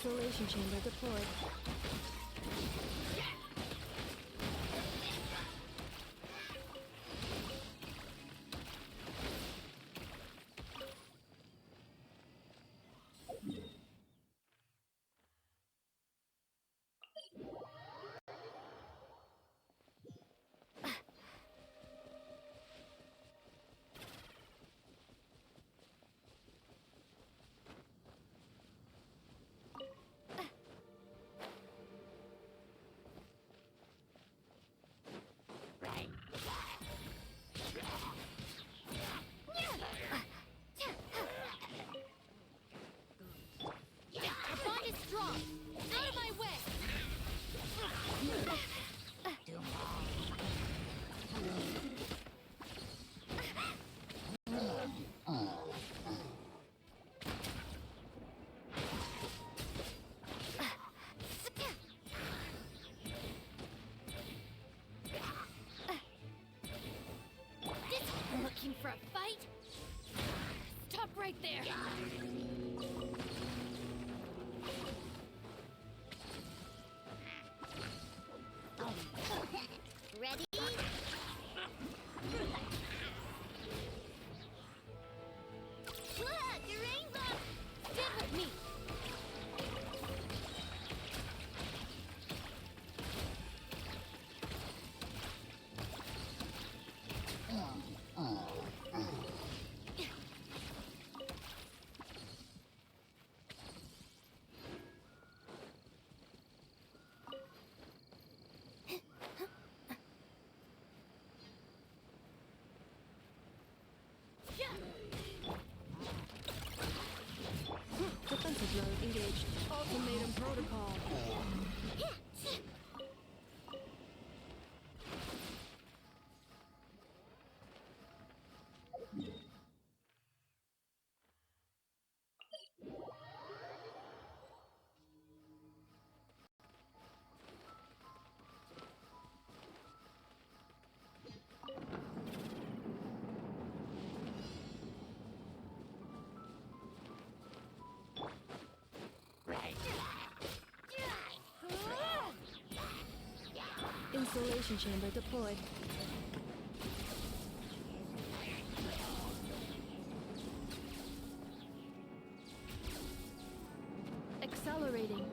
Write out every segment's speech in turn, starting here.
Insulation chamber deployed. Looking for a fight? Stop right there! Ready? Look, a rainbow! Stand with me! Defensive mode engaged. Ultimatum protocol. Insulation chamber deployed. Accelerating.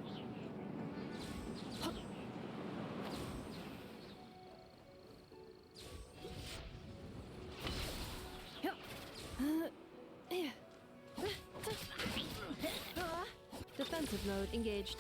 Defensive mode engaged.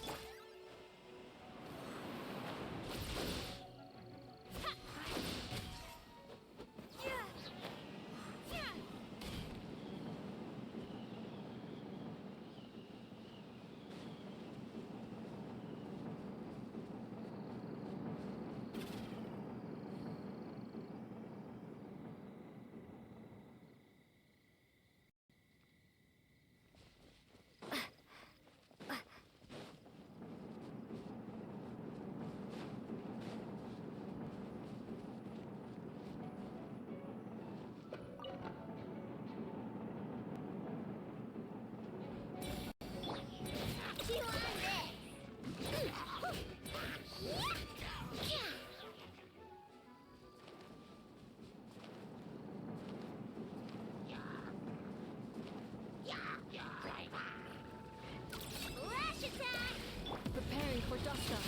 Preparing for dust up.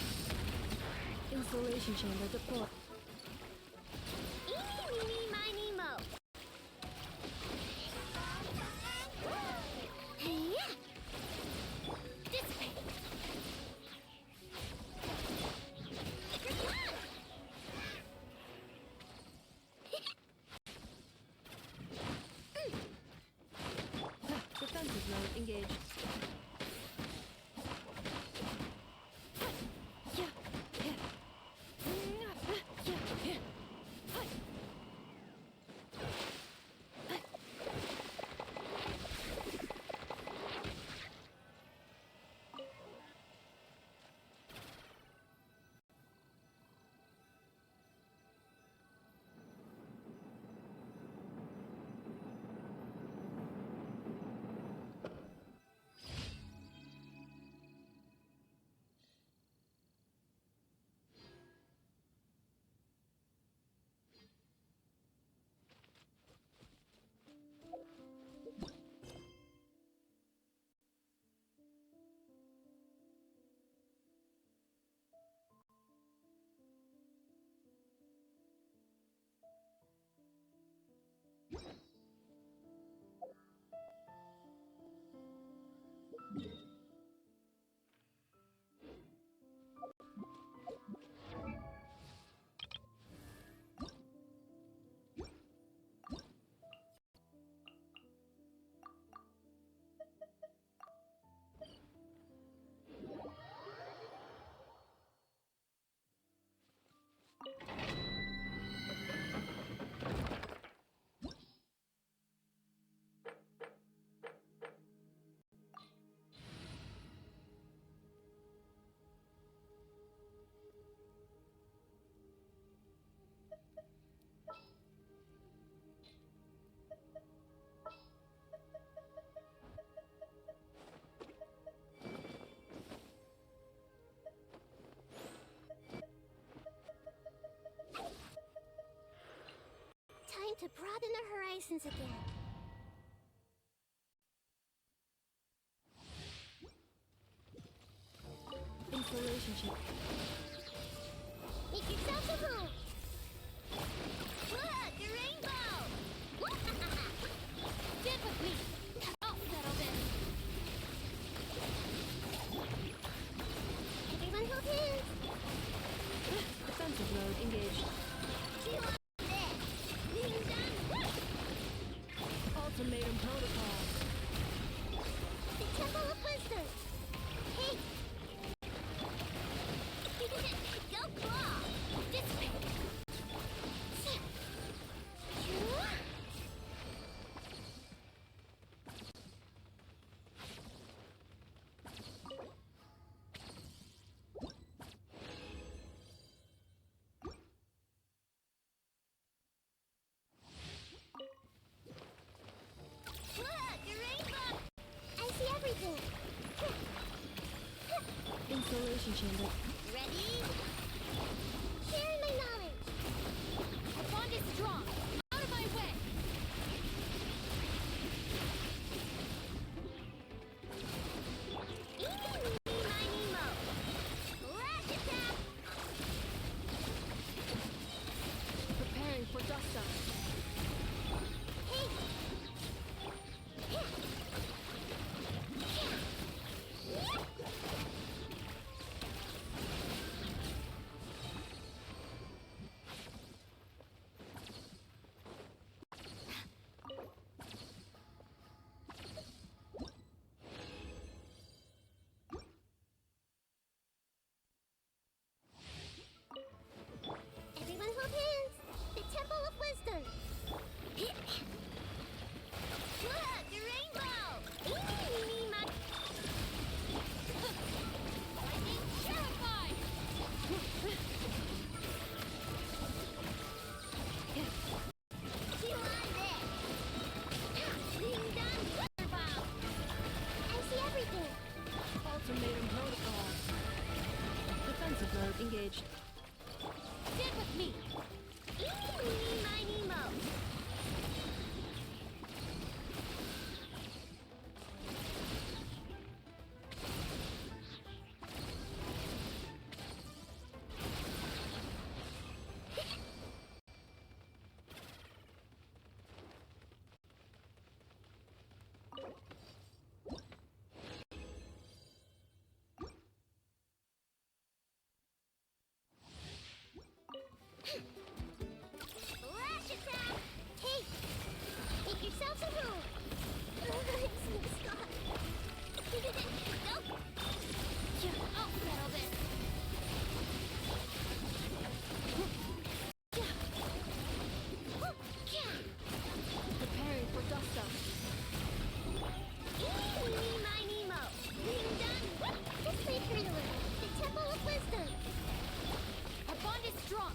Insulation chamber deployed. Eeny, meeny, miny, mo. Yeah. This way. Defensive mode engaged. to broaden our horizons again. Insulation chamber. Make yourself a home! Look, the rainbow! Dip with me. I'll settle this. Everyone hold hands! Defensive mode engaged. Do you want this? Being done? Ultimatum protocol. The Temple of Wisdom! Hey! Go claw! This way. Look, the rainbow! I see everything! Insulation chamber. Ready? Share my knowledge! Our bond is strong. Out of my way. Eeny, meeny, miny, moe! Lash attack! Preparing for dust up. Hey! Everyone hold hands! The Temple of Wisdom! Look, the rainbow! Eeny, meeny, miny... Lightning terrified. Do you want this? Being done! Thunderbolt! I see everything! Ultimatum protocol. Defensive mode engaged. Dip with me. Eeny, meeny, miny, moe! Lash attack! Hey! Make yourselves a home! It's Miss Scott! Go! I'll settle this. Preparing for dust up. Eeny, meeny, miny, moe! Being done! This way, Turtle! The Temple of Wisdom! Our bond is strong.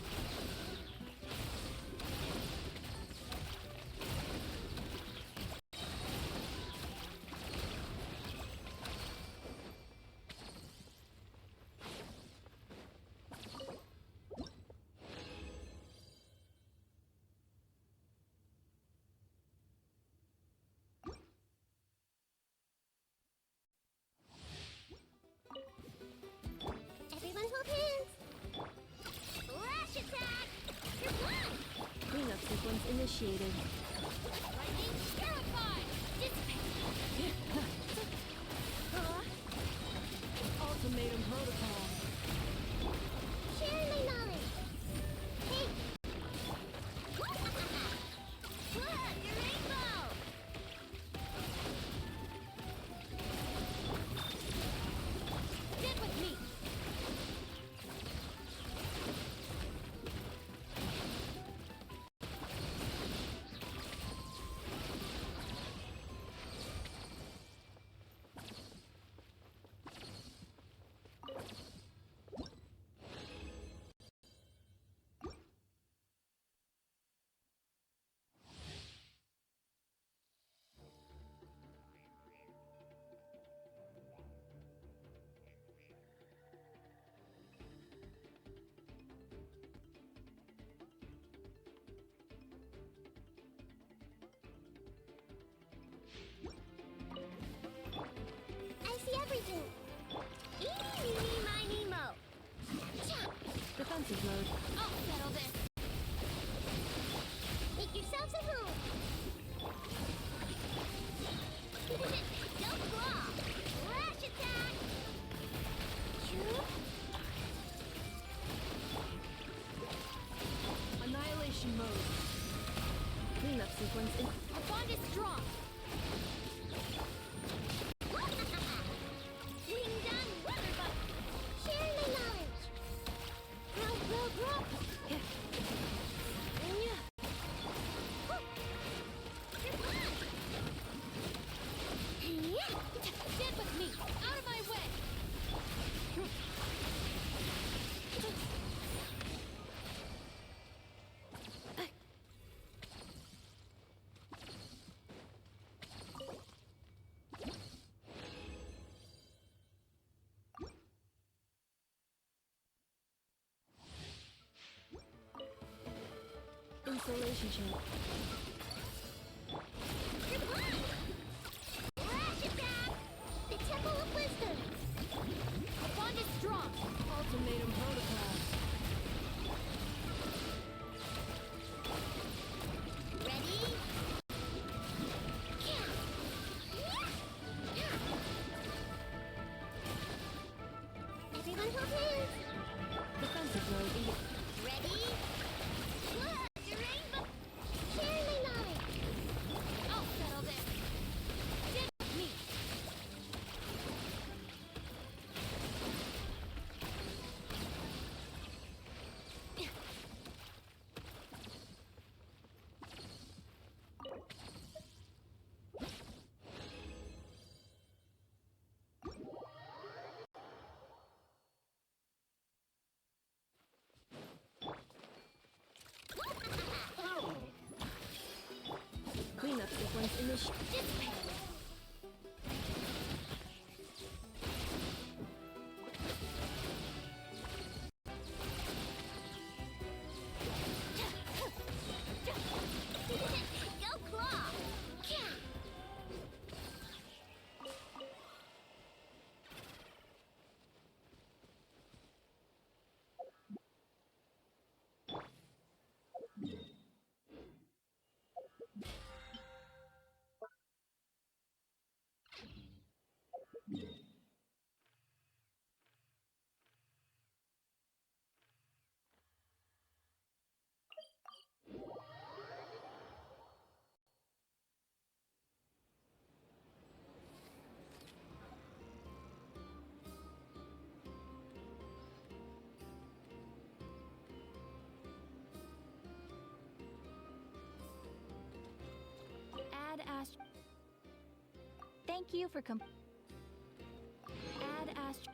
Everyone hold hands! Lash attack! You're blocked! Cleanup sequence initiated. Lightning terrified. Dissipate. Ultimatum protocol. Share my knowledge! Hey! Look, the rainbow! Dip with me. see everything. Eeny, meeny, miny, mo. Defensive mode. I'll settle this. Make yourselves at home. Don't claw. Flash attack. Shoot. Annihilation mode. Cleanup sequence in. Our bond is strong. Wing done, weather bug. Share my knowledge. Grow, grow, grow. Yeah. You're fine. Stand with me. Out of my way. Insulation chamber. You're fine. Flash attack. The Temple of Wisdom. Our bond is strong. Ultimatum protocol. Ready? Everyone hold hands. Defensive mode. Ready? Look, the rainbow. Share my knowledge. I'll settle this. Stand with me. Cleanup sequence initiated. Dissipate. Go claw. Add ast. Thank you for Add ast.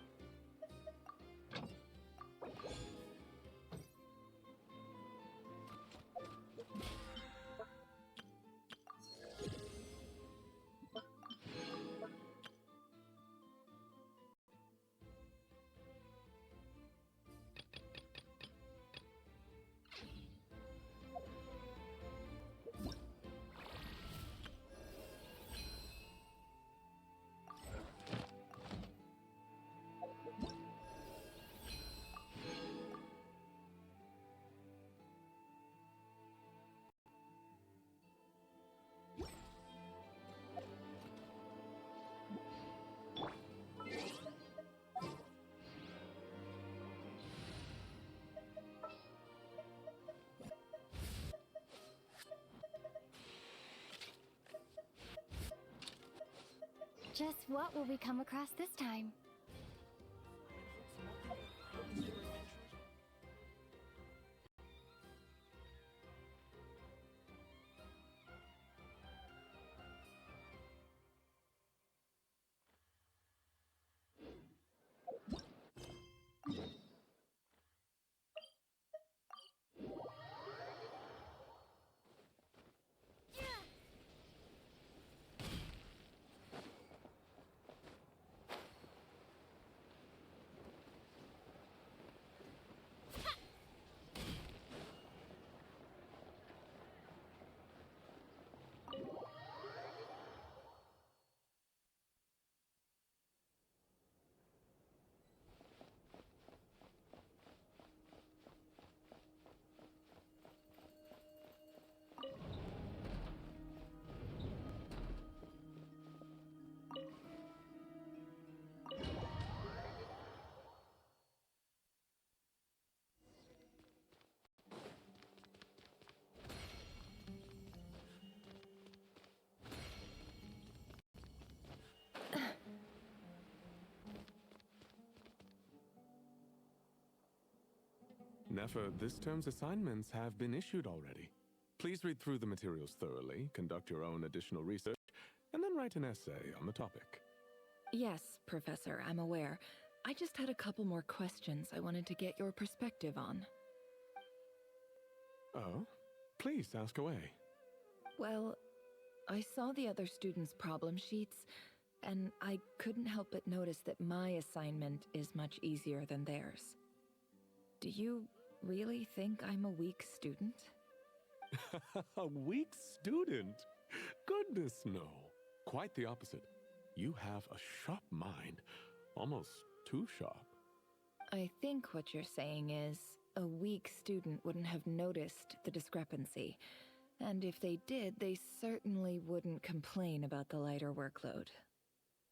Just what will we come across this time? Nefer, this term's assignments have been issued already. Please read through the materials thoroughly, conduct your own additional research, and then write an essay on the topic. Yes, Professor, I'm aware. I just had a couple more questions I wanted to get your perspective on. Oh? Please ask away. Well, I saw the other students' problem sheets, and I couldn't help but notice that my assignment is much easier than theirs. Do you really think I'm a weak student? A weak student? Goodness, no. Quite the opposite. You have a sharp mind. Almost too sharp. I think what you're saying is, a weak student wouldn't have noticed the discrepancy. And if they did, they certainly wouldn't complain about the lighter workload.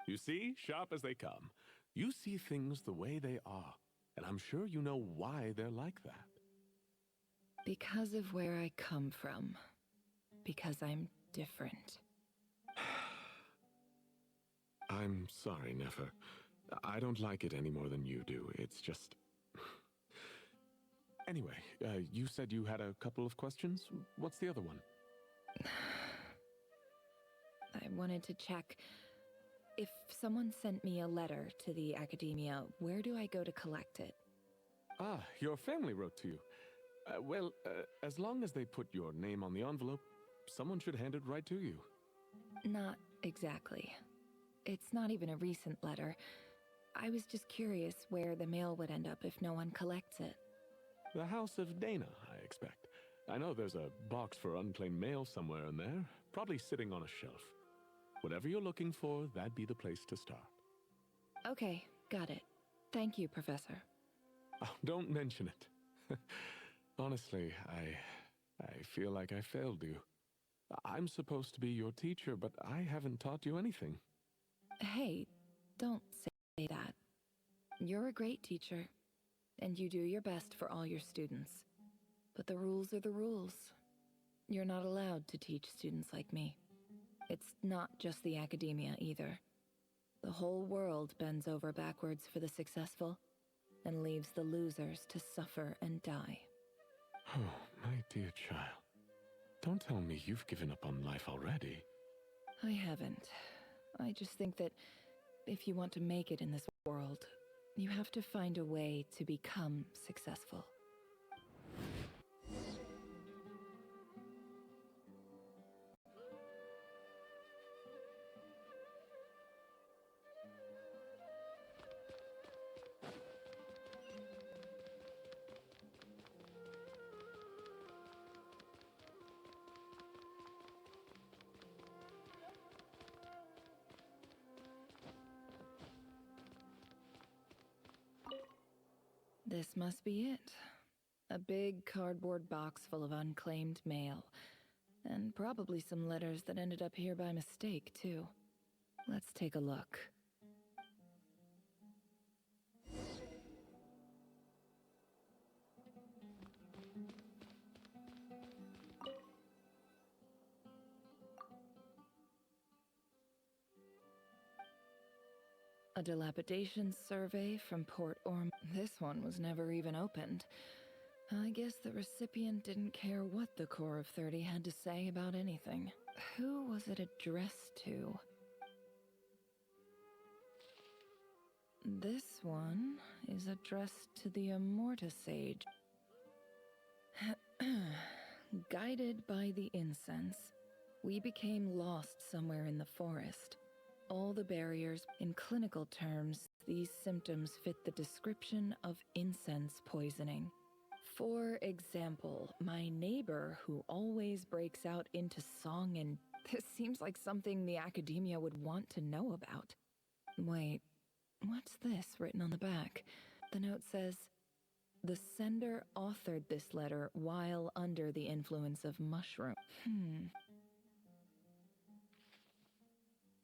You see, sharp as they come. You see things the way they are, and I'm sure you know why they're like that. Because of where I come from. Because I'm different. I'm sorry, Nefer. I don't like it any more than you do. It's just... Anyway, you said you had a couple of questions. What's the other one? I wanted to check. If someone sent me a letter to the academia, where do I go to collect it? Ah, your family wrote to you. Well, as long as they put your name on the envelope, someone should hand it right to you. Not exactly. It's not even a recent letter. I was just curious where the mail would end up if no one collects it. The House of Dana, I expect. I know there's a box for unclaimed mail somewhere in there, probably sitting on a shelf. Whatever you're looking for, that'd be the place to start. Okay, got it. Thank you, Professor. Oh, don't mention it. Honestly, I feel like I failed you. I'm supposed to be your teacher, but I haven't taught you anything. Hey, don't say that. You're a great teacher, and you do your best for all your students. But the rules are the rules. You're not allowed to teach students like me. It's not just the academia either. The whole world bends over backwards for the successful, and leaves the losers to suffer and die. Oh, my dear child. Don't tell me you've given up on life already. I haven't. I just think that if you want to make it in this world, you have to find a way to become successful. This must be it. A big cardboard box full of unclaimed mail. And probably some letters that ended up here by mistake, too. Let's take a look. A dilapidation survey from Port Orm. This one was never even opened. I guess the recipient didn't care what the Core of 30 had to say about anything. Who was it addressed to? This one is addressed to the Immortus Sage. Guided by the incense, we became lost somewhere in the forest. All the barriers, in clinical terms, these symptoms fit the description of incense poisoning. For example, my neighbor who always breaks out into song, and this seems like something the academia would want to know about. Wait, what's this written on the back? The note says, "The sender authored this letter while under the influence of mushroom."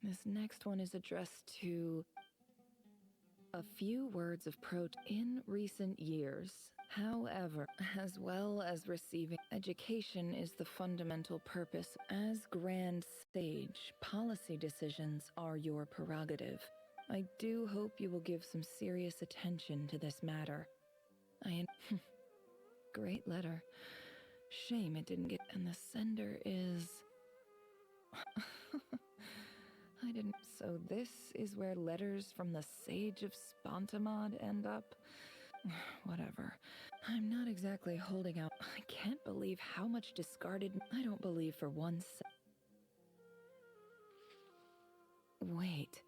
This next one is addressed to a few words of in recent years. However, as well as receiving education is the fundamental purpose. As Grand Sage, policy decisions are your prerogative. I do hope you will give some serious attention to this matter. great letter. Shame it didn't get. And the sender is. I didn't. So, this is where letters from the Sage of Spontamod end up? Whatever. I'm not exactly holding out. I can't believe how much discarded. I don't believe for one Wait.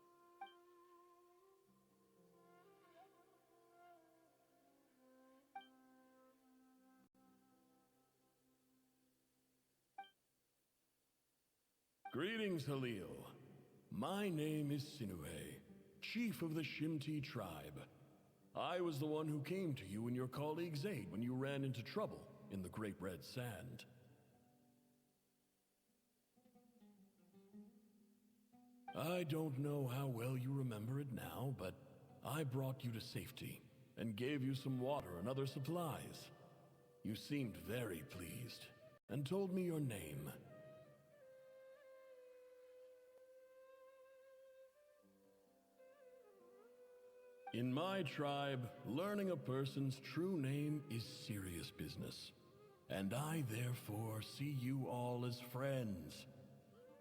Greetings, Halil. My name is Sinue, chief of the Shimti tribe. I was the one who came to you and your colleague's aid when you ran into trouble in the Great Red Sand. I don't know how well you remember it now, but I brought you to safety and gave you some water and other supplies. You seemed very pleased and told me your name. In my tribe, learning a person's true name is serious business, and I therefore see you all as friends.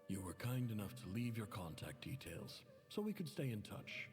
You were kind enough to leave your contact details, so we could stay in touch.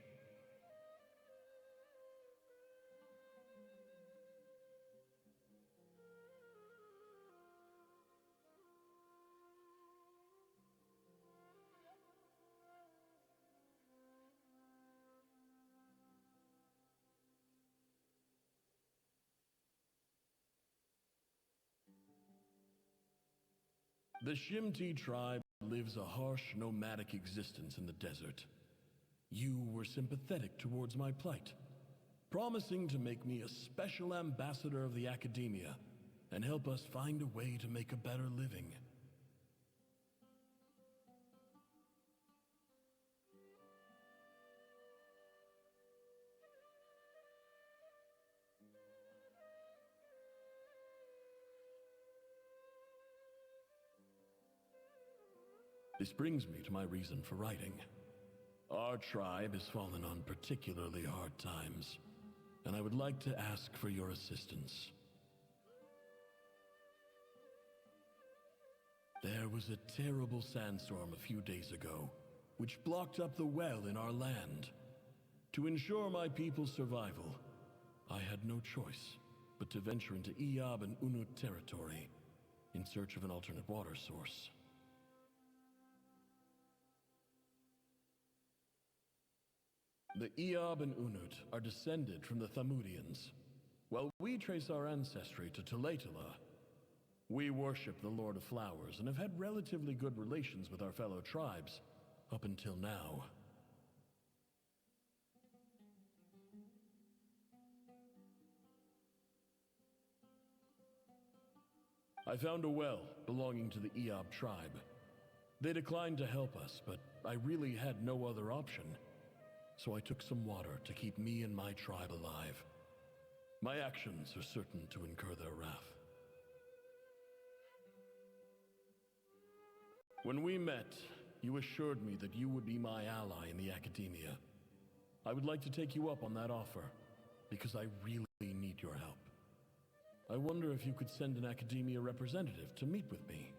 The Shimti tribe lives a harsh, nomadic existence in the desert. You were sympathetic towards my plight, promising to make me a special ambassador of the academia and help us find a way to make a better living. This brings me to my reason for writing. Our tribe has fallen on particularly hard times, and I would like to ask for your assistance. There was a terrible sandstorm a few days ago, which blocked up the well in our land. To ensure my people's survival, I had no choice but to venture into Eob and Unut territory in search of an alternate water source. The Eob and Unut are descended from the Thamudians, while we trace our ancestry to Tulatala. We worship the Lord of Flowers and have had relatively good relations with our fellow tribes up until now. I found a well belonging to the Eob tribe. They declined to help us, but I really had no other option. So I took some water to keep me and my tribe alive. My actions are certain to incur their wrath. When we met, you assured me that you would be my ally in the academia. I would like to take you up on that offer, because I really need your help. I wonder if you could send an academia representative to meet with me.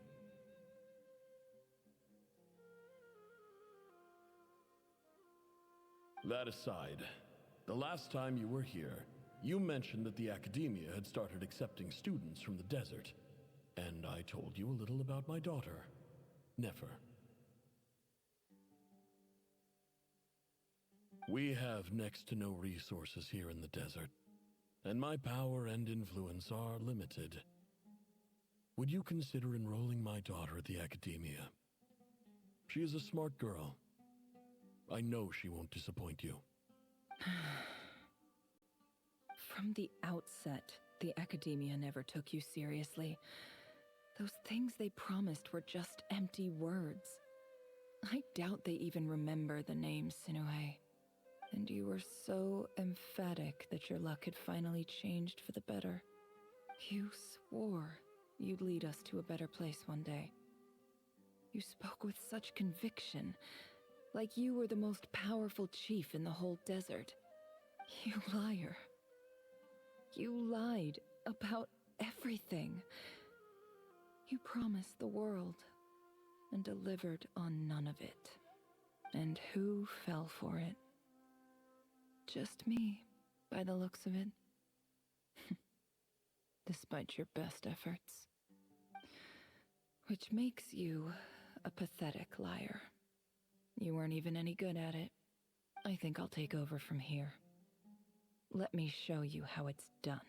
That aside, the last time you were here, you mentioned that the academia had started accepting students from the desert, and I told you a little about my daughter, Nefer. We have next to no resources here in the desert, and my power and influence are limited. Would you consider enrolling my daughter at the academia? She is a smart girl. I know she won't disappoint you. From the outset, the academia never took you seriously. Those things they promised were just empty words. I doubt they even remember the name Sinue. And you were so emphatic that your luck had finally changed for the better. You swore you'd lead us to a better place one day. You spoke with such conviction, like you were the most powerful chief in the whole desert. You liar. You lied about everything. You promised the world and delivered on none of it. And who fell for it? Just me, by the looks of it. Despite your best efforts. Which makes you a pathetic liar. You weren't even any good at it. I think I'll take over from here. Let me show you how it's done.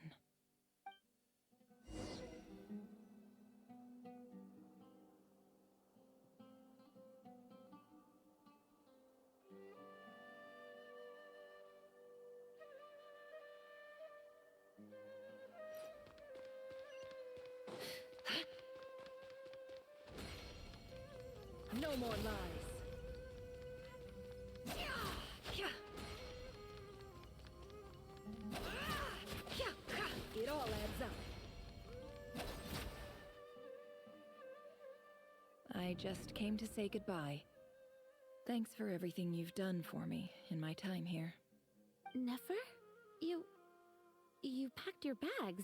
No more lies. It all adds up. I just came to say goodbye. Thanks for everything you've done for me in my time here. Nefer? You packed your bags.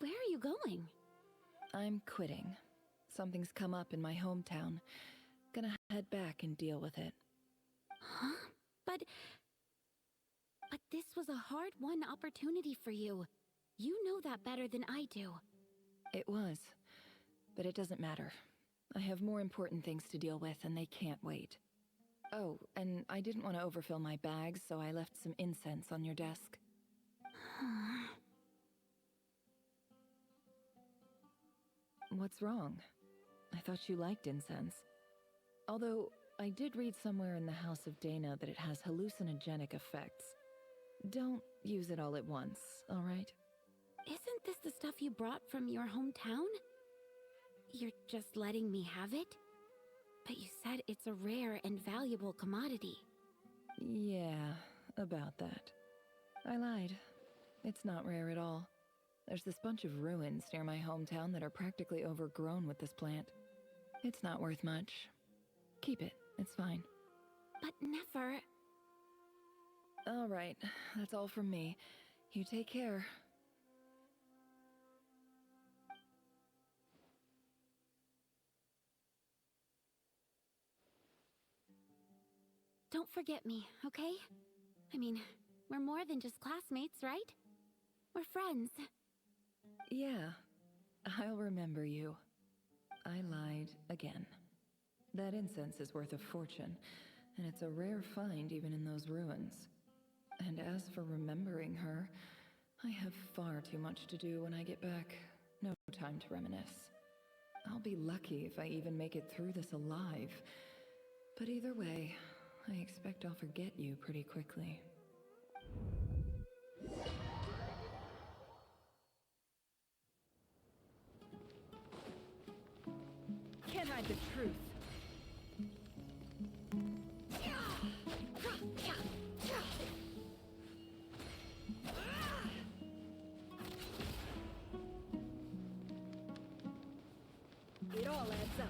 Where are you going? I'm quitting. Something's come up in my hometown. Gonna head back and deal with it. Huh? But this was a hard-won opportunity for you. You know that better than I do. It was. But it doesn't matter. I have more important things to deal with, and they can't wait. Oh, and I didn't want to overfill my bags, so I left some incense on your desk. What's wrong? I thought you liked incense. Although, I did read somewhere in the House of Dana that it has hallucinogenic effects. Don't use it all at once, all right? Isn't this the stuff you brought from your hometown? You're just letting me have it? But you said it's a rare and valuable commodity. Yeah, about that. I lied. It's not rare at all. There's this bunch of ruins near my hometown that are practically overgrown with this plant. It's not worth much. Keep it, it's fine. But Nefer... All right, that's all from me. You take care. Don't forget me, okay? I mean, we're more than just classmates, right? We're friends. Yeah, I'll remember you. I lied again. That incense is worth a fortune, and it's a rare find even in those ruins. And as for remembering her, I have far too much to do when I get back. No time to reminisce. I'll be lucky if I even make it through this alive. But either way, I expect I'll forget you pretty quickly. Can't hide the truth. It all adds up.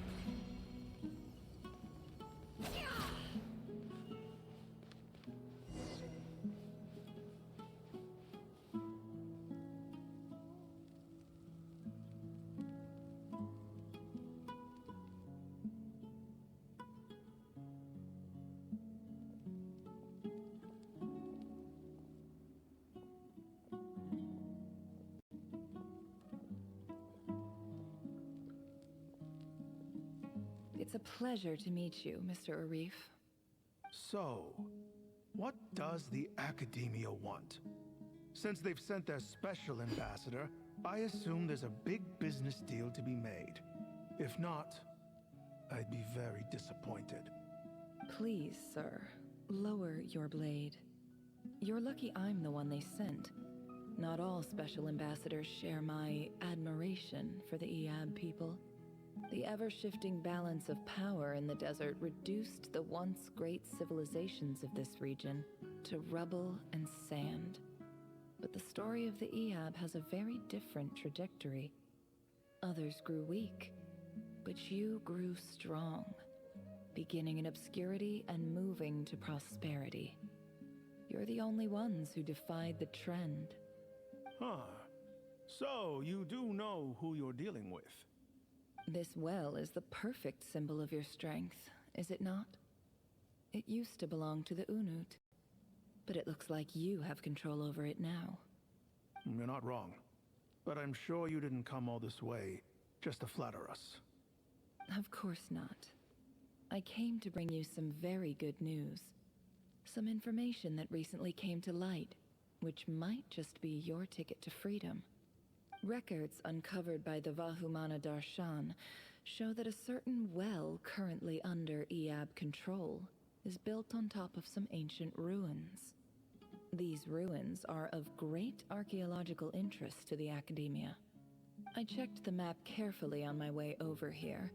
It's a pleasure to meet you, Mr. Arif. So, what does the Academia want? Since they've sent their special ambassador, I assume there's a big business deal to be made. If not, I'd be very disappointed. Please, sir, lower your blade. You're lucky I'm the one they sent. Not all special ambassadors share my admiration for the Eab people. The ever-shifting balance of power in the desert reduced the once great civilizations of this region to rubble and sand. But the story of the Eab has a very different trajectory. Others grew weak, but you grew strong, beginning in obscurity and moving to prosperity. You're the only ones who defied the trend. Huh. So, you do know who you're dealing with. This well is the perfect symbol of your strength, is it not? It used to belong to the Unut, but it looks like you have control over it now. You're not wrong. But I'm sure you didn't come all this way just to flatter us. Of course not. I came to bring you some very good news. Some information that recently came to light, which might just be your ticket to freedom. Records uncovered by the Vahumana Darshan show that a certain well currently under Eab control is built on top of some ancient ruins. These ruins are of great archaeological interest to the Academia. I checked the map carefully on my way over here,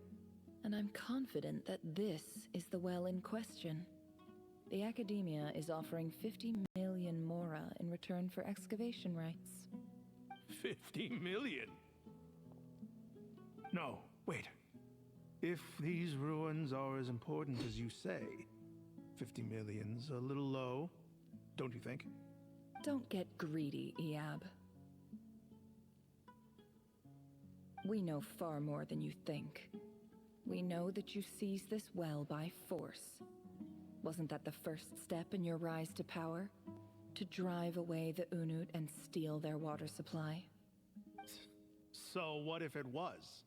and I'm confident that this is the well in question. The Academia is offering 50 million mora in return for excavation rights. 50 million? No, wait. If these ruins are as important as you say, 50 million's a little low, don't you think? Don't get greedy, Eab. We know far more than you think. We know that you seized this well by force. Wasn't that the first step in your rise to power? To drive away the Unut and steal their water supply? So what if it was?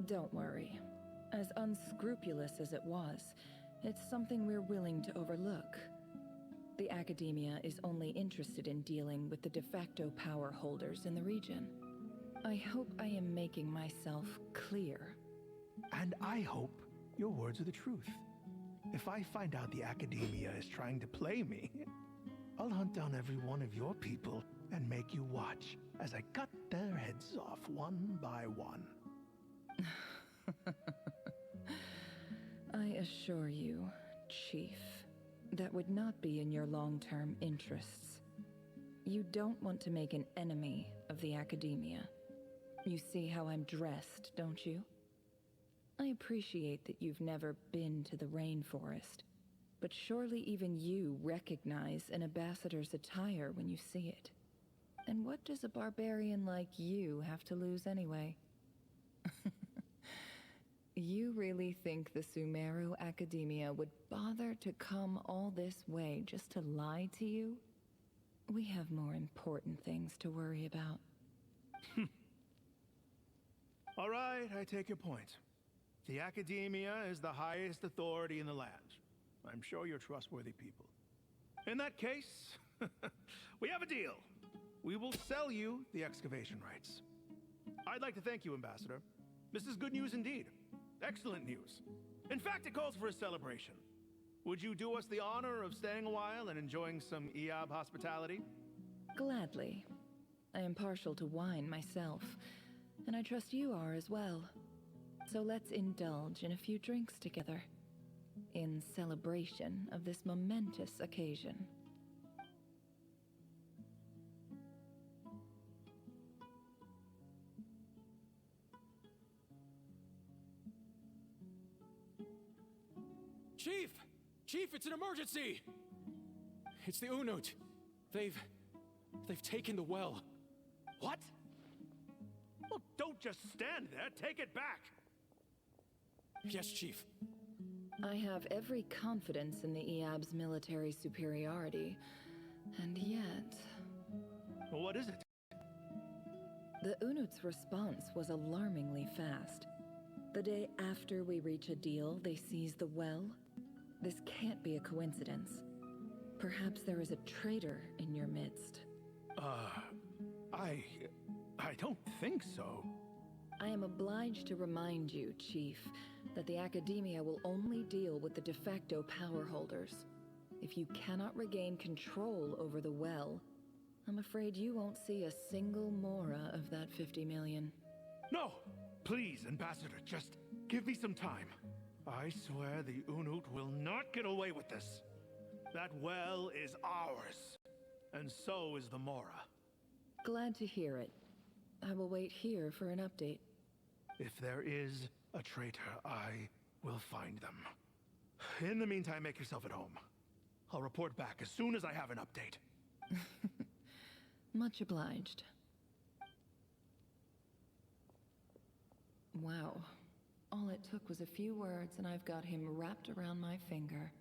Don't worry. As unscrupulous as it was, it's something we're willing to overlook. The Academia is only interested in dealing with the de facto power holders in the region. I hope I am making myself clear. And I hope your words are the truth. If I find out the Academia is trying to play me, I'll hunt down every one of your people and make you watch as I cut their heads off one by one. I assure you, Chief, that would not be in your long-term interests. You don't want to make an enemy of the Academia. You see how I'm dressed, don't you? I appreciate that you've never been to the rainforest, but surely even you recognize an ambassador's attire when you see it. And what does a barbarian like you have to lose anyway? You really think the Sumeru Academia would bother to come all this way just to lie to you? We have more important things to worry about. All right, I take your point. The Academia is the highest authority in the land. I'm sure you're trustworthy people. In that case, we have a deal. We will sell you the excavation rights. I'd like to thank you, Ambassador. This is good news indeed. Excellent news. In fact, it calls for a celebration. Would you do us the honor of staying a while and enjoying some Eab hospitality? Gladly. I am partial to wine myself, and I trust you are as well. So let's indulge in a few drinks together, in celebration of this momentous occasion. Chief! Chief, it's an emergency! It's the Unut. They've taken the well. What? Well, don't just stand there. Take it back. Yes, Chief. I have every confidence in the Eab's military superiority, and yet... What is it? The Unut's response was alarmingly fast. The day after we reach a deal, they seize the well. This can't be a coincidence. Perhaps there is a traitor in your midst. I don't think so. I am obliged to remind you, Chief, that the Academia will only deal with the de facto power holders. If you cannot regain control over the well, I'm afraid you won't see a single mora of that 50 million. No! Please, Ambassador, just give me some time. I swear the Unut will not get away with this. That well is ours, and so is the mora. Glad to hear it. I will wait here for an update. If there is a traitor, I will find them. In the meantime, make yourself at home. I'll report back as soon as I have an update. Much obliged. Wow. All it took was a few words and I've got him wrapped around my finger.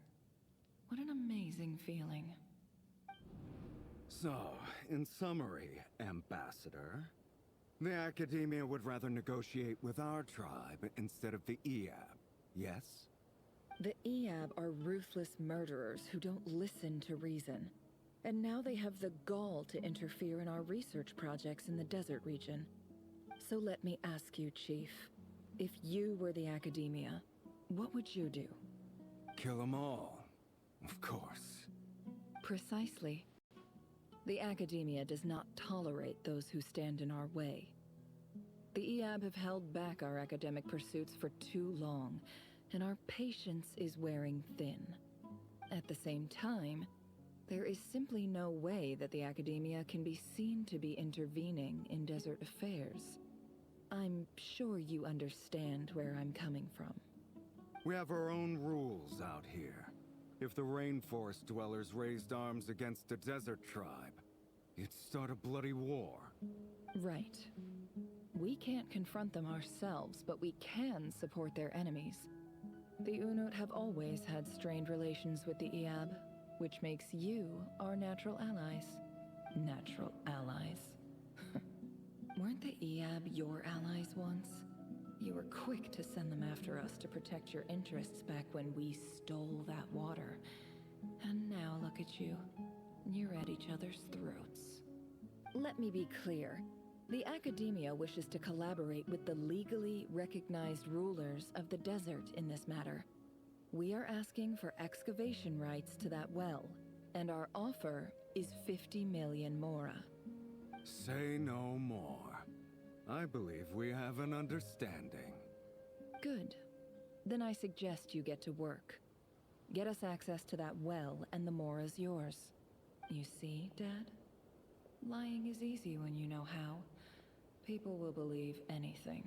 What an amazing feeling. So, in summary, Ambassador, the Academia would rather negotiate with our tribe instead of the Eab, yes? The Eab are ruthless murderers who don't listen to reason. And now they have the gall to interfere in our research projects in the desert region. So let me ask you, Chief. If you were the Academia, what would you do? Kill them all, of course. Precisely. The Academia does not tolerate those who stand in our way. The Eab have held back our academic pursuits for too long, and our patience is wearing thin. At the same time, there is simply no way that the Academia can be seen to be intervening in desert affairs. I'm sure you understand where I'm coming from. We have our own rules out here. If the rainforest dwellers raised arms against a desert tribe, it'd start a bloody war. Right. We can't confront them ourselves, but we can support their enemies. The Unut have always had strained relations with the Eab, which makes you our natural allies. Natural allies. Weren't the Eab your allies once? You were quick to send them after us to protect your interests back when we stole that water. And now look at you. You're at each other's throats. Let me be clear. The Academia wishes to collaborate with the legally recognized rulers of the desert in this matter. We are asking for excavation rights to that well, and our offer is 50 million mora. Say no more. I believe we have an understanding. Good. Then I suggest you get to work. Get us access to that well, and the mora's yours. You see, Dad? Lying is easy when you know how. People will believe anything.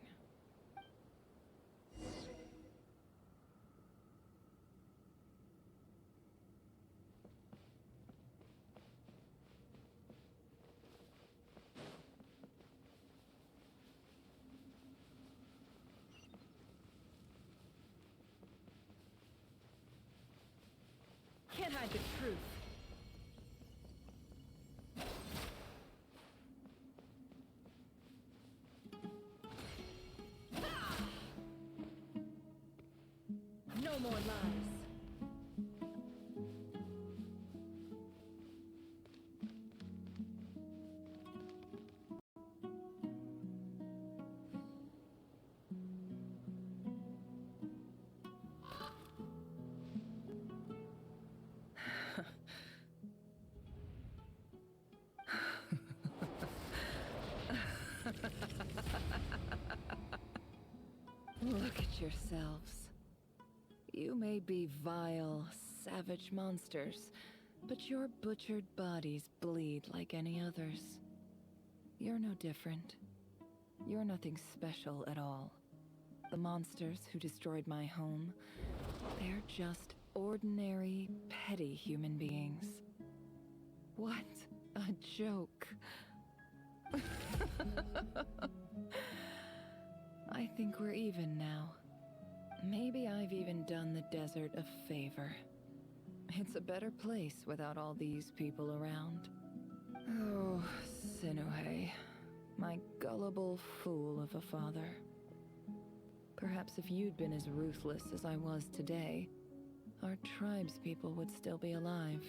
Can't hide the truth. No more lies. Look at yourselves. You may be vile, savage monsters, but your butchered bodies bleed like any others. You're no different. You're nothing special at all. The monsters who destroyed my home, they're just ordinary, petty human beings. What a joke. I think we're even now. Maybe I've even done the desert a favor. It's a better place without all these people around. Oh, Sinuhe, my gullible fool of a father. Perhaps if you'd been as ruthless as I was today, our tribespeople would still be alive.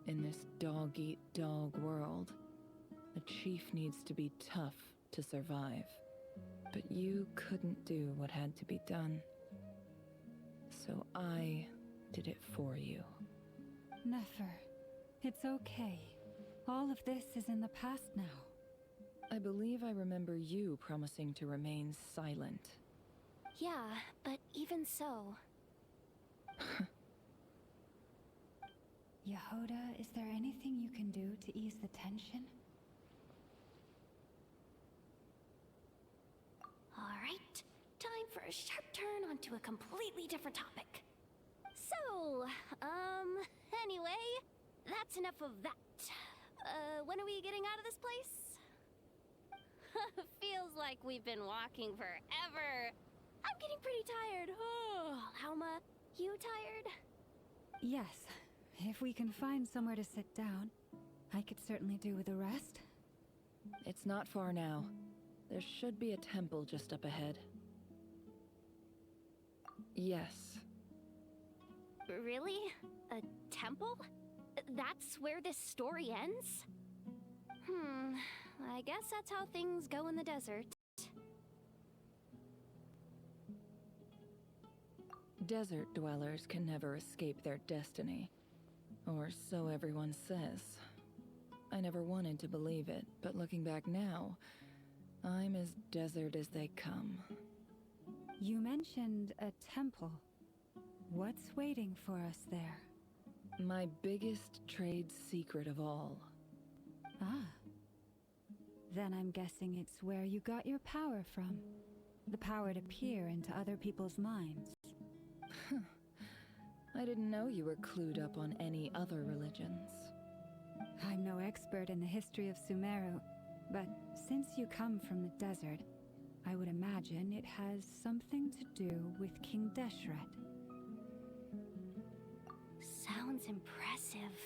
In this dog-eat-dog world, a chief needs to be tough to survive. But you couldn't do what had to be done. So I did it for you. Nefer, it's okay. All of this is in the past now. I believe I remember you promising to remain silent. Yeah, but even so... Yehoda, is there anything you can do to ease the tension? Alright, time for a sharp turn onto a completely different topic. Oh, anyway, that's enough of that. When are we getting out of this place? Feels like we've been walking forever. I'm getting pretty tired. Oh, Alma, you tired? Yes, if we can find somewhere to sit down, I could certainly do with a rest. It's not far now. There should be a temple just up ahead. Yes. Really? A temple? That's where this story ends? I guess that's how things go in the desert. Desert dwellers can never escape their destiny. Or so everyone says. I never wanted to believe it, but looking back now, I'm as desert as they come. You mentioned a temple. What's waiting for us there? My biggest trade secret of all. Ah. Then I'm guessing it's where you got your power from. The power to peer into other people's minds. I didn't know you were clued up on any other religions. I'm no expert in the history of Sumeru, but since you come from the desert, I would imagine it has something to do with King Deshret. Sounds impressive.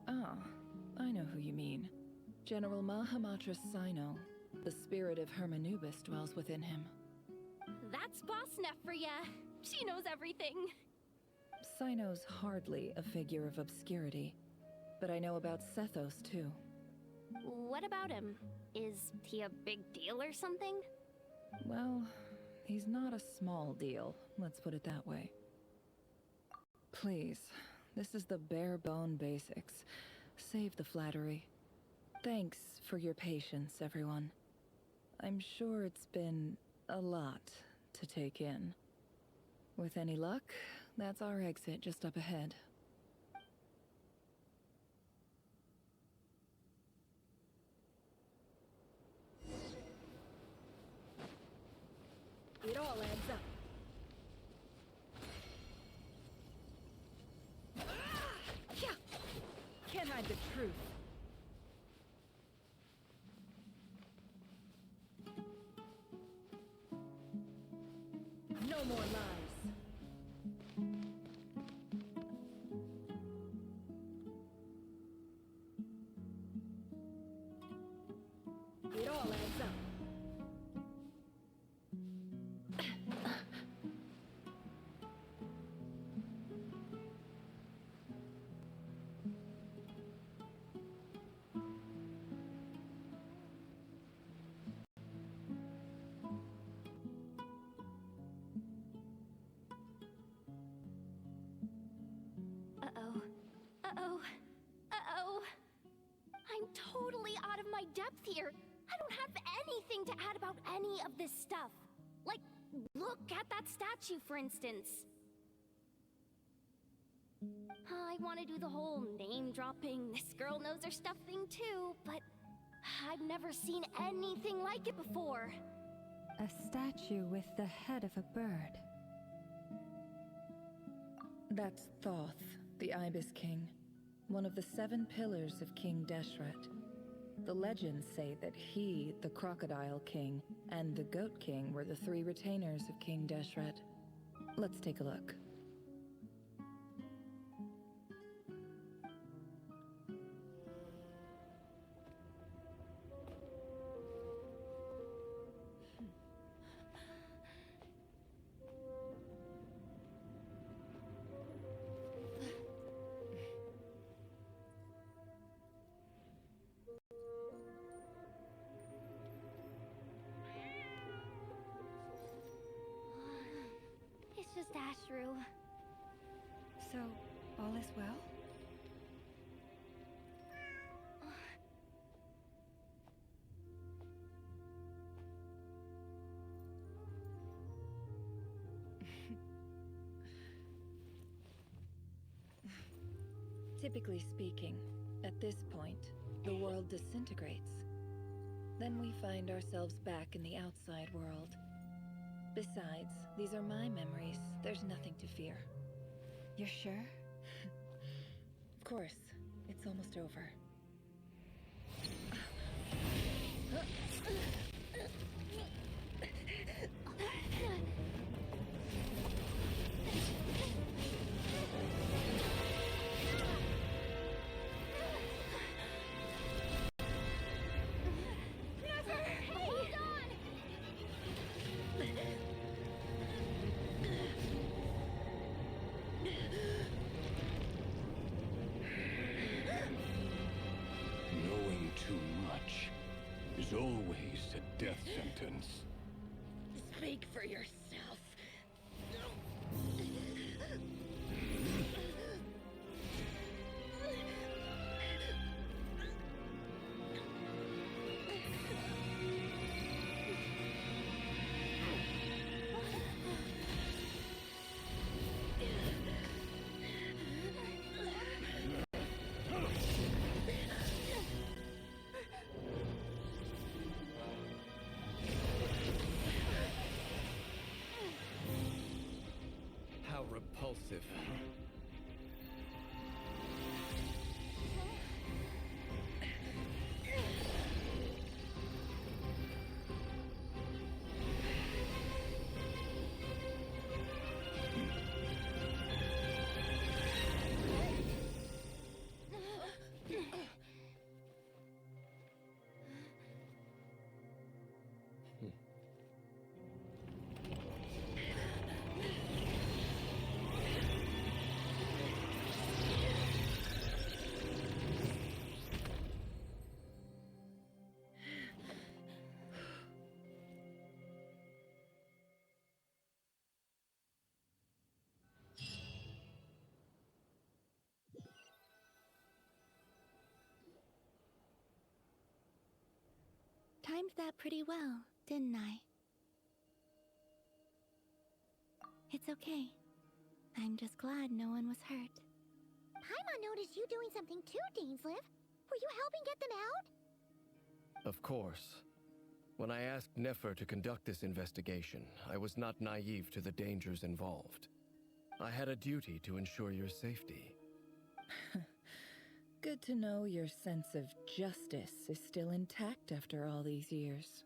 Ah, I know who you mean. General Mahamatra Sino. The spirit of Hermanubis dwells within him. That's Boss Neff for ya. She knows everything. Sino's hardly a figure of obscurity, but I know about Sethos too. What about him? Is he a big deal or something? Well, he's not a small deal, let's put it that way. Please, this is the bare bone basics. Save the flattery. Thanks for your patience, everyone. I'm sure it's been a lot to take in. With any luck, that's our exit just up ahead. It all adds up. Can't hide the truth. No more lies. It all adds up. Uh-oh. Uh-oh. Uh-oh. I'm totally out of my depth here. I don't have anything to add about any of this stuff. Like, look at that statue, for instance. I want to do the whole name-dropping, this girl knows her stuff thing too, but I've never seen anything like it before. A statue with the head of a bird. That's Thoth, the Ibis King, one of the 7 pillars of King Deshret. The legends say that he, the Crocodile King, and the Goat King were the 3 retainers of King Deshret. Let's take a look. It's just Ashru. So, all is well? Typically speaking, at this point, the world disintegrates. Then we find ourselves back in the outside world. Besides, these are my memories. There's nothing to fear. You're sure? Of course. It's almost over. Knowing too much is always a death sentence. Speak for yourself. How repulsive. Timed that pretty well, didn't I? It's okay. I'm just glad no one was hurt. Paimon noticed you doing something too, Dainsleif. Were you helping get them out? Of course. When I asked Nefer to conduct this investigation, I was not naive to the dangers involved. I had a duty to ensure your safety. Good to know your sense of justice is still intact after all these years.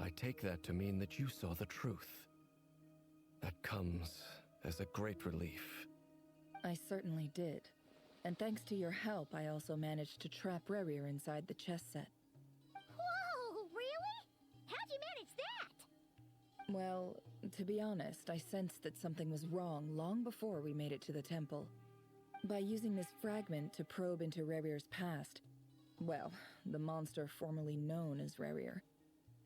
I take that to mean that you saw the truth. That comes as a great relief. I certainly did. And thanks to your help, I also managed to trap Rerir inside the chess set. Whoa, really? How'd you manage that? Well, to be honest, I sensed that something was wrong long before we made it to the temple. By using this fragment to probe into Rerir's past, well, the monster formerly known as Rerir,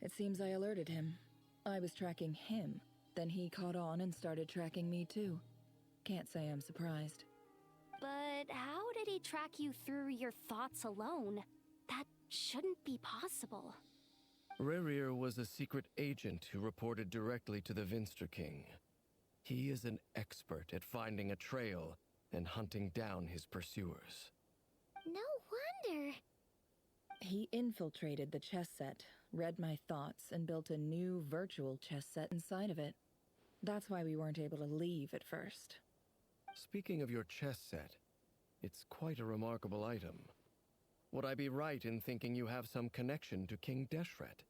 it seems I alerted him. I was tracking him, then he caught on and started tracking me too. Can't say I'm surprised. But how did he track you through your thoughts alone? That shouldn't be possible. Rerir was a secret agent who reported directly to the Vinster King. He is an expert at finding a trail and hunting down his pursuers. No wonder. He infiltrated the chess set, read my thoughts, and built a new virtual chess set inside of it. That's why we weren't able to leave at first. Speaking of your chess set, it's quite a remarkable item. Would I be right in thinking you have some connection to King Deshret?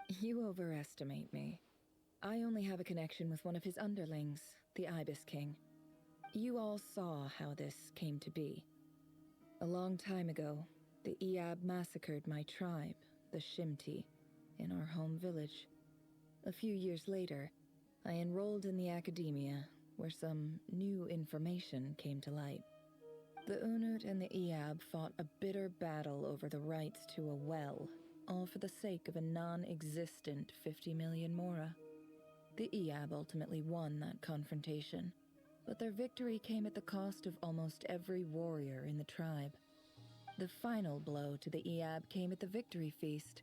You overestimate me. I only have a connection with one of his underlings, the Ibis King. You all saw how this came to be. A long time ago, the Eab massacred my tribe, the Shimti, in our home village. A few years later, I enrolled in the academia, where some new information came to light. The Unut and the Eab fought a bitter battle over the rights to a well, all for the sake of a non-existent 50 million Mora. The Eab ultimately won that confrontation, but their victory came at the cost of almost every warrior in the tribe. The final blow to the Eab came at the victory feast,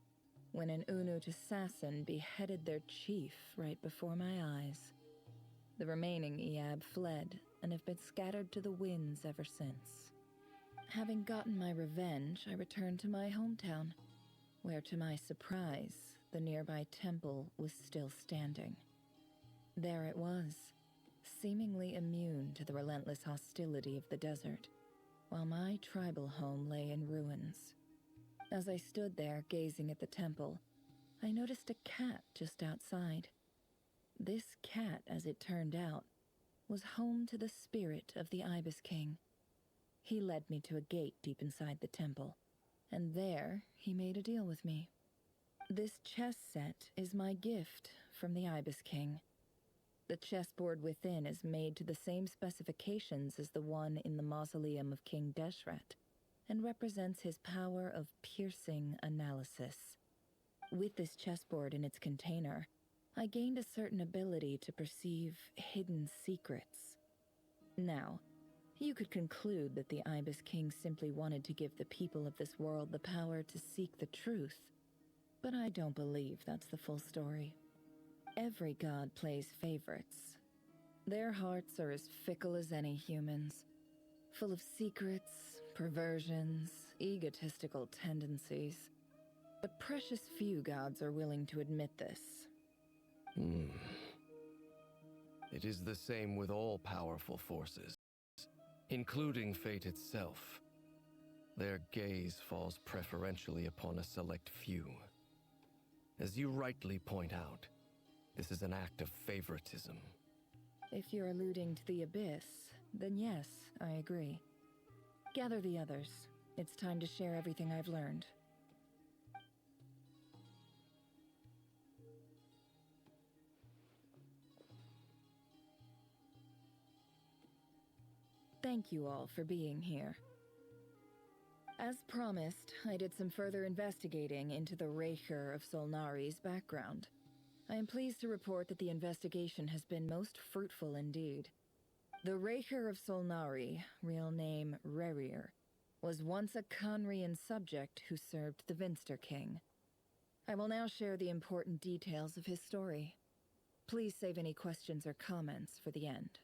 when an Unut assassin beheaded their chief right before my eyes. The remaining Eab fled and have been scattered to the winds ever since. Having gotten my revenge, I returned to my hometown, where to my surprise, the nearby temple was still standing. There it was, seemingly immune to the relentless hostility of the desert, while my tribal home lay in ruins. As I stood there gazing at the temple, I noticed a cat just outside. This cat, as it turned out, was home to the spirit of the Ibis King. He led me to a gate deep inside the temple, and there he made a deal with me. This chess set is my gift from the Ibis King. The chessboard within is made to the same specifications as the one in the mausoleum of King Deshret, and represents his power of piercing analysis. With this chessboard in its container, I gained a certain ability to perceive hidden secrets. Now, you could conclude that the Ibis King simply wanted to give the people of this world the power to seek the truth, but I don't believe that's the full story. Every god plays favorites. Their hearts are as fickle as any human's, full of secrets, perversions, egotistical tendencies. But precious few gods are willing to admit this. It is the same with all powerful forces, including fate itself. Their gaze falls preferentially upon a select few. As you rightly point out, this is an act of favoritism. If you're alluding to the Abyss, then yes, I agree. Gather the others. It's time to share everything I've learned. Thank you all for being here. As promised, I did some further investigating into the Raker of Solnari's background. I am pleased to report that the investigation has been most fruitful indeed. The Raker of Solnari, real name Rerir, was once a Conrian subject who served the Vinster King. I will now share the important details of his story. Please save any questions or comments for the end.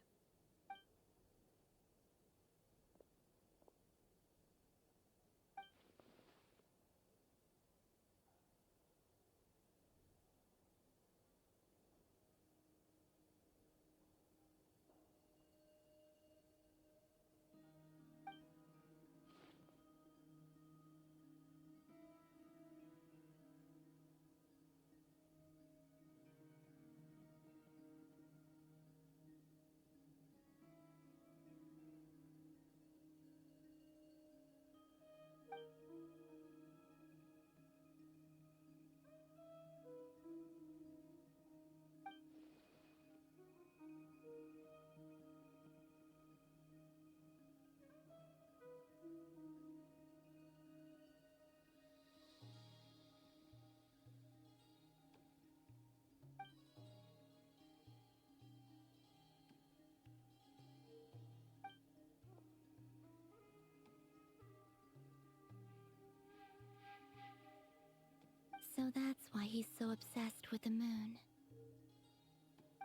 So that's why he's so obsessed with the moon.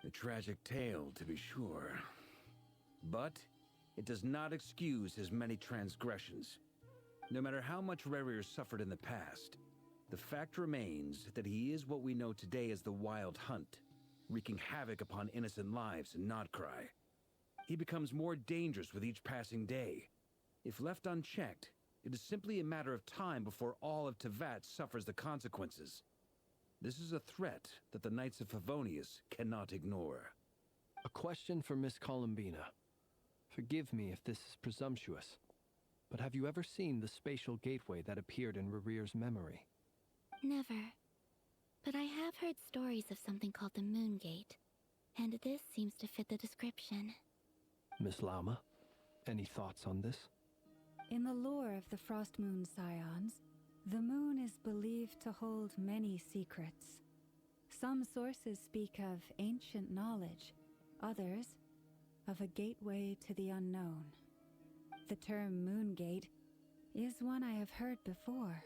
A tragic tale, to be sure. But it does not excuse his many transgressions. No matter how much Rerir suffered in the past, the fact remains that he is what we know today as the Wild Hunt, wreaking havoc upon innocent lives in Nodcry. He becomes more dangerous with each passing day. If left unchecked, it is simply a matter of time before all of Tevat suffers the consequences. This is a threat that the Knights of Favonius cannot ignore. A question for Miss Columbina. Forgive me if this is presumptuous, but have you ever seen the spatial gateway that appeared in Rerir's memory? Never. But I have heard stories of something called the Moon Gate, and this seems to fit the description. Miss Lauma, any thoughts on this? In the lore of the Frost Moon Scions, the moon is believed to hold many secrets. Some sources speak of ancient knowledge, others of a gateway to the unknown. The term Moon Gate is one I have heard before,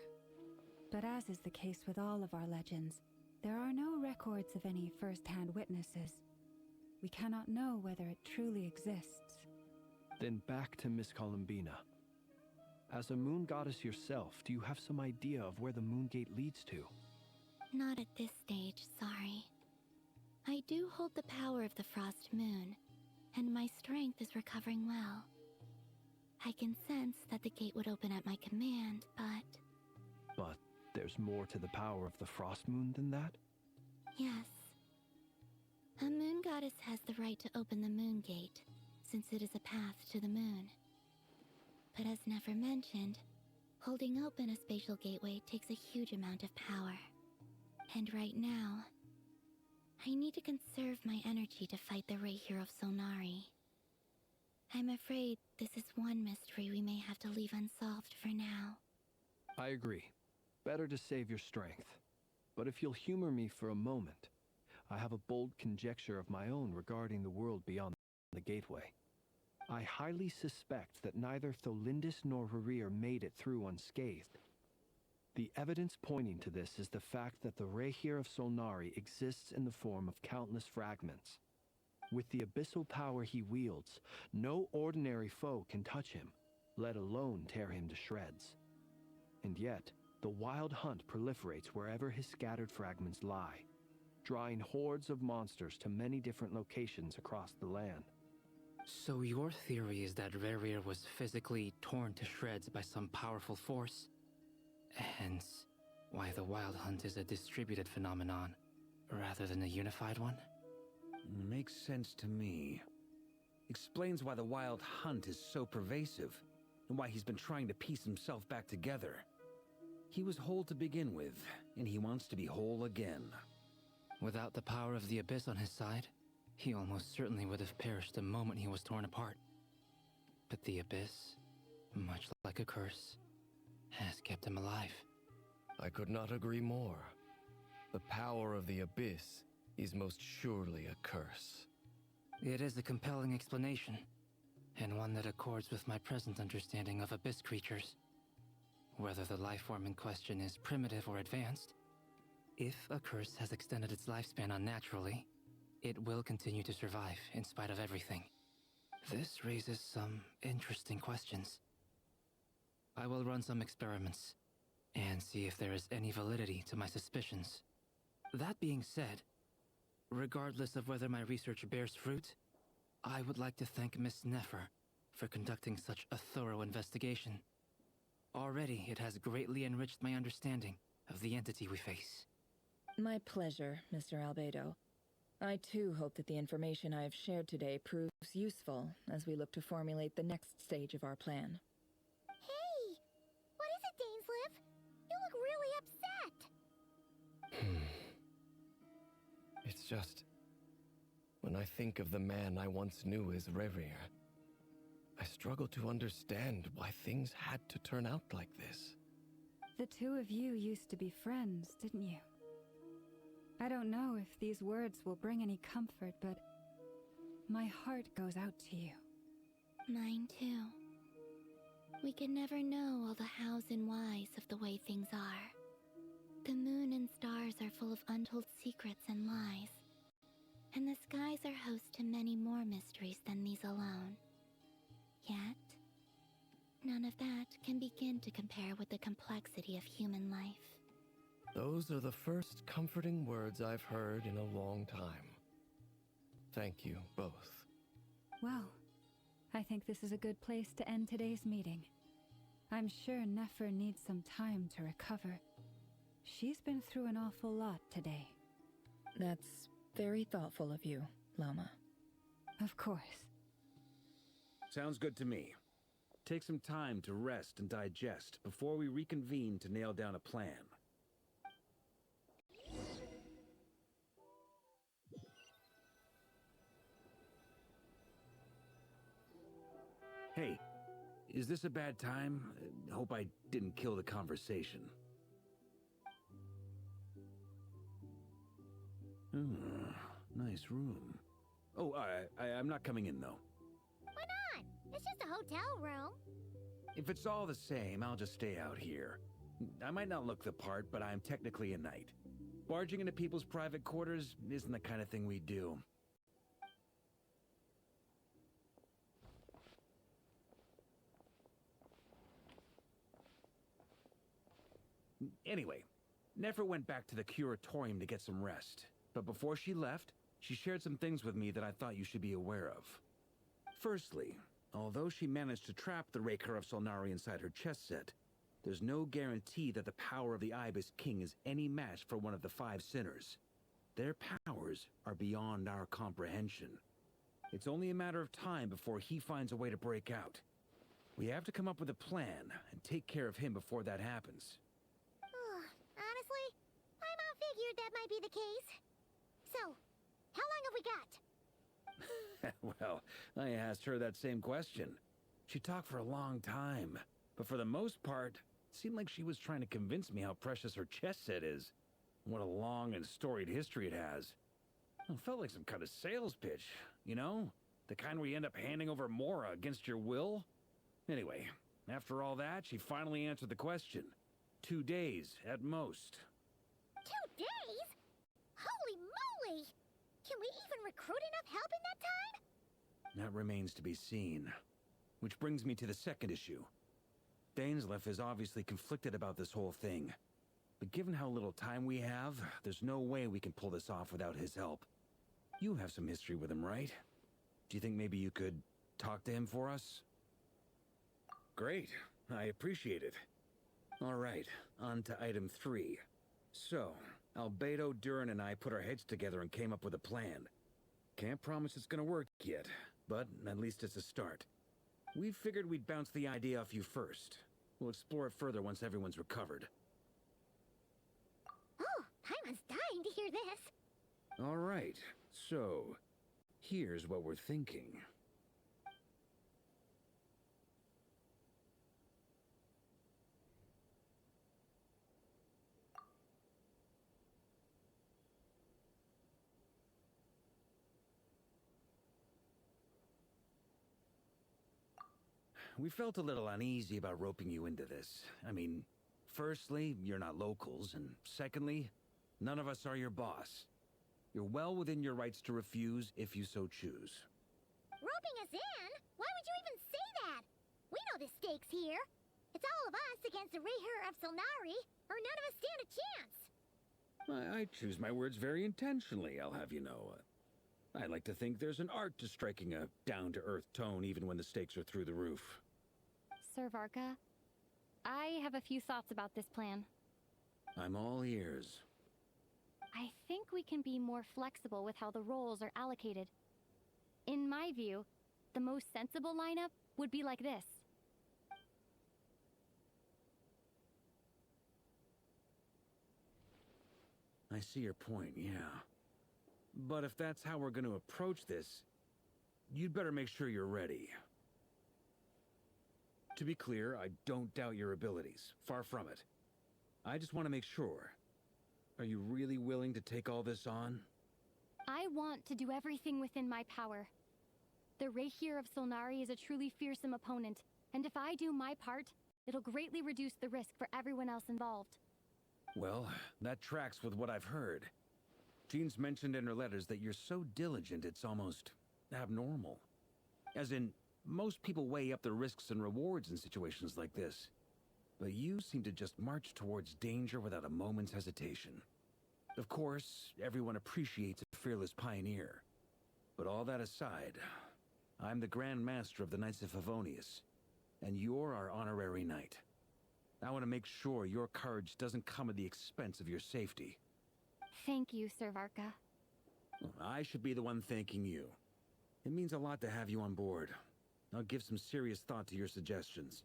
but as is the case with all of our legends, there are no records of any first-hand witnesses. We cannot know whether it truly exists. Then back to Miss Columbina. As a moon goddess yourself, do you have some idea of where the Moon Gate leads to? Not at this stage, sorry. I do hold the power of the Frost Moon, and my strength is recovering well. I can sense that the gate would open at my command, But there's more to the power of the Frost Moon than that? yes. A moon goddess has the right to open the moon gate, since it is a path to the moon. But as Nefer mentioned, holding open a spatial gateway takes a huge amount of power. And right now, I need to conserve my energy to fight the Ray Hero of Solnari. I'm afraid this is one mystery we may have to leave unsolved for now. I agree. Better to save your strength. But if you'll humor me for a moment, I have a bold conjecture of my own regarding the world beyond the gateway. I highly suspect that neither Tholindis nor Rerir made it through unscathed. The evidence pointing to this is the fact that the Rehir of Solnari exists in the form of countless fragments. With the abyssal power he wields, no ordinary foe can touch him, let alone tear him to shreds. And yet, the wild hunt proliferates wherever his scattered fragments lie, drawing hordes of monsters to many different locations across the land. So your theory is that Rerir was physically torn to shreds by some powerful force? Hence, why the Wild Hunt is a distributed phenomenon, rather than a unified one? Makes sense to me. Explains why the Wild Hunt is so pervasive, and why he's been trying to piece himself back together. He was whole to begin with, and he wants to be whole again. Without the power of the Abyss on his side, he almost certainly would have perished the moment he was torn apart. But the Abyss, much like a curse, has kept him alive. I could not agree more. The power of the Abyss is most surely a curse. It is a compelling explanation, and one that accords with my present understanding of Abyss creatures. Whether the life form in question is primitive or advanced, if a curse has extended its lifespan unnaturally, it will continue to survive in spite of everything. This raises some interesting questions. I will run some experiments and see if there is any validity to my suspicions. That being said, regardless of whether my research bears fruit, I would like to thank Miss Nefer for conducting such a thorough investigation. Already, it has greatly enriched my understanding of the entity we face. My pleasure, Mr. Albedo. I too hope that the information I have shared today proves useful as we look to formulate the next stage of our plan. Hey! What is it, Dainsleif? You look really upset! It's just... when I think of the man I once knew as Rerir, I struggle to understand why things had to turn out like this. The two of you used to be friends, didn't you? I don't know if these words will bring any comfort, but my heart goes out to you. Mine too. We can never know all the hows and whys of the way things are. The moon and stars are full of untold secrets and lies, and the skies are host to many more mysteries than these alone. Yet, none of that can begin to compare with the complexity of human life. Those are the first comforting words I've heard in a long time. Thank you, both. Well, I think this is a good place to end today's meeting. I'm sure Nefer needs some time to recover. She's been through an awful lot today. That's very thoughtful of you, Lama. Of course. Sounds good to me. Take some time to rest and digest before we reconvene to nail down a plan. Hey, is this a bad time? Hope I didn't kill the conversation. Nice room. Oh, I'm not coming in, though. Why not? It's just a hotel room. If it's all the same, I'll just stay out here. I might not look the part, but I'm technically a knight. Barging into people's private quarters isn't the kind of thing we do. Anyway, Nefer went back to the curatorium to get some rest. But before she left, she shared some things with me that I thought you should be aware of. Firstly, although she managed to trap the Raker of Solnari inside her chess set, there's no guarantee that the power of the Ibis King is any match for one of the 5 sinners. Their powers are beyond our comprehension. It's only a matter of time before he finds a way to break out. We have to come up with a plan and take care of him before that happens. Honestly, my mom figured that might be the case. So, how long have we got? Well, I asked her that same question. She talked for a long time, but for the most part, it seemed like she was trying to convince me how precious her chess set is, and what a long and storied history it has. It felt like some kind of sales pitch, you know? The kind where you end up handing over Mora against your will? Anyway, after all that, she finally answered the question. 2 days, at most. 2 days? Holy moly! Can we even recruit enough help in that time? That remains to be seen. Which brings me to the second issue. Dainsleif is obviously conflicted about this whole thing. But given how little time we have, there's no way we can pull this off without his help. You have some history with him, right? Do you think maybe you could talk to him for us? Great. I appreciate it. All right, on to item 3. So, Albedo, Durin, and I put our heads together and came up with a plan. Can't promise it's gonna work yet, but at least it's a start. We figured we'd bounce the idea off you first. We'll explore it further once everyone's recovered. Oh, Paimon's dying to hear this. All right, so here's what we're thinking. We felt a little uneasy about roping you into this. I mean, firstly, you're not locals, and secondly, none of us are your boss. You're well within your rights to refuse if you so choose. Roping us in? Why would you even say that? We know the stakes here. It's all of us against the Raher of Solnari, or none of us stand a chance. I choose my words very intentionally, I'll have you know. I like to think there's an art to striking a down-to-earth tone even when the stakes are through the roof. Sir Varka, I have a few thoughts about this plan. I'm all ears. I think we can be more flexible with how the roles are allocated. In my view, the most sensible lineup would be like this. I see your point, yeah. But if that's how we're going to approach this, you'd better make sure you're ready. To be clear, I don't doubt your abilities. Far from it. I just want to make sure. Are you really willing to take all this on? I want to do everything within my power. The Raher of Solnari is a truly fearsome opponent, and if I do my part, it'll greatly reduce the risk for everyone else involved. Well, that tracks with what I've heard. Jean's mentioned in her letters that you're so diligent it's almost abnormal. As in, most people weigh up the risks and rewards in situations like this. But you seem to just march towards danger without a moment's hesitation. Of course, everyone appreciates a fearless pioneer. But all that aside, I'm the Grand Master of the Knights of Favonius, and you're our honorary knight. I want to make sure your courage doesn't come at the expense of your safety. Thank you, Sir Varka. I should be the one thanking you. It means a lot to have you on board. I'll give some serious thought to your suggestions.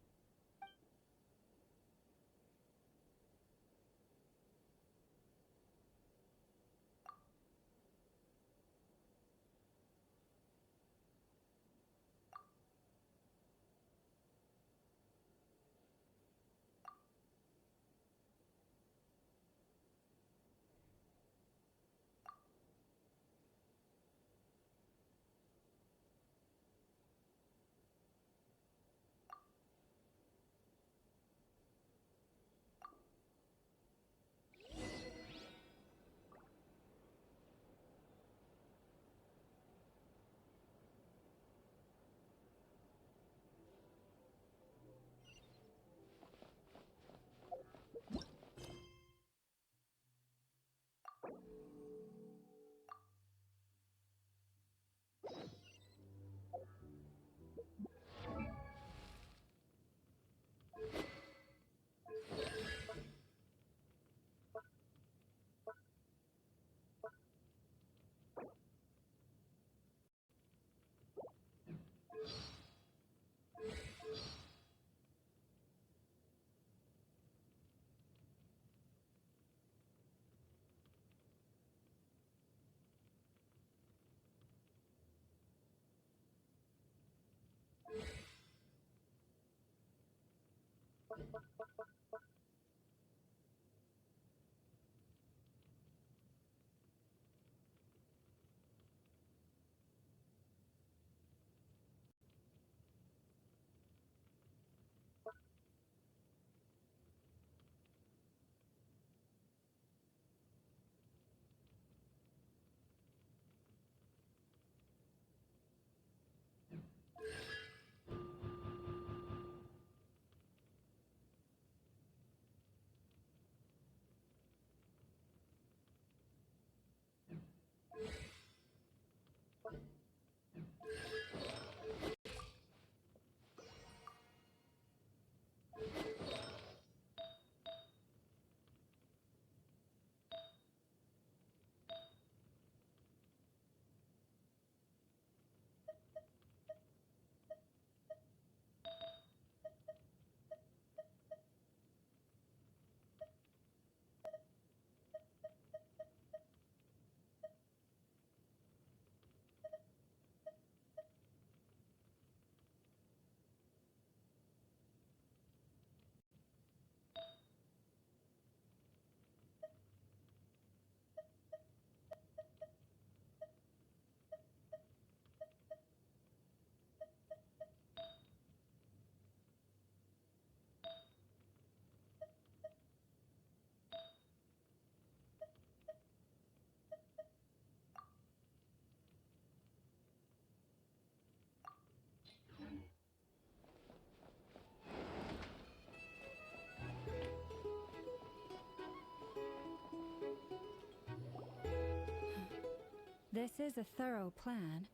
This is a thorough plan,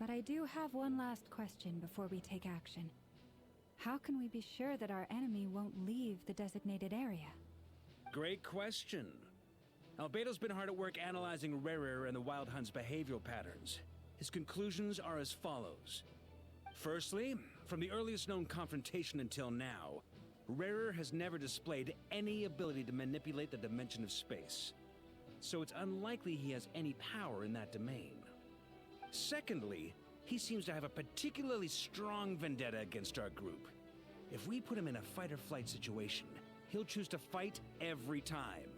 but I do have one last question before we take action. How can we be sure that our enemy won't leave the designated area? Great question. Albedo's been hard at work analyzing Rarer and the Wild Hunt's behavioral patterns. His conclusions are as follows. Firstly, from the earliest known confrontation until now, Rarer has never displayed any ability to manipulate the dimension of space. So it's unlikely he has any power in that domain. Secondly, he seems to have a particularly strong vendetta against our group. If we put him in a fight-or-flight situation, he'll choose to fight every time.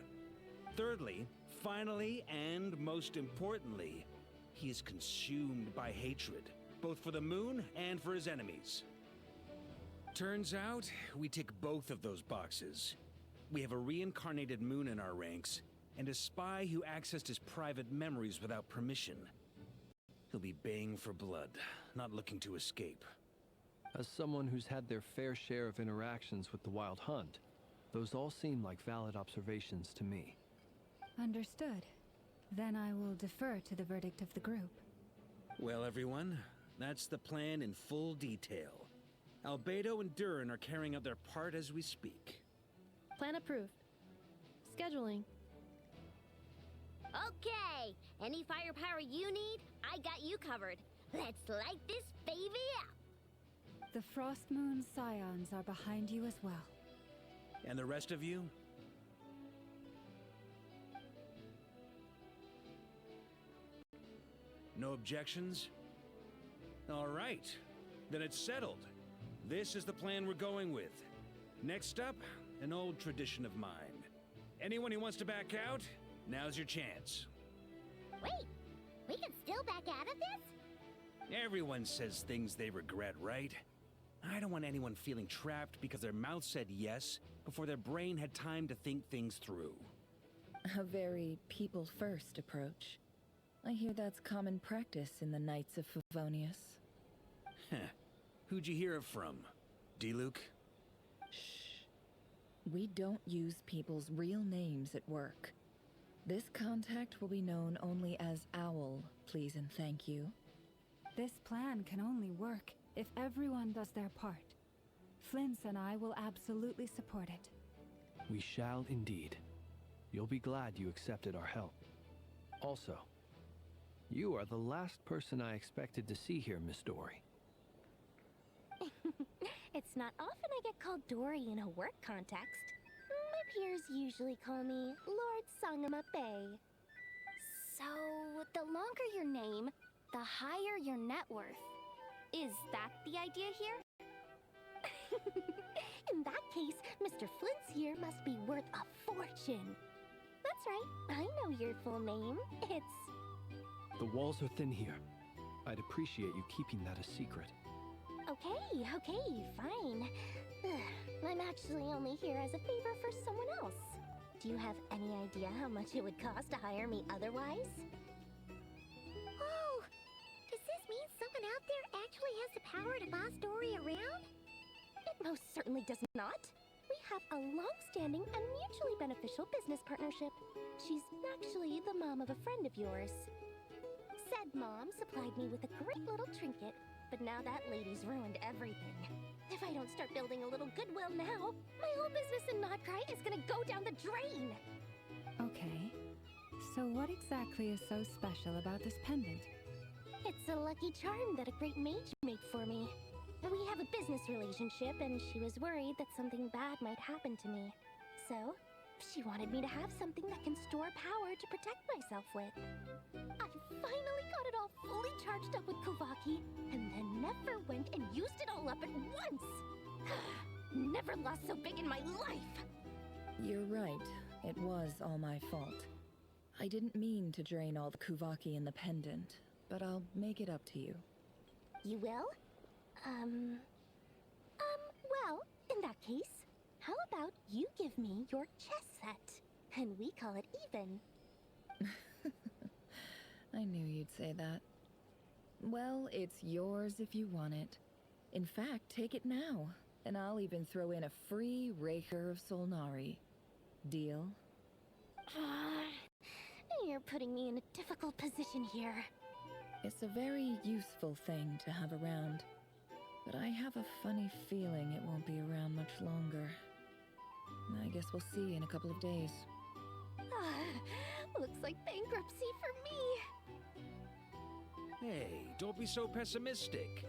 Thirdly, finally, and most importantly, he is consumed by hatred, both for the moon and for his enemies. Turns out, we tick both of those boxes. We have a reincarnated moon in our ranks, and a spy who accessed his private memories without permission. He'll be baying for blood, not looking to escape. As someone who's had their fair share of interactions with the Wild Hunt, those all seem like valid observations to me. Understood. Then I will defer to the verdict of the group. Well, everyone, that's the plan in full detail. Albedo and Durin are carrying out their part as we speak. Plan approved. Scheduling. Okay, any firepower you need, I got you covered. Let's light this baby up. The Frost Moon Scions are behind you as well. And the rest of you? No objections? All right, then it's settled. This is the plan we're going with. Next up, an old tradition of mine. Anyone who wants to back out, now's your chance. Wait, we can still back out of this? Everyone says things they regret, right? I don't want anyone feeling trapped because their mouth said yes before their brain had time to think things through. A very people-first approach. I hear that's common practice in the Knights of Favonius. Heh. Who'd you hear it from? Diluc? Shh. We don't use people's real names at work. This contact will be known only as Owl, please and thank you. This plan can only work if everyone does their part. Flint's and I will absolutely support it. We shall indeed. You'll be glad you accepted our help. Also, you are the last person I expected to see here, Miss Dory. It's not often I get called Dory in a work context. My peers usually call me Lord Sangamape. So, the longer your name, the higher your net worth. Is that the idea here? In that case, Mr. Flint's here must be worth a fortune. That's right, I know your full name. It's... The walls are thin here. I'd appreciate you keeping that a secret. Okay, fine. I'm actually only here as a favor for someone else. Do you have any idea how much it would cost to hire me otherwise? Oh! Does this mean someone out there actually has the power to boss Dory around? It most certainly does not. We have a long-standing and mutually beneficial business partnership. She's actually the mom of a friend of yours. Said mom supplied me with a great little trinket, but now that lady's ruined everything. If I don't start building a little goodwill now, my whole business in Notcry is gonna go down the drain! Okay. So what exactly is so special about this pendant? It's a lucky charm that a great mage made for me. We have a business relationship, and she was worried that something bad might happen to me. So, she wanted me to have something that can store power to protect myself with. I finally got it all fully charged up with Kovaki, and then never went and used it all up at once! Never lost so big in my life! You're right. It was all my fault. I didn't mean to drain all the Kuvaki in the pendant, but I'll make it up to you. You will? Well, in that case, how about you give me your chess set, and we call it even? I knew you'd say that. Well, it's yours if you want it. In fact, take it now, and I'll even throw in a free Raker of Solnari. Deal? You're putting me in a difficult position here. It's a very useful thing to have around, but I have a funny feeling it won't be around much longer. I guess we'll see in a couple of days. Looks like bankruptcy for me. Hey, don't be so pessimistic.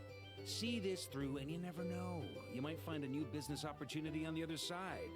See this through and you never know. You might find a new business opportunity on the other side.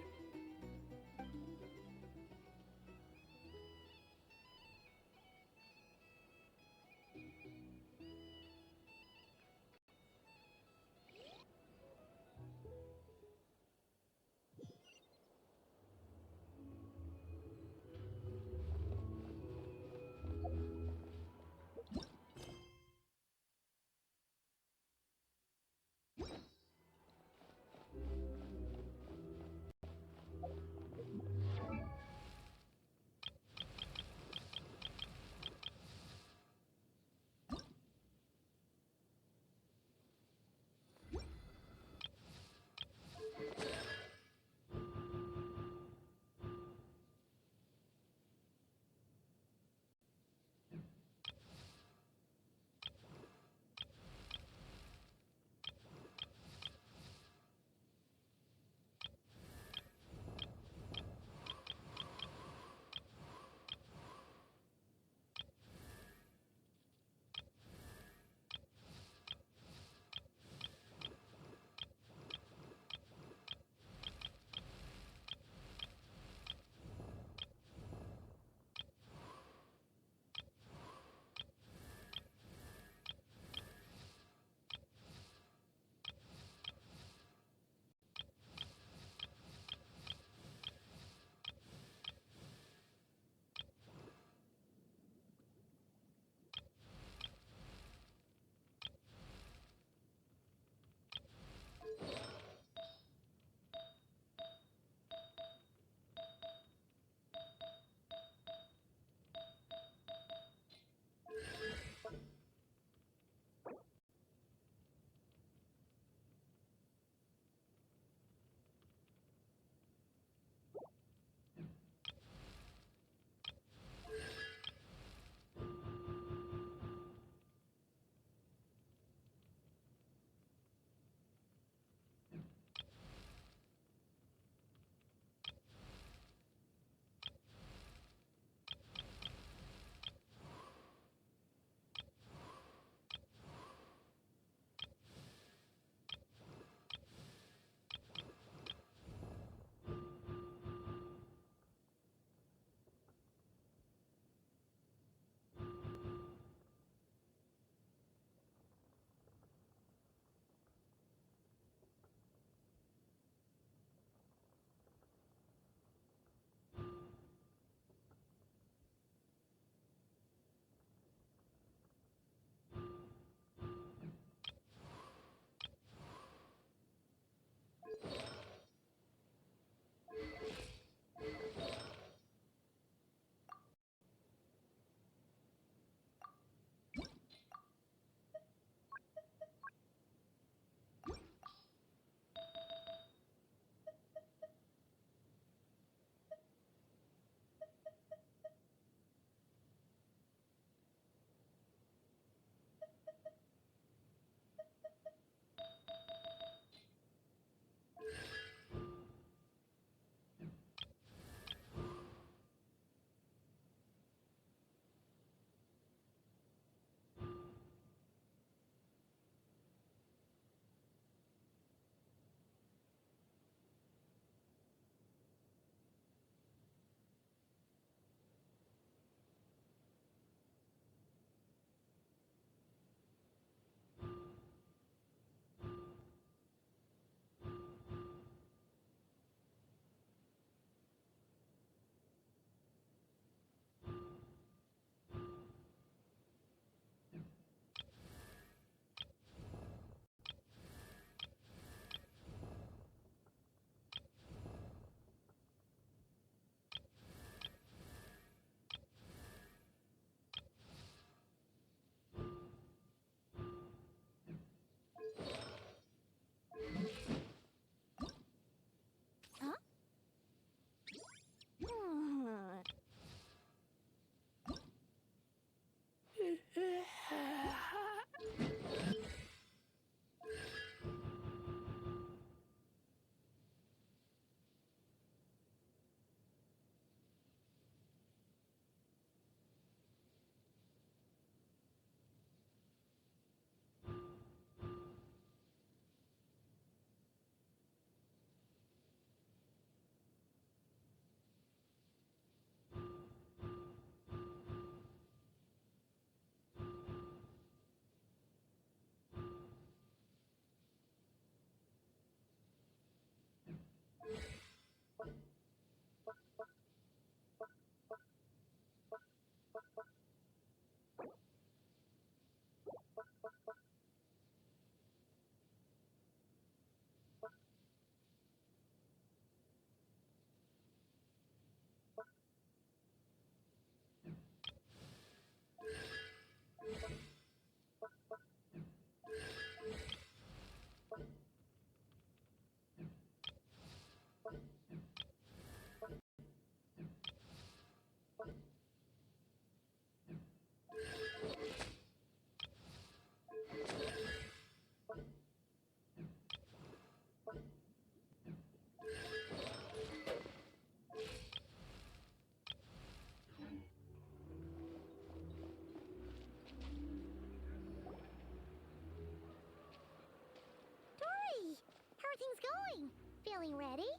doing? Feeling ready?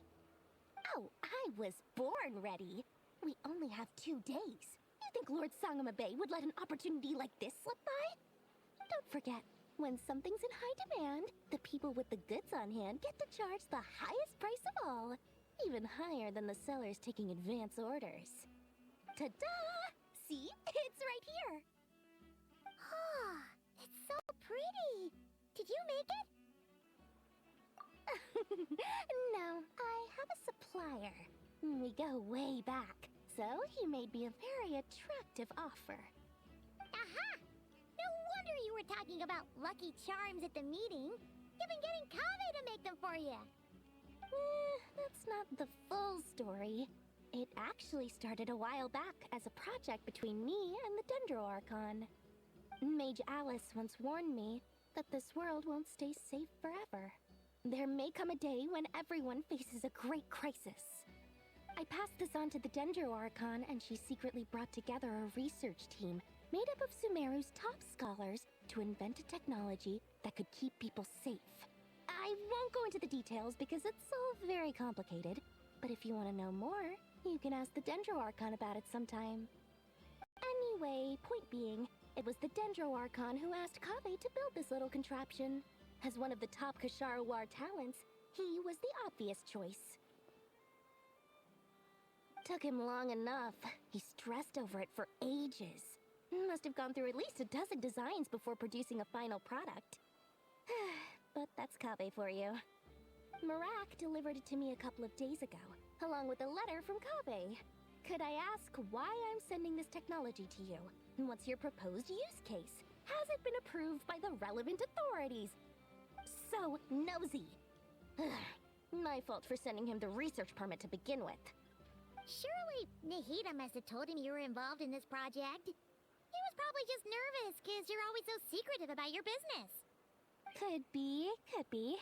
Oh, I was born ready. We only have 2 days. You think Lord Sangamabe would let an opportunity like this slip by? Don't forget, when something's in high demand, the people with the goods on hand get to charge the highest price of all. Even higher than the sellers taking advance orders. Ta-da! See? It's right here! Ah, it's so pretty! Did you make it? No, I have a supplier. We go way back, so he made me a very attractive offer. Aha! No wonder you were talking about lucky charms at the meeting. You've been getting Kave to make them for you. That's not the full story. It actually started a while back as a project between me and the Dendro Archon. Mage Alice once warned me that this world won't stay safe forever. There may come a day when everyone faces a great crisis. I passed this on to the Dendro Archon, and she secretly brought together a research team made up of Sumeru's top scholars to invent a technology that could keep people safe. I won't go into the details because it's all very complicated, but if you want to know more, you can ask the Dendro Archon about it sometime. Anyway, point being, it was the Dendro Archon who asked Kave to build this little contraption. As one of the top Kasharawar talents, he was the obvious choice. Took him long enough. He stressed over it for ages. Must have gone through at least a dozen designs before producing a final product. But that's Kave for you. Marak delivered it to me a couple of days ago, along with a letter from Kave. Could I ask why I'm sending this technology to you? What's your proposed use case? Has it been approved by the relevant authorities? So nosy. My fault for sending him the research permit to begin with. Surely Nahida must have told him you were involved in this project. He was probably just nervous because you're always so secretive about your business. Could be, could be.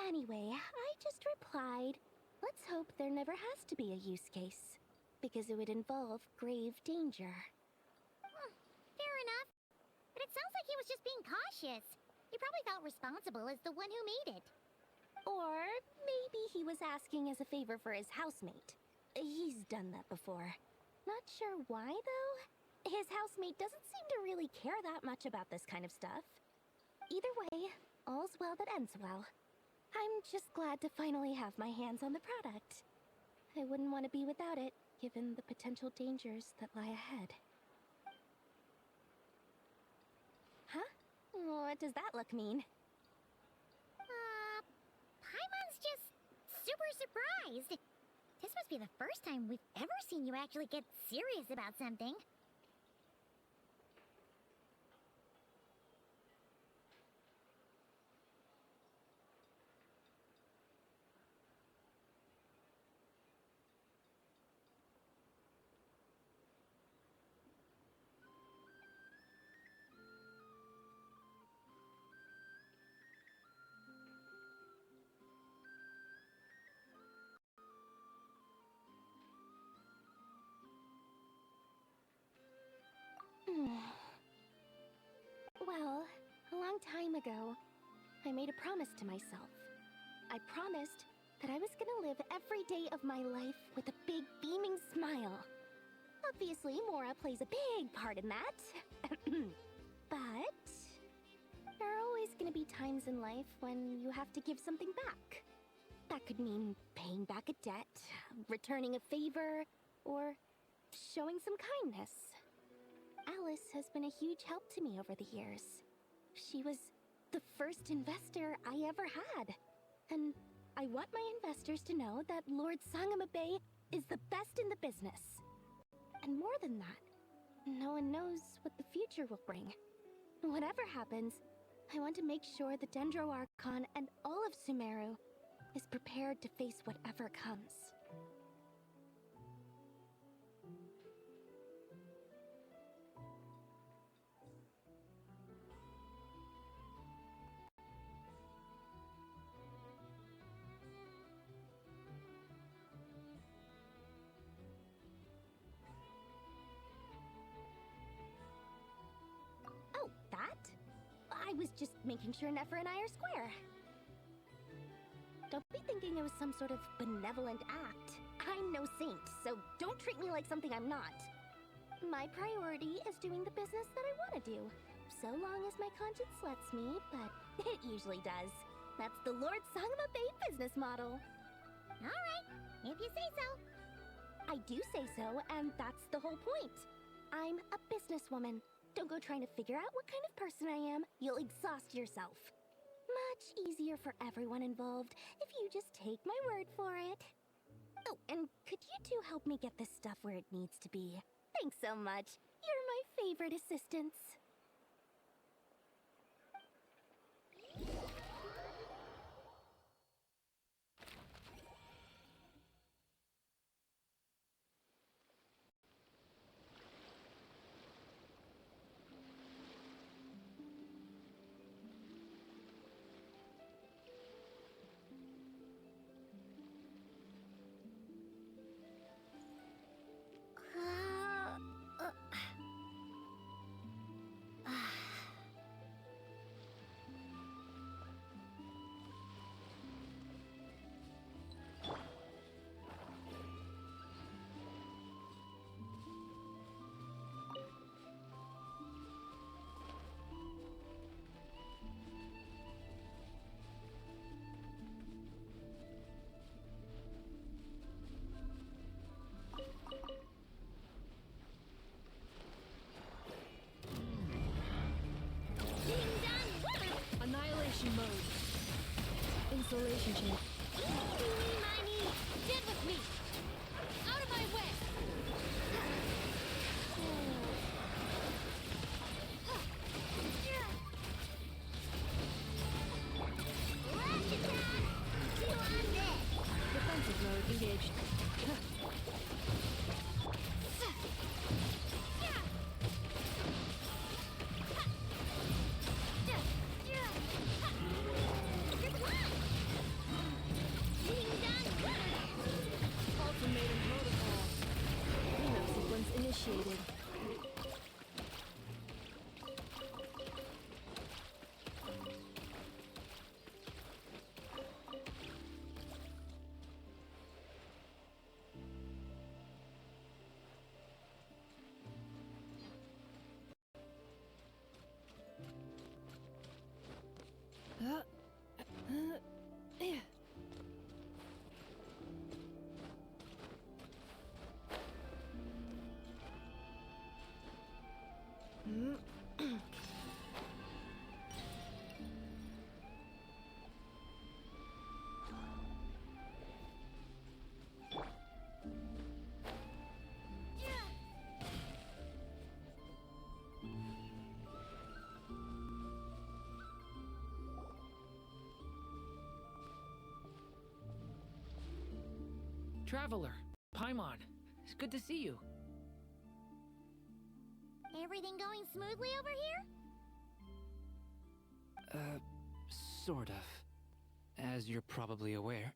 Anyway, I just replied, let's hope there never has to be a use case, because it would involve grave danger. Fair enough. But it sounds like he was just being cautious. He probably felt responsible as the one who made it. Or maybe he was asking as a favor for his housemate. He's done that before. Not sure why, though. His housemate doesn't seem to really care that much about this kind of stuff. Either way, all's well that ends well. I'm just glad to finally have my hands on the product. I wouldn't want to be without it, given the potential dangers that lie ahead. Huh? What does that look mean? Paimon's just super surprised. This must be the first time we've ever seen you actually get serious about something. Well, a long time ago, I made a promise to myself. I promised that I was gonna live every day of my life with a big beaming smile. Obviously, Mora plays a big part in that. But there are always gonna be times in life when you have to give something back. That could mean paying back a debt, returning a favor, or showing some kindness. Alice has been a huge help to me over the years. She was the first investor I ever had. And I want my investors to know that Lord Sangamabe is the best in the business. And more than that, no one knows what the future will bring. Whatever happens, I want to make sure the Dendro Archon and all of Sumeru is prepared to face whatever comes. Oh, that? I was just making sure Nefer and I are square. Don't be thinking it was some sort of benevolent act. I'm no saint, so don't treat me like something I'm not. My priority is doing the business that I want to do, so long as my conscience lets me, but it usually does. That's the Lord Sangama Bay business model. Alright, if you say so. I do say so, and that's the whole point. I'm a businesswoman. Don't go trying to figure out what kind of person I am. You'll exhaust yourself. Much easier for everyone involved if you just take my word for it. Oh, and could you two help me get this stuff where it needs to be? Thanks so much. You're my favorite assistants. Annihilation mode. Insulation chamber. Eeny, miny, get with me! Out of my way! Defensive mode engaged. Ultimatum protocol. Cleanup sequence initiated. Traveler, Paimon, it's good to see you. Everything going smoothly over here? Sort of. As you're probably aware,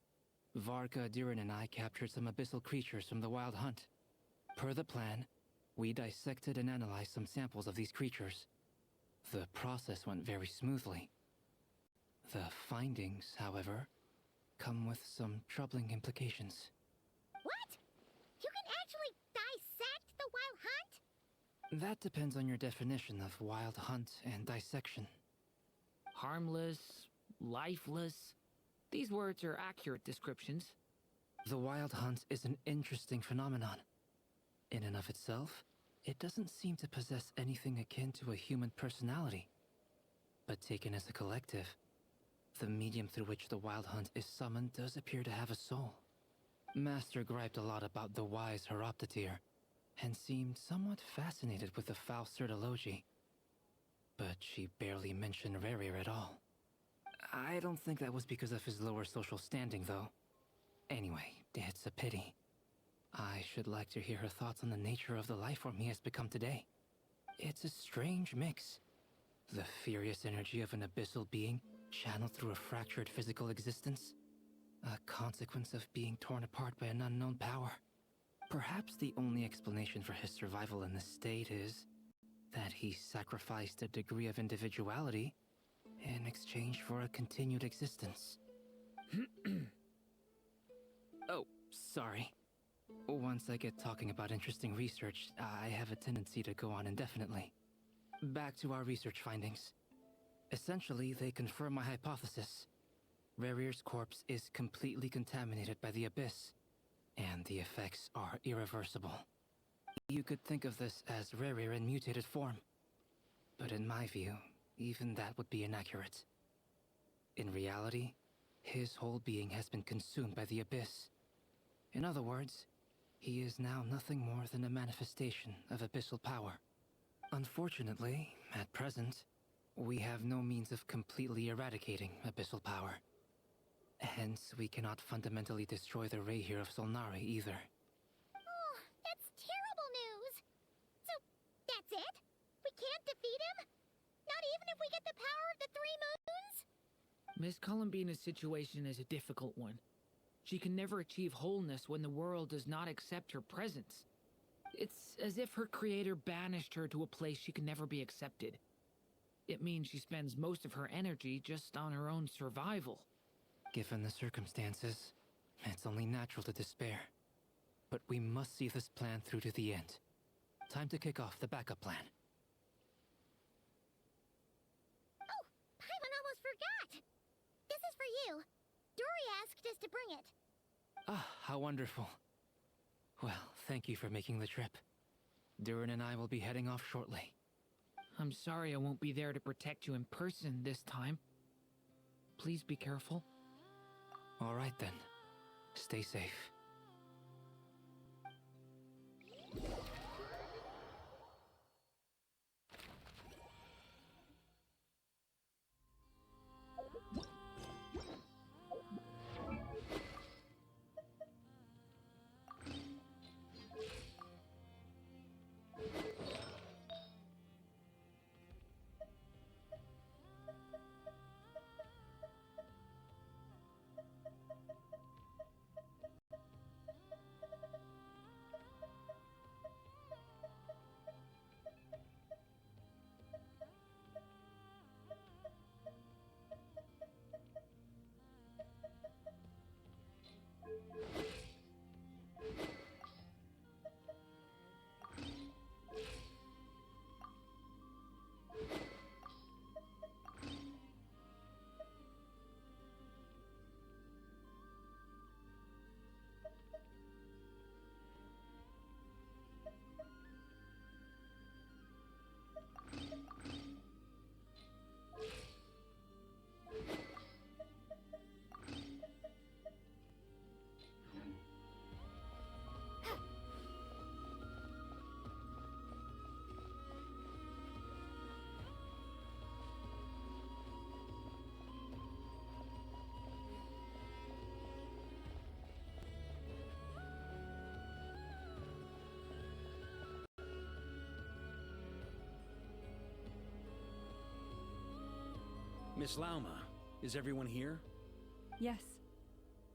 Varka, Diren, and I captured some abyssal creatures from the Wild Hunt. Per the plan, we dissected and analyzed some samples of these creatures. The process went very smoothly. The findings, however, come with some troubling implications. What? You can actually dissect the Wild Hunt? That depends on your definition of Wild Hunt and dissection. Harmless, lifeless. These words are accurate descriptions. The Wild Hunt is an interesting phenomenon. In and of itself, it doesn't seem to possess anything akin to a human personality. But taken as a collective, the medium through which the Wild Hunt is summoned does appear to have a soul. Master griped a lot about the wise Horoptetyr, and seemed somewhat fascinated with the Faustsert Elegy. But she barely mentioned Rerir at all. I don't think that was because of his lower social standing, though. Anyway, it's a pity. I should like to hear her thoughts on the nature of the lifeform he has become today. It's a strange mix. The furious energy of an abyssal being channeled through a fractured physical existence. A consequence of being torn apart by an unknown power. Perhaps the only explanation for his survival in this state is that he sacrificed a degree of individuality in exchange for a continued existence. Oh, sorry. Once I get talking about interesting research, I have a tendency to go on indefinitely. Back to our research findings. Essentially, they confirm my hypothesis. Rerir's corpse is completely contaminated by the Abyss, and the effects are irreversible. You could think of this as Rerir in mutated form. But in my view, even that would be inaccurate. In reality, his whole being has been consumed by the Abyss. In other words, he is now nothing more than a manifestation of abyssal power. Unfortunately, at present, we have no means of completely eradicating abyssal power. Hence, we cannot fundamentally destroy the Rayhir of Solnari either. Oh, that's terrible news! So, that's it? We can't defeat him? Not even if we get the power of the Three Moons? Miss Columbina's situation is a difficult one. She can never achieve wholeness when the world does not accept her presence. It's as if her creator banished her to a place she can never be accepted. It means she spends most of her energy just on her own survival. Given the circumstances, it's only natural to despair. But we must see this plan through to the end. Time to kick off the backup plan. Oh, Paimon almost forgot! This is for you. Dory asked us to bring it. Ah, how wonderful. Well, thank you for making the trip. Durin and I will be heading off shortly. I'm sorry I won't be there to protect you in person this time. Please be careful. All right then. Stay safe. Miss Lauma, is everyone here? Yes.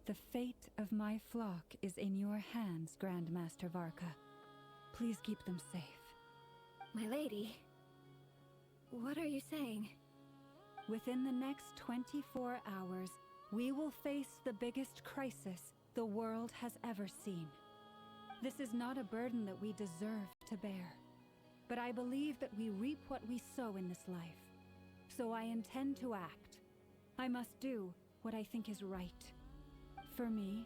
The fate of my flock is in your hands, Grandmaster Varka. Please keep them safe. My lady, what are you saying? Within the next 24 hours, we will face the biggest crisis the world has ever seen. This is not a burden that we deserve to bear, but I believe that we reap what we sow in this life. So I intend to act. I must do what I think is right. For me,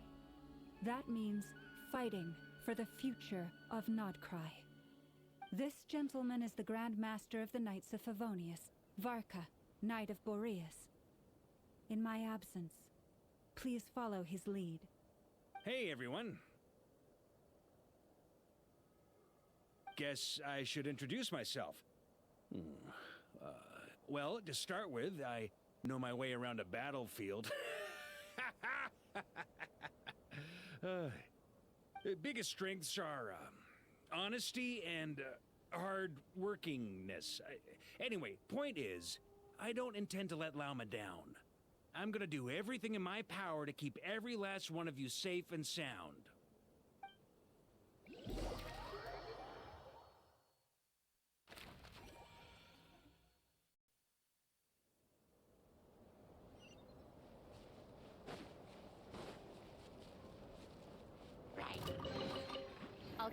that means fighting for the future of Nodcry. This gentleman is the Grand Master of the Knights of Favonius, Varka, Knight of Boreas. In my absence, please follow his lead. Hey, everyone. Guess I should introduce myself. Well, to start with, I know my way around a battlefield. Biggest strengths are honesty and hard-workingness. Anyway, point is, I don't intend to let Lauma down. I'm gonna do everything in my power to keep every last one of you safe and sound.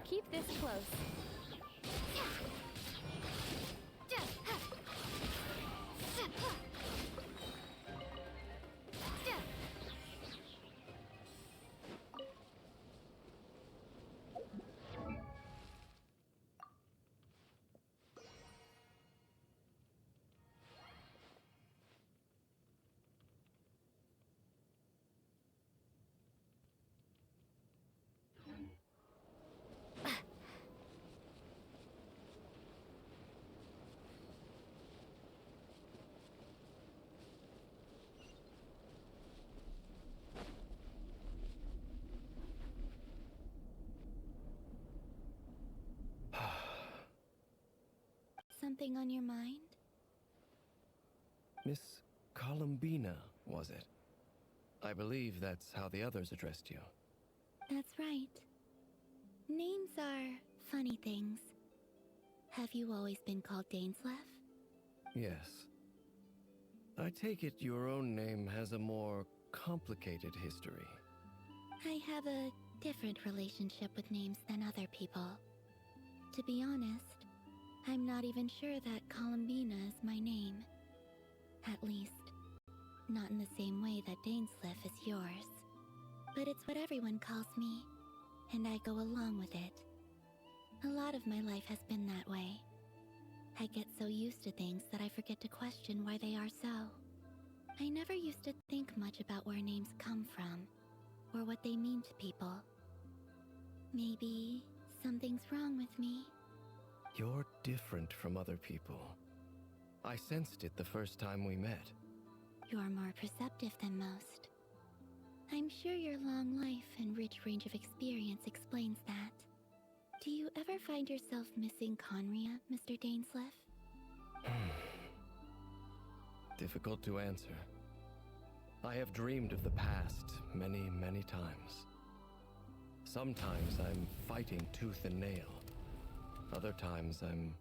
Keep this close. Something on your mind? Miss Columbina, was it? I believe that's how the others addressed you. That's right. Names are funny things. Have you always been called Dainsleif? Yes. I take it your own name has a more complicated history. I have a different relationship with names than other people. To be honest, I'm not even sure that Columbina is my name. At least, not in the same way that Dainsleif is yours. But it's what everyone calls me, and I go along with it. A lot of my life has been that way. I get so used to things that I forget to question why they are so. I never used to think much about where names come from, or what they mean to people. Maybe something's wrong with me. You're different from other people. I sensed it the first time we met. You're more perceptive than most. I'm sure your long life and rich range of experience explains that. Do you ever find yourself missing Conria, Mr. Dainsleif? Difficult to answer. I have dreamed of the past many, many times. Sometimes I'm fighting tooth and nail. Other times I'm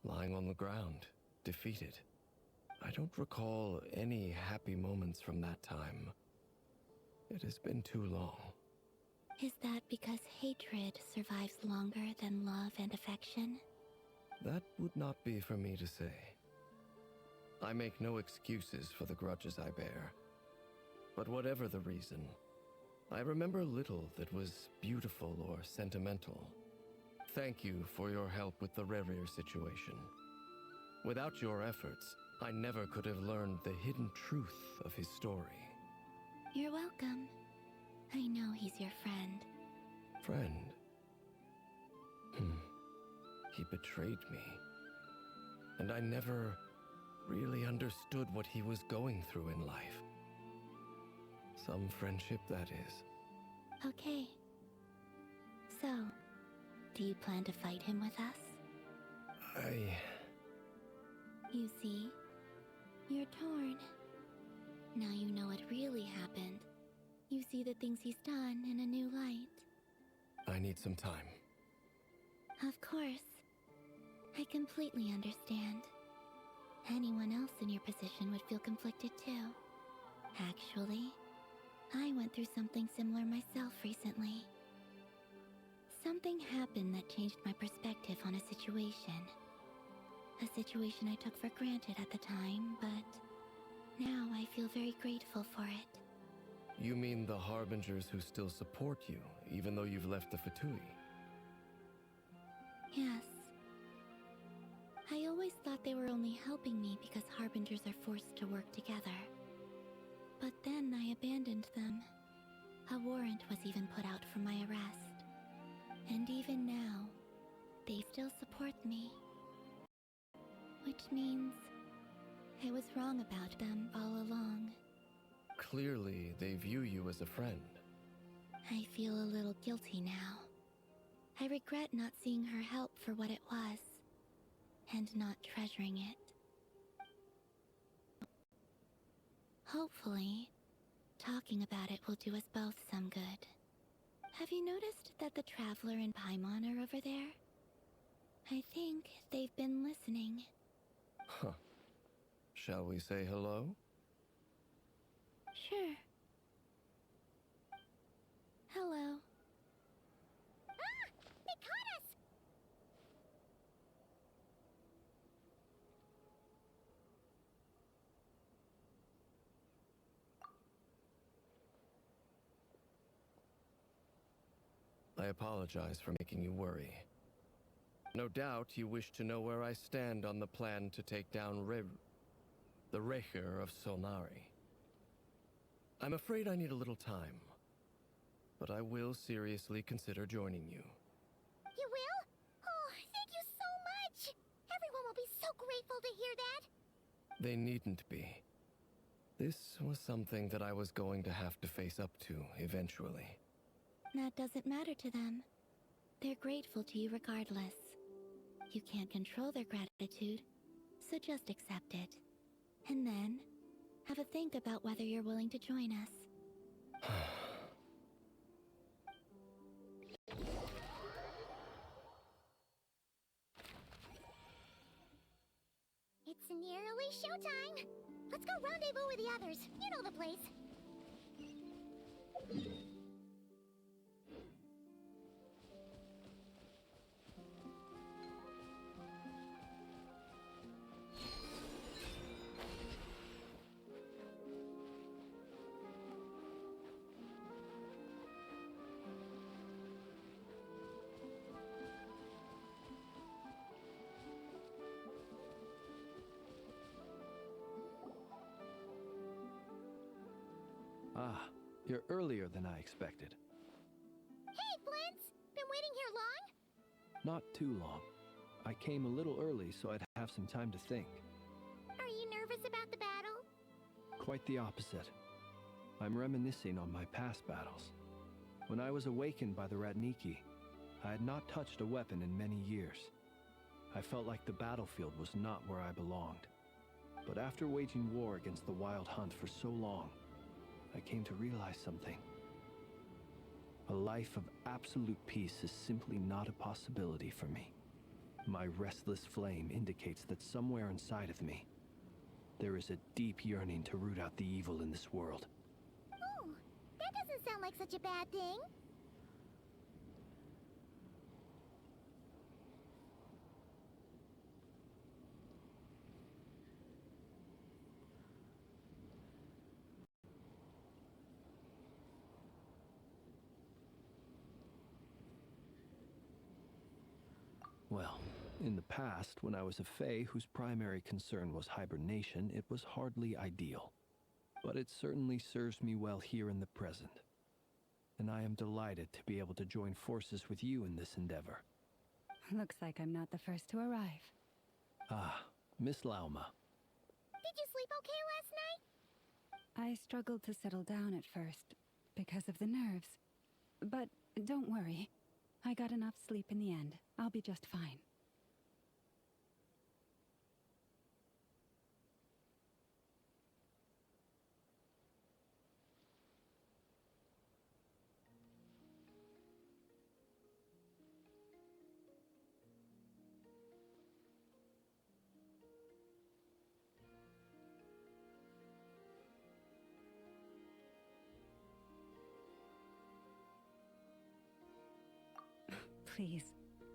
lying on the ground, defeated. I don't recall any happy moments from that time. It has been too long. Is that because hatred survives longer than love and affection? That would not be for me to say. I make no excuses for the grudges I bear. But whatever the reason, I remember little that was beautiful or sentimental. Thank you for your help with the Rerir situation. Without your efforts, I never could have learned the hidden truth of his story. You're welcome. I know he's your friend. Friend? He betrayed me. And I never really understood what he was going through in life. Some friendship, that is. Okay. So, do you plan to fight him with us? You see, you're torn. Now you know what really happened. You see the things he's done in a new light. I need some time. Of course. I completely understand. Anyone else in your position would feel conflicted too. Actually, I went through something similar myself recently. Something happened that changed my perspective on a situation. A situation I took for granted at the time, but now I feel very grateful for it. You mean the Harbingers who still support you, even though you've left the Fatui? Yes. I always thought they were only helping me because Harbingers are forced to work together. But then I abandoned them. A warrant was even put out for my arrest. And even now, they still support me. Which means I was wrong about them all along. Clearly, they view you as a friend. I feel a little guilty now. I regret not seeing her help for what it was, and not treasuring it. Hopefully, talking about it will do us both some good. Have you noticed that the Traveler and Paimon are over there? I think they've been listening. Huh. Shall we say hello? Sure. Hello. Ah! They I apologize for making you worry. No doubt you wish to know where I stand on the plan to take down the Recher of Solnari. I'm afraid I need a little time, but I will seriously consider joining you. You will? Oh, thank you so much! Everyone will be so grateful to hear that! They needn't be. This was something that I was going to have to face up to eventually. That doesn't matter to them. They're grateful to you regardless. You can't control their gratitude, so just accept it. And then, have a think about whether you're willing to join us. It's nearly showtime! Let's go rendezvous with the others. You know the place. Ah, you're earlier than I expected. Hey, Flint's! Been waiting here long? Not too long. I came a little early so I'd have some time to think. Are you nervous about the battle? Quite the opposite. I'm reminiscing on my past battles. When I was awakened by the Ratniki, I had not touched a weapon in many years. I felt like the battlefield was not where I belonged. But after waging war against the Wild Hunt for so long, I came to realize something. A life of absolute peace is simply not a possibility for me. My restless flame indicates that somewhere inside of me, there is a deep yearning to root out the evil in this world. Oh, that doesn't sound like such a bad thing. Well, in the past, when I was a Fae whose primary concern was hibernation, it was hardly ideal. But it certainly serves me well here in the present. And I am delighted to be able to join forces with you in this endeavor. Looks like I'm not the first to arrive. Ah, Miss Lauma. Did you sleep okay last night? I struggled to settle down at first, because of the nerves. But don't worry. I got enough sleep in the end. I'll be just fine. Please,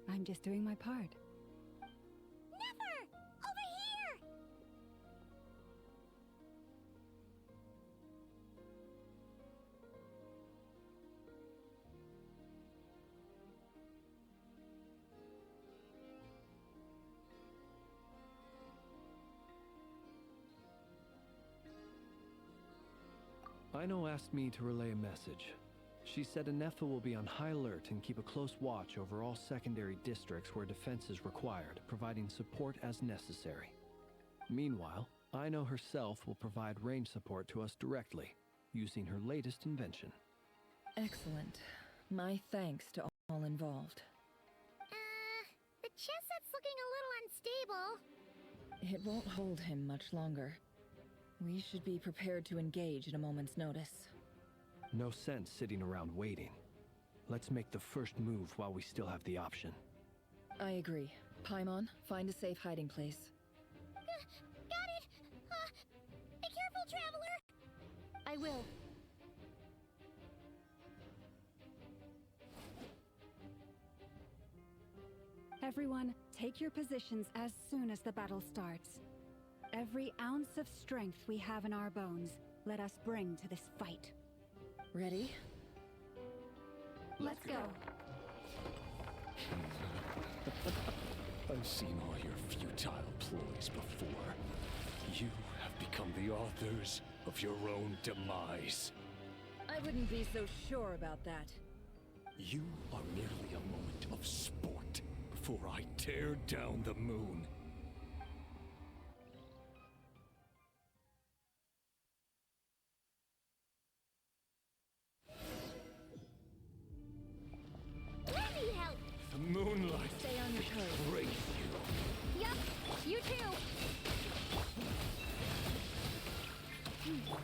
I'm just doing my part. Never! Over here! Aino asked me to relay a message. She said Anefa will be on high alert and keep a close watch over all secondary districts where defense is required, providing support as necessary. Meanwhile, Aino herself will provide range support to us directly, using her latest invention. Excellent. My thanks to all involved. The chess set's looking a little unstable. It won't hold him much longer. We should be prepared to engage at a moment's notice. No sense sitting around waiting. Let's make the first move while we still have the option. I agree. Paimon, find a safe hiding place. Got it! Be careful, Traveler! I will. Everyone, take your positions as soon as the battle starts. Every ounce of strength we have in our bones, let us bring to this fight. Ready? Let's go. I've seen all your futile ploys before. You have become the authors of your own demise. I wouldn't be so sure about that. You are merely a moment of sport before I tear down the moon. Let me help! The moonlight. Stay on your toes. Betrays you. Yup, you too.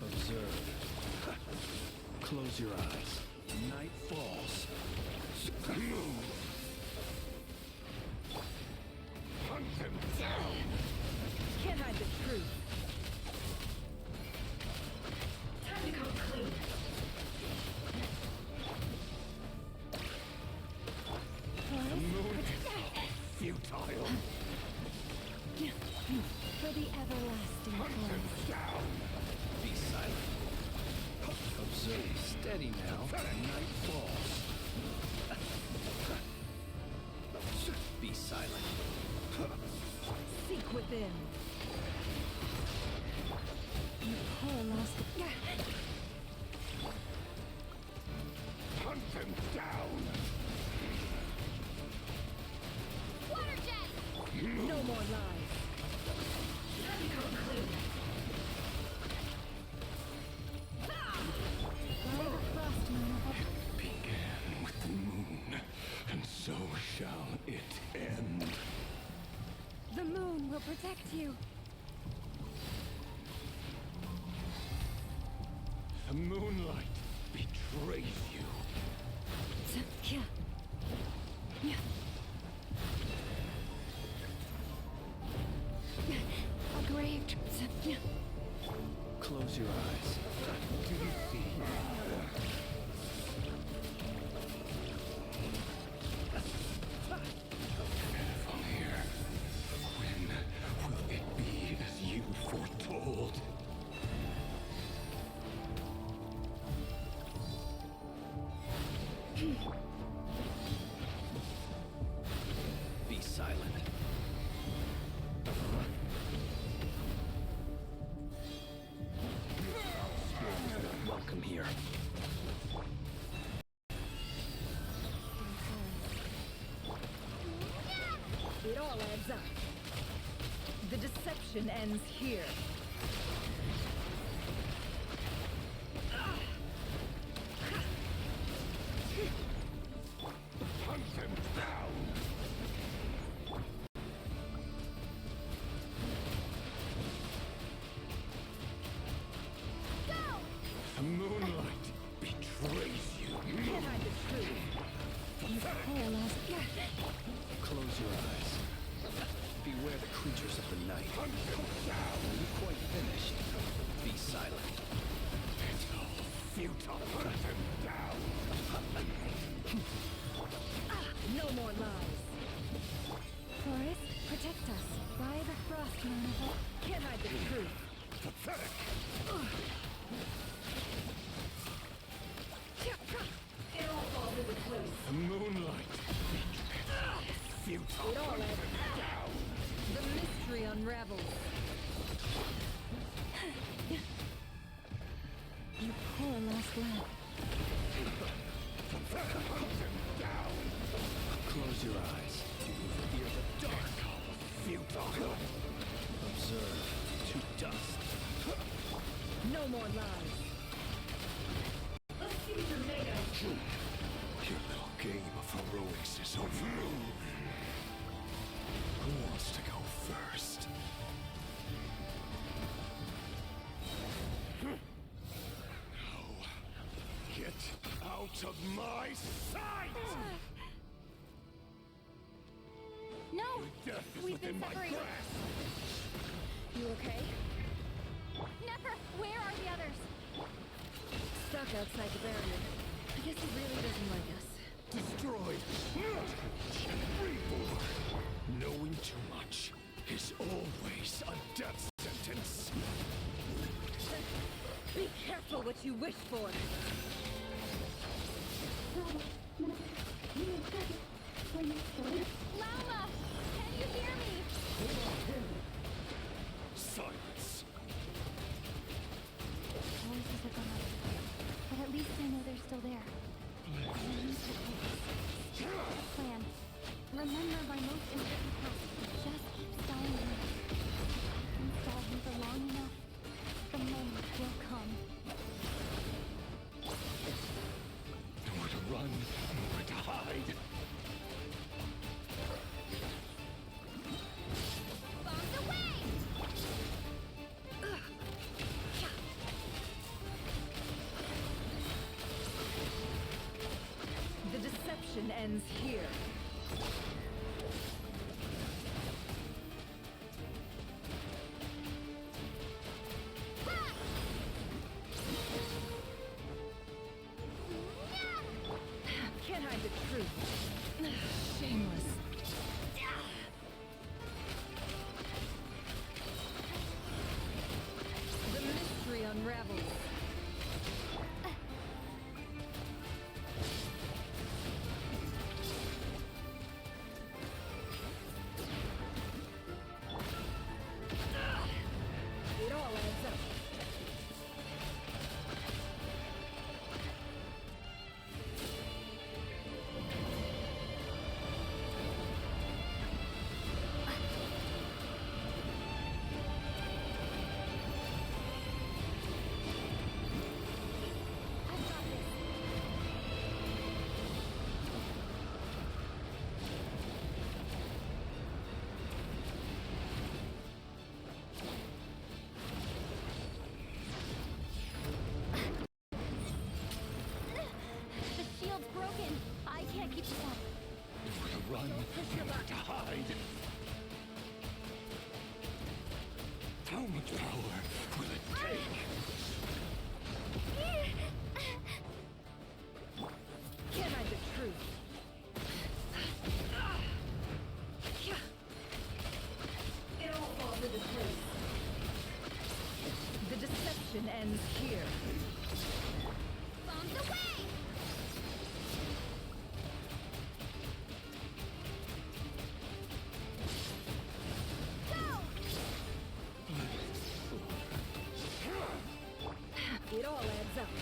Observe. Close your eyes. Night falls. Hunt them down! Can't hide the truth. Time to come clean. The moon is futile. For the everlasting Hunt them cause. down! Be silent. Observe. Steady now. Night falls. Be silent. Seek within. You poor lost. Hunt them down! Water jet! No more lies. By the frost moon of It began with the moon, and so shall it end. the moon will protect you. The moonlight betrays you. A grave. Close your eyes. Do you see? From here, when will it be as you foretold? Be silent. Welcome here. It all adds up. The deception ends here. Hunt them down! The moonlight betrays you. Can't hide the truth. You poor lost. Close your eyes. Beware the creatures of the night. Hunt them down! Are you quite finished? Be silent. It's all futile. Hunt them down! No more lies. Forest, protect us. By the frost moon of Can't hide the truth. Pathetic! It all falls into place. The moonlight betrays futile. It all Hunt adds them down! The mystery unravels. you poor lost lamb. Hunt them down! Close your eyes. You will fear the dark. Futile! Observe. To dust. No more lies. Let's see what you're made of. Your little game of heroics is over. Who wants to go first? No. Get out of my sight! No! Death is We've been within my separated. grasp! You okay? Never! Where are the others? Stuck outside the barrier. I guess he really doesn't like us. Destroyed! Reborn! Knowing too much is always a death sentence! Be careful what you wish for. When nowhere to hide. Bombs away! The deception ends here. Can't hide the truth. Shameless. The mystery unravels. It all adds up. The shield's broken. I can't keep this up. Run, nowhere to hide. How much power will it take? Can't hide the truth. It all falls into place. The deception ends here. Bombs away! Go! It all adds up.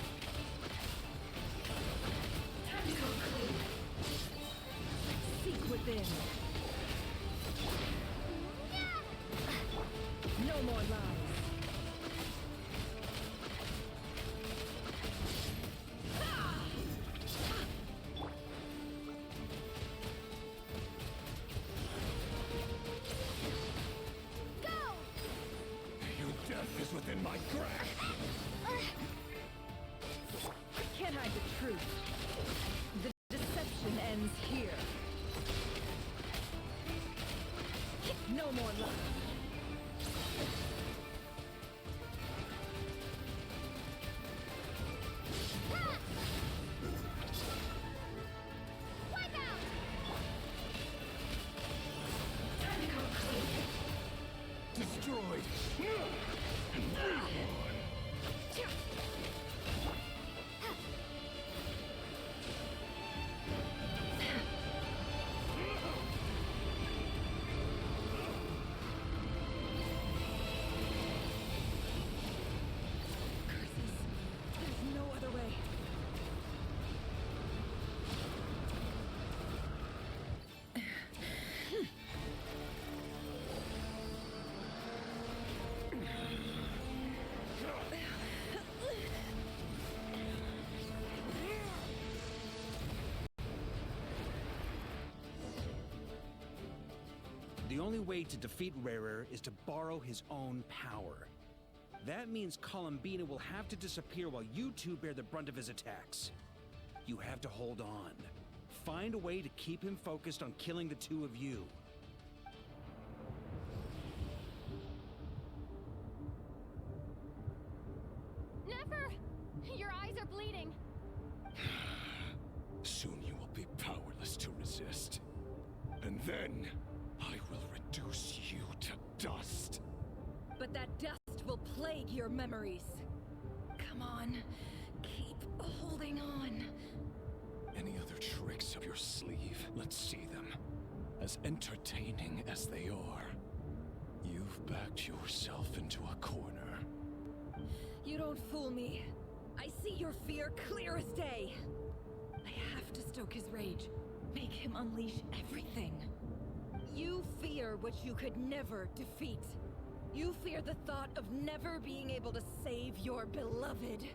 Time to go clean. Seek within. No more lies. Your death is within my grasp. Can't hide the truth. The deception ends here. No more lies. Wipe out! Time to go clean. Destroyed. And reborn. There's no other way. The only way to defeat Rarer is to borrow his own power. That means Columbina will have to disappear while you two bear the brunt of his attacks. You have to hold on. Find a way to keep him focused on killing the two of you. Never! Your eyes are bleeding. Soon you will be powerless to resist. And then, I will reduce you to dust. But that dust will plague your memories. Come on. Keep holding on. Any other tricks up your sleeve? Let's see them. As entertaining as they are, you've backed yourself into a corner. You don't fool me. I see your fear clear as day. I have to stoke his rage. Make him unleash everything. You fear what you could never defeat. You fear the thought of never being able to save your beloved.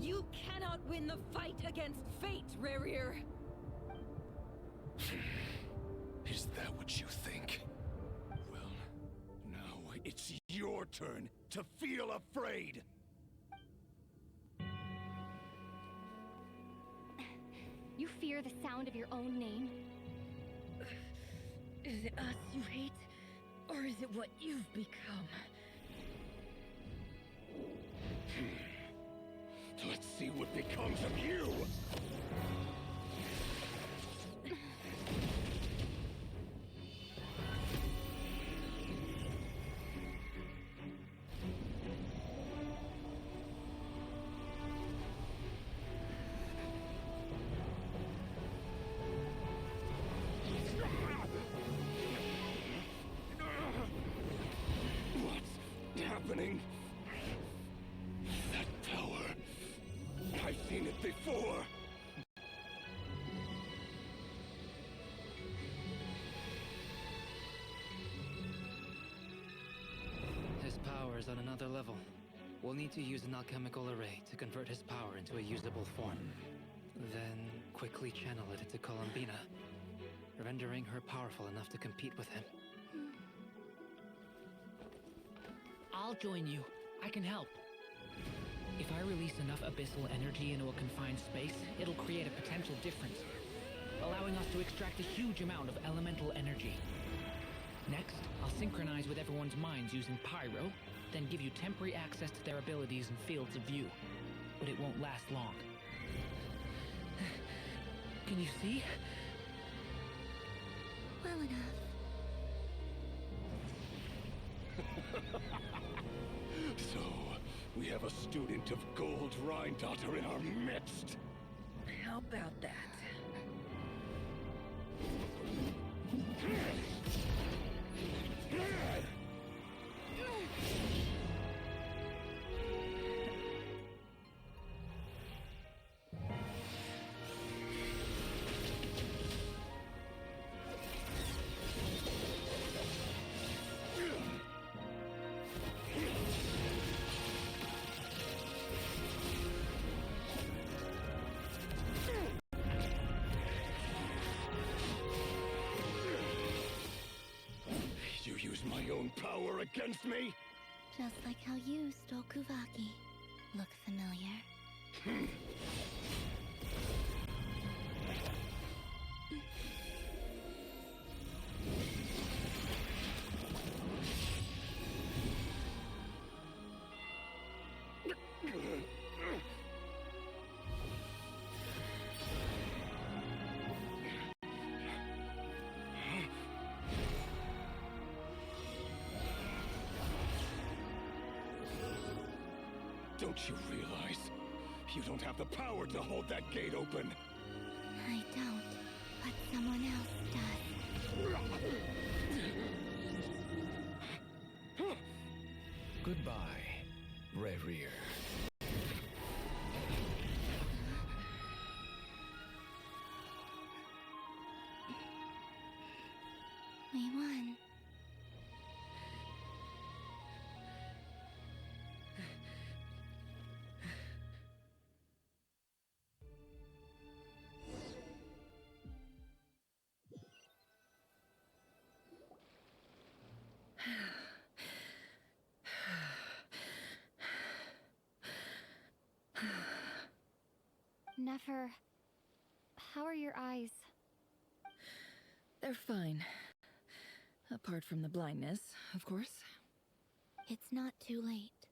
You cannot win the fight against fate, Rerir! Is that what you think? Well, now it's your turn to feel afraid! You fear the sound of your own name? Is it us you hate? Or is it what you've become? Let's see what becomes of you! What's happening? That power. I've seen it before. His power is on another level. We'll need to use an alchemical array to convert his power into a usable form. Then quickly channel it into Columbina, rendering her powerful enough to compete with him. I'll join you. I can help. If I release enough abyssal energy into a confined space, it'll create a potential difference, allowing us to extract a huge amount of elemental energy. Next, I'll synchronize with everyone's minds using pyro, then give you temporary access to their abilities and fields of view. But it won't last long. Can you see? Well enough. So, we have a student of Gold Rhine-Daughter in our midst. How about that? You use my own power against me? Just like how you stole Kuvaki. Look familiar? Don't you realize? You don't have the power to hold that gate open. I don't, but someone else does. Goodbye, Rerir. We won. Nefer, how are your eyes? They're fine. Apart from the blindness, of course. It's not too late.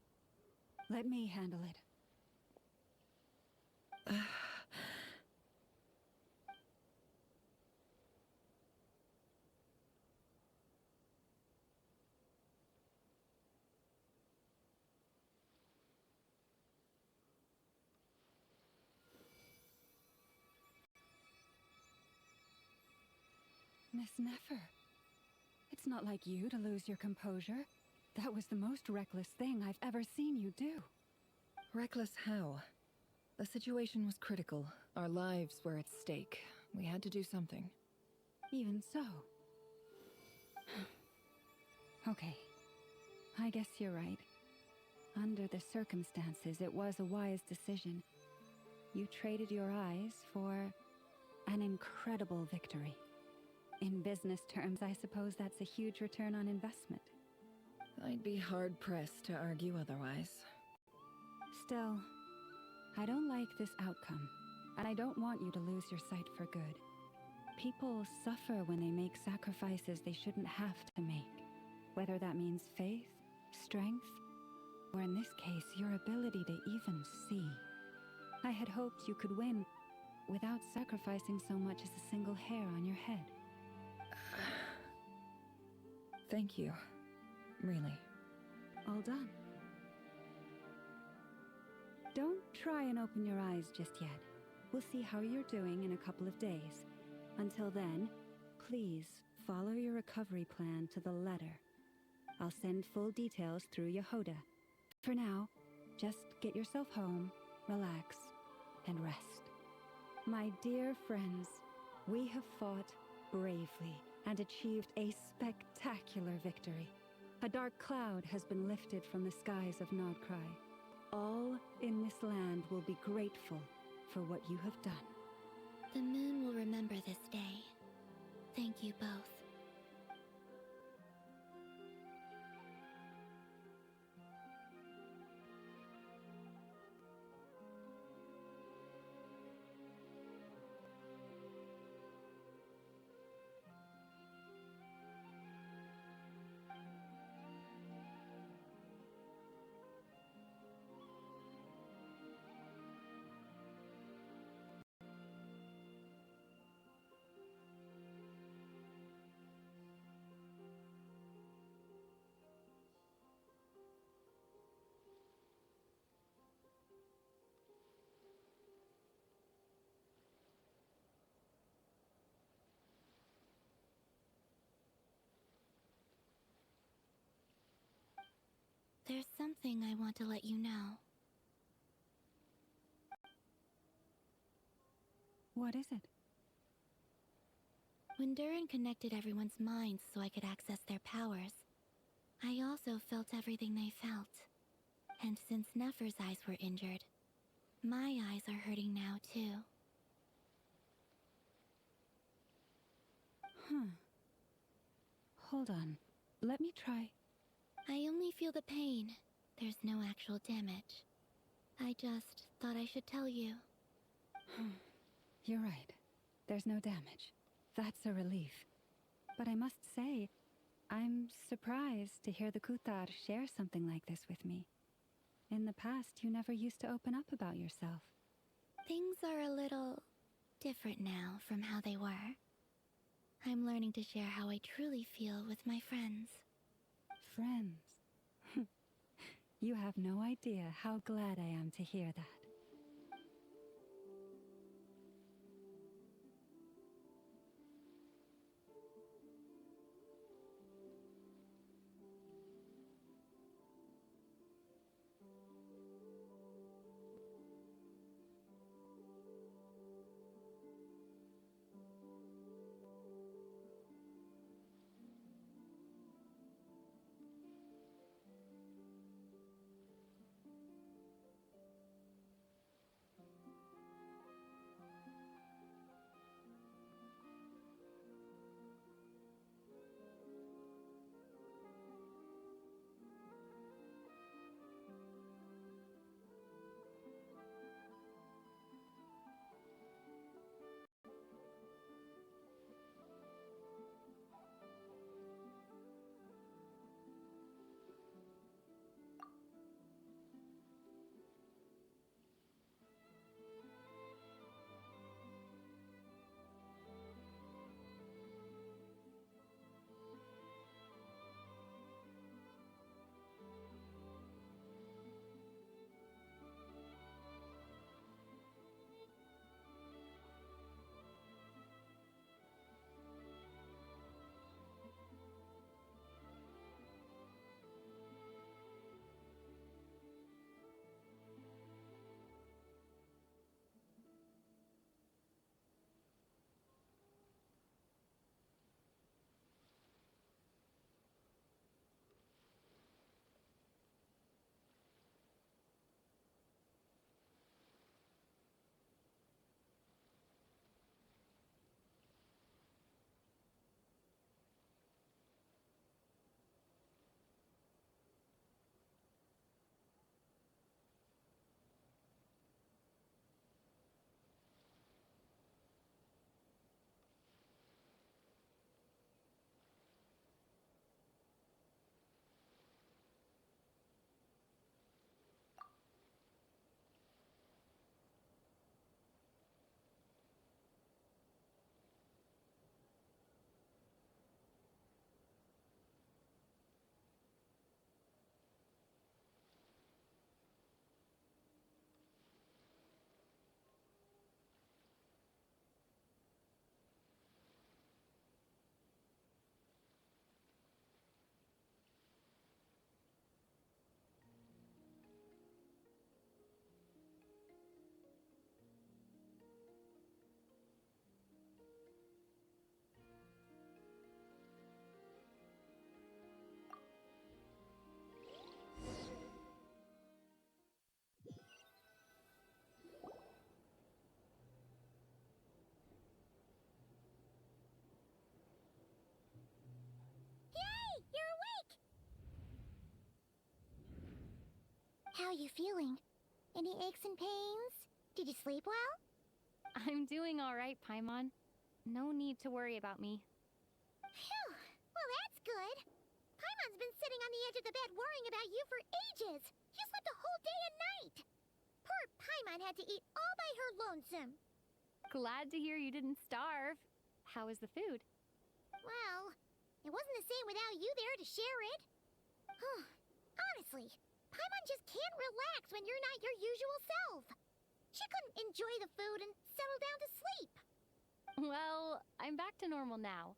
Let me handle it. Miss Nefer, it's not like you to lose your composure. That was the most reckless thing I've ever seen you do. Reckless how? The situation was critical. Our lives were at stake. We had to do something. Even so. Okay. I guess you're right. Under the circumstances, it was a wise decision, you traded your eyes for an incredible victory. In business terms, I suppose that's a huge return on investment. I'd be hard-pressed to argue otherwise. Still, I don't like this outcome, and I don't want you to lose your sight for good. People suffer when they make sacrifices they shouldn't have to make, whether that means faith, strength, or in this case, your ability to even see. I had hoped you could win without sacrificing so much as a single hair on your head. Thank you. Really. All done. Don't try and open your eyes just yet. We'll see how you're doing in a couple of days. Until then, please follow your recovery plan to the letter. I'll send full details through Yehoda. For now, just get yourself home, relax, and rest. My dear friends, we have fought bravely and achieved a spectacular victory. A dark cloud has been lifted from the skies of Nodcry. All in this land will be grateful for what you have done. The moon will remember this day. Thank you both. There's something I want to let you know. What is it? When Durin connected everyone's minds so I could access their powers, I also felt everything they felt. And since Nefer's eyes were injured, my eyes are hurting now too. Hold on. Let me try. I only feel the pain. There's no actual damage. I just thought I should tell you. You're right. There's no damage. That's a relief. But I must say, I'm surprised to hear the Kuthar share something like this with me. In the past, you never used to open up about yourself. Things are a little different now from how they were. I'm learning to share how I truly feel with my friends. Friends? You have no idea how glad I am to hear that. How are you feeling? Any aches and pains? Did you sleep well? I'm doing all right, Paimon. No need to worry about me. Phew. Well, that's good. Paimon's been sitting on the edge of the bed worrying about you for ages. You slept a whole day and night. Poor Paimon had to eat all by her lonesome. Glad to hear you didn't starve. How was the food? Well, it wasn't the same without you there to share it. Honestly, Paimon just can't relax when you're not your usual self. She couldn't enjoy the food and settle down to sleep. Well, I'm back to normal now.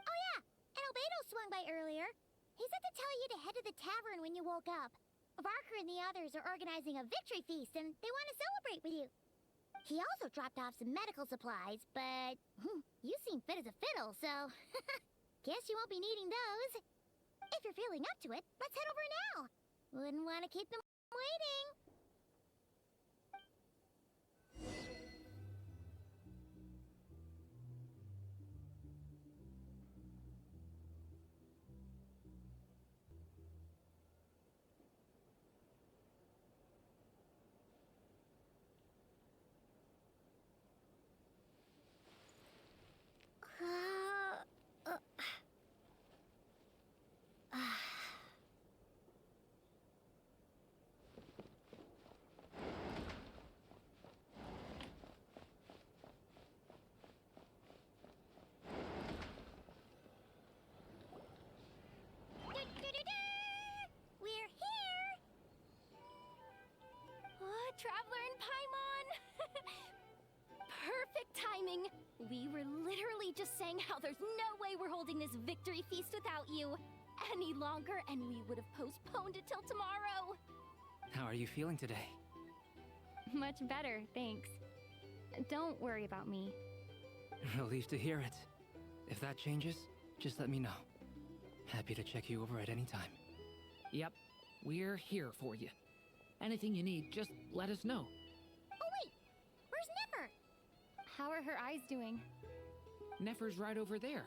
Oh yeah, and Albedo swung by earlier. He said to tell you to head to the tavern when you woke up. Varker and the others are organizing a victory feast and they want to celebrate with you. He also dropped off some medical supplies, but you seem fit as a fiddle, so guess you won't be needing those. If you're feeling up to it, let's head over now. Wouldn't want to keep them waiting. We're here! Traveler and Paimon! Perfect timing! We were literally just saying how there's no way we're holding this victory feast without you any longer, and we would have postponed it till tomorrow. How are you feeling today? Much better, thanks. Don't worry about me. Relieved to hear it. If that changes, just let me know. Happy to check you over at any time. Yep, we're here for you. Anything you need, just let us know. Oh wait, where's Nefer? How are her eyes doing? Nefer's right over there.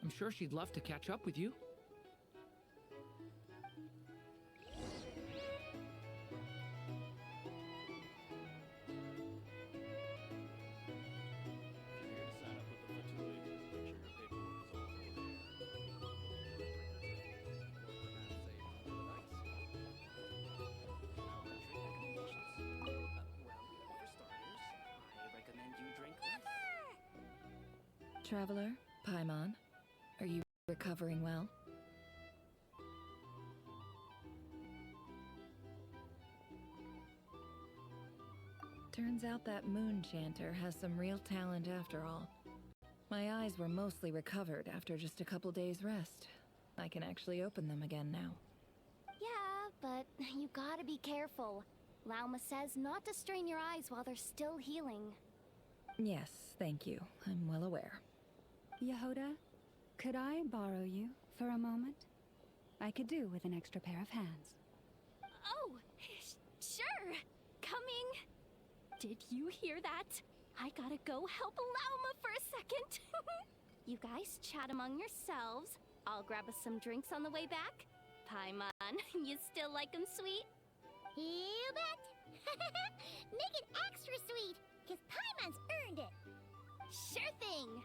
I'm sure she'd love to catch up with you. Traveler, Paimon, are you recovering well? Turns out that moon chanter has some real talent after all. My eyes were mostly recovered after just a couple days' rest. I can actually open them again now. Yeah, but you gotta be careful. Lauma says not to strain your eyes while they're still healing. Yes, thank you. I'm well aware. Yehoda, could I borrow you for a moment? I could do with an extra pair of hands. Oh, sure. Coming. Did you hear that? I gotta go help Lauma for a second. You guys chat among yourselves. I'll grab us some drinks on the way back. Paimon, you still like 'em sweet? You bet! Make it extra sweet, because Paimon's earned it! Sure thing!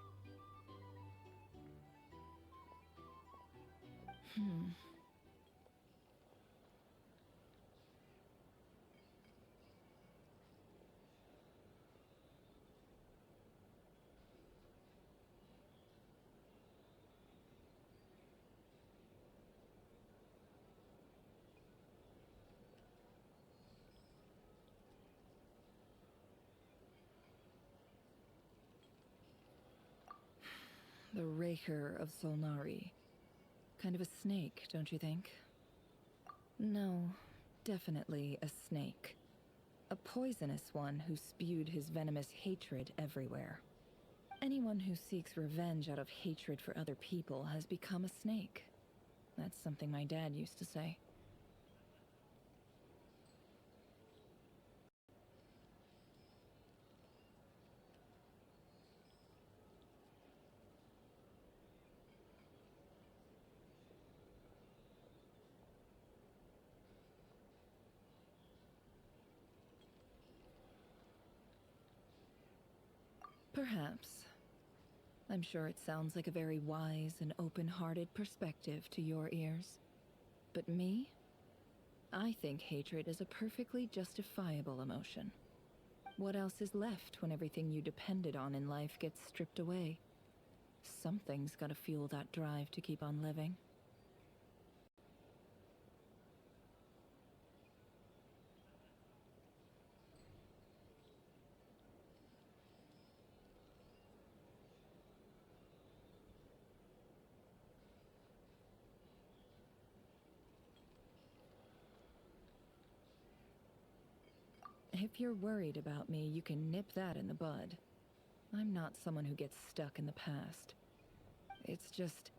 The Raker of Solnari. Kind of a snake, don't you think? No, definitely a snake. A poisonous one who spewed his venomous hatred everywhere. Anyone who seeks revenge out of hatred for other people has become a snake. That's something my dad used to say. Perhaps. I'm sure it sounds like a very wise and open-hearted perspective to your ears. But me? I think hatred is a perfectly justifiable emotion. What else is left when everything you depended on in life gets stripped away? Something's gotta fuel that drive to keep on living. If you're worried about me, you can nip that in the bud. I'm not someone who gets stuck in the past. It's just...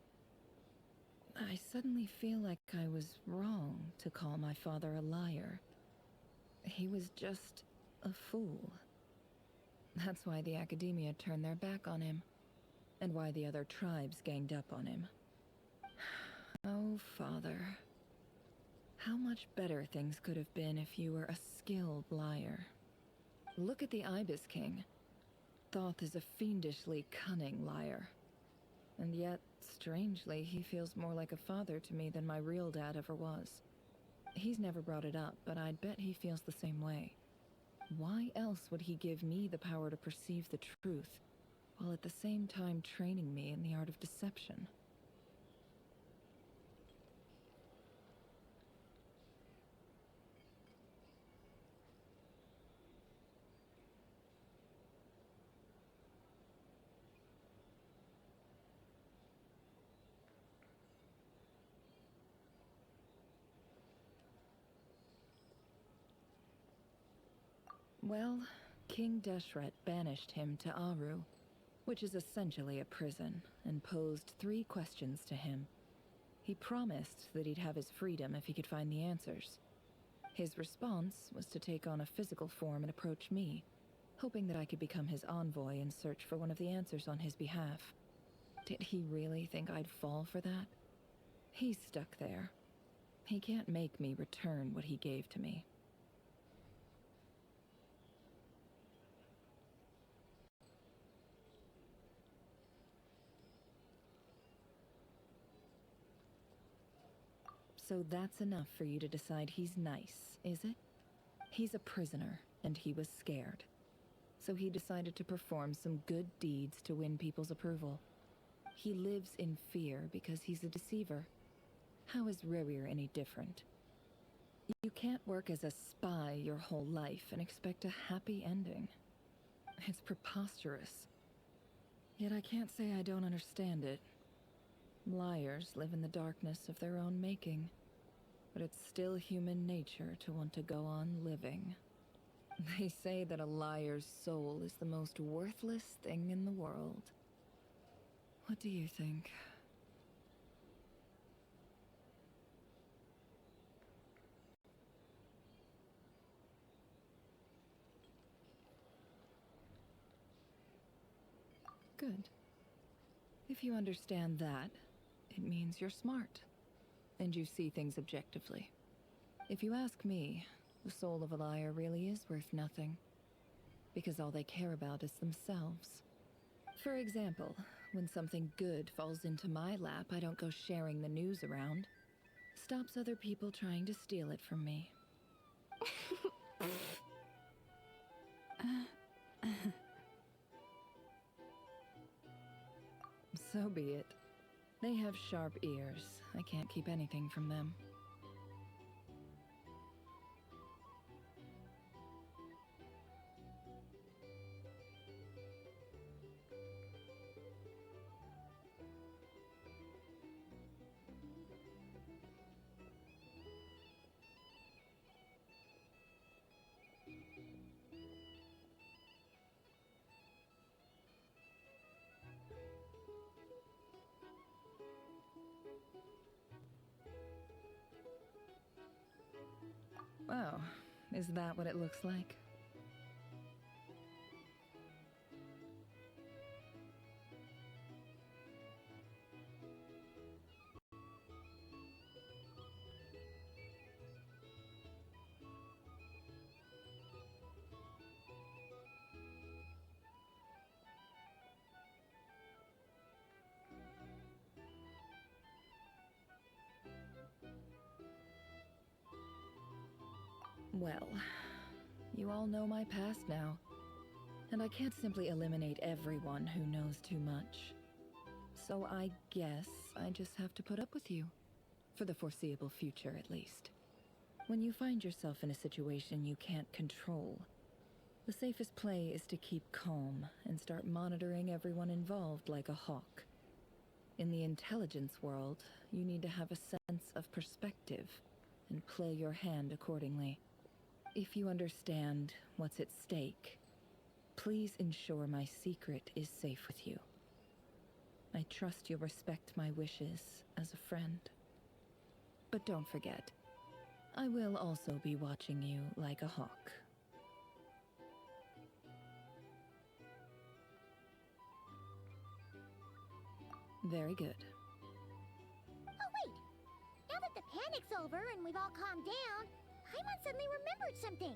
I suddenly feel like I was wrong to call my father a liar. He was just a fool. That's why the Academia turned their back on him, and why the other tribes ganged up on him. Oh, Father. How much better things could have been if you were a skilled liar. Look at the Ibis King. Thoth is a fiendishly cunning liar. And yet, strangely, he feels more like a father to me than my real dad ever was. He's never brought it up, but I'd bet he feels the same way. Why else would he give me the power to perceive the truth, while at the same time training me in the art of deception? Well, King Deshret banished him to Aru, which is essentially a prison, and posed 3 questions to him. He promised that he'd have his freedom if he could find the answers. His response was to take on a physical form and approach me, hoping that I could become his envoy and search for one of the answers on his behalf. Did he really think I'd fall for that? He's stuck there. He can't make me return what he gave to me. So that's enough for you to decide he's nice, is it? He's a prisoner, and he was scared. So he decided to perform some good deeds to win people's approval. He lives in fear because he's a deceiver. How is Rerir any different? You can't work as a spy your whole life and expect a happy ending. It's preposterous. Yet I can't say I don't understand it. Liars live in the darkness of their own making, but it's still human nature to want to go on living. They say that a liar's soul is the most worthless thing in the world. What do you think? Good. If you understand that, it means you're smart, and you see things objectively. If you ask me, the soul of a liar really is worth nothing, because all they care about is themselves. For example, when something good falls into my lap, I don't go sharing the news around. Stops other people trying to steal it from me. So be it. They have sharp ears. I can't keep anything from them. Oh, is that what it looks like? Well, you all know my past now, and I can't simply eliminate everyone who knows too much. So I guess I just have to put up with you. For the foreseeable future, at least. When you find yourself in a situation you can't control, the safest play is to keep calm and start monitoring everyone involved like a hawk. In the intelligence world, you need to have a sense of perspective and play your hand accordingly. If you understand what's at stake, please ensure my secret is safe with you. I trust you'll respect my wishes as a friend. But don't forget, I will also be watching you like a hawk. Very good. Oh wait! Now that the panic's over and we've all calmed down, Paimon suddenly remembered something.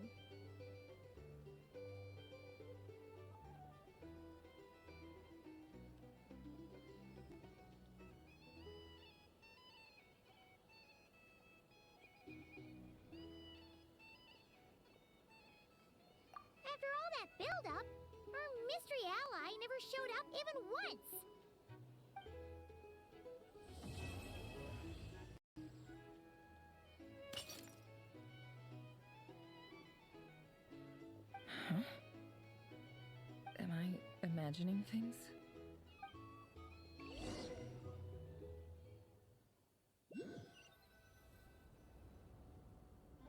After all that build-up, our mystery ally never showed up even once! Huh? Am I imagining things?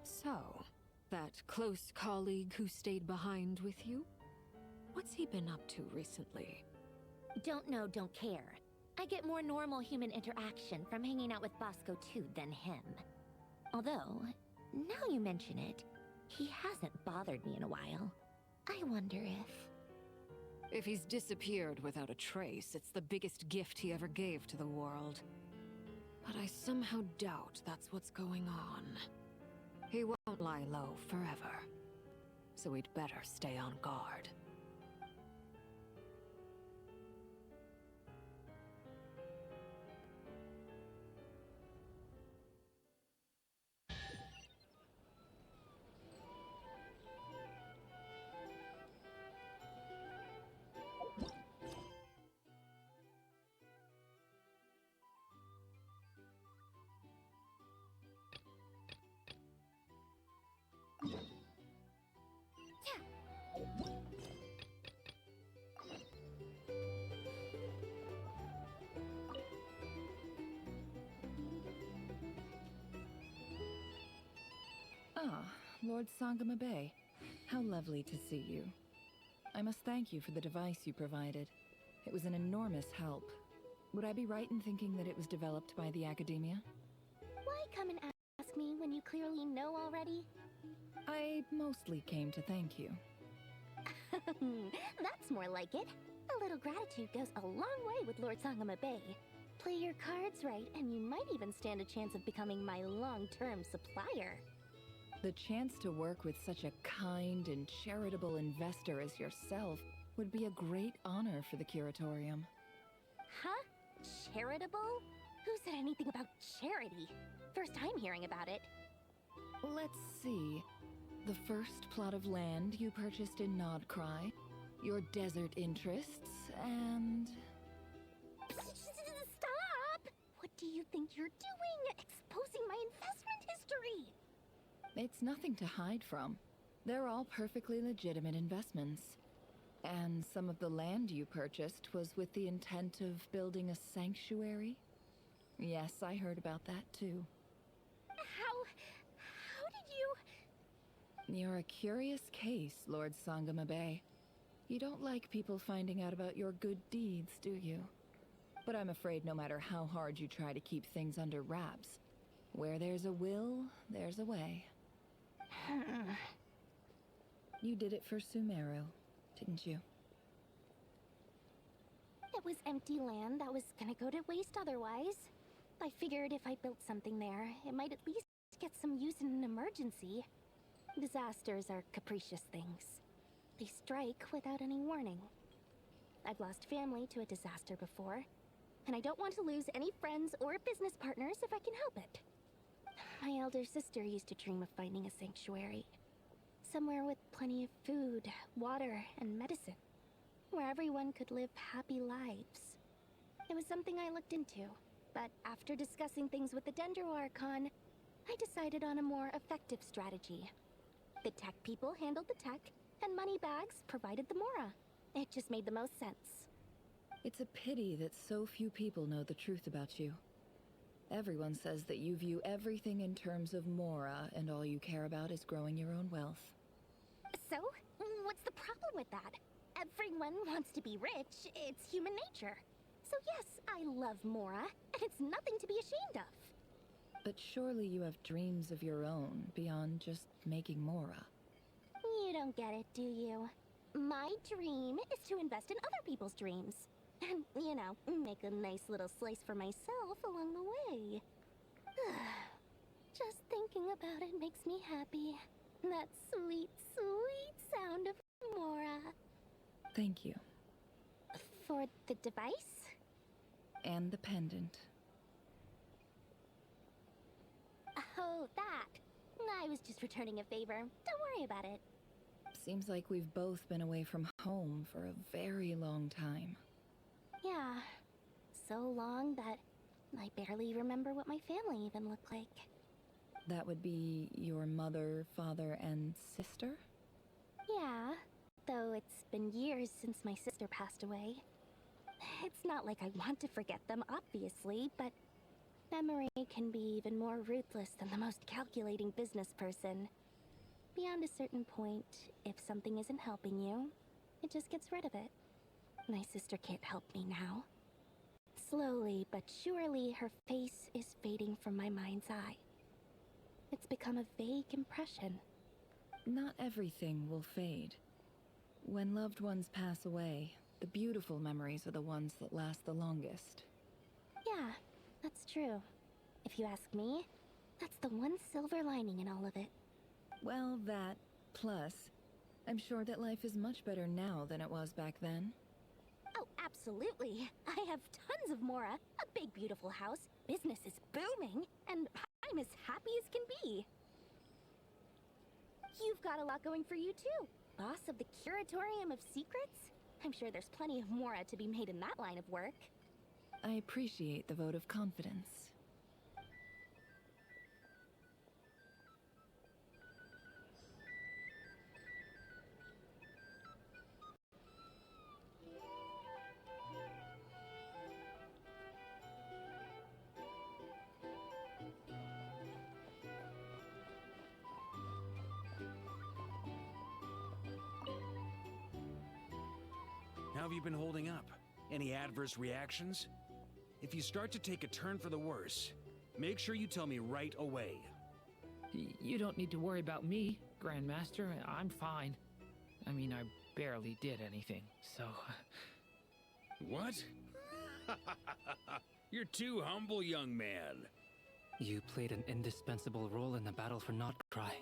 So, that close colleague who stayed behind with you? What's he been up to recently? Don't know, don't care. I get more normal human interaction from hanging out with Bosco too than him. Although, now you mention it, he hasn't bothered me in a while. I wonder if... If he's disappeared without a trace, it's the biggest gift he ever gave to the world. But I somehow doubt that's what's going on. He won't lie low forever. So we'd better stay on guard. Ah, Lord Sangama Bay. How lovely to see you. I must thank you for the device you provided. It was an enormous help. Would I be right in thinking that it was developed by the Academia? Why come and ask me when you clearly know already? I mostly came to thank you. That's more like it. A little gratitude goes a long way with Lord Sangama Bay. Play your cards right, and you might even stand a chance of becoming my long-term supplier. The chance to work with such a kind and charitable investor as yourself would be a great honor for the Curatorium. Huh? Charitable? Who said anything about charity? First time hearing about it. Let's see. The first plot of land you purchased in Nodcry, your desert interests, and... Stop! What do you think you're doing? Exposing my investment history! It's nothing to hide from. They're all perfectly legitimate investments. And some of the land you purchased was with the intent of building a sanctuary? Yes, I heard about that too. How did you... You're a curious case, Lord Sangama Bay. You don't like people finding out about your good deeds, do you? But I'm afraid no matter how hard you try to keep things under wraps, where there's a will, there's a way. You did it for Sumeru, didn't you? It was empty land that was gonna go to waste otherwise. I figured if I built something there, it might at least get some use in an emergency. Disasters are capricious things. They strike without any warning. I've lost family to a disaster before, and I don't want to lose any friends or business partners if I can help it. My elder sister used to dream of finding a sanctuary, Somewhere with plenty of food, water, and medicine. Where everyone could live happy lives. It was something I looked into, but after discussing things with the Dendro Archon, I decided on a more effective strategy. The tech people handled the tech, and Moneybags provided the Mora. It just made the most sense. It's a pity that so few people know the truth about you. Everyone says that you view everything in terms of Mora, and all you care about is growing your own wealth. So, what's the problem with that? Everyone wants to be rich. It's human nature. So yes, I love Mora, and it's nothing to be ashamed of. But surely you have dreams of your own, beyond just making Mora. You don't get it, do you? My dream is to invest in other people's dreams. And, you know, make a nice little slice for myself along the way. Just thinking about it makes me happy. That sweet, sweet sound of Mora. Thank you. For the device? And the pendant. Oh, that. I was just returning a favor. Don't worry about it. Seems like we've both been away from home for a very long time. Yeah. So long that I barely remember what my family even looked like. That would be your mother, father, and sister? Yeah, though it's been years since my sister passed away. It's not like I want to forget them, obviously, but memory can be even more ruthless than the most calculating business person. Beyond a certain point, if something isn't helping you, it just gets rid of it. My sister can't help me now. Slowly but surely, her face is fading from my mind's eye. It's become a vague impression. Not everything will fade. When loved ones pass away, the beautiful memories are the ones that last the longest. Yeah, that's true. If you ask me, that's the one silver lining in all of it. Well, that, plus, I'm sure that life is much better now than it was back then. Oh, absolutely. I have tons of Mora, a big beautiful house, business is booming, and I'm as happy as can be. You've got a lot going for you too. Boss of the Curatorium of Secrets? I'm sure there's plenty of Mora to be made in that line of work. I appreciate the vote of confidence. How have you been holding up? Any adverse reactions? If you start to take a turn for the worse, make sure you tell me right away. You don't need to worry about me, Grandmaster. I'm fine. I mean, I barely did anything, so... What? You're too humble, young man. You played an indispensable role in the battle for Notcry.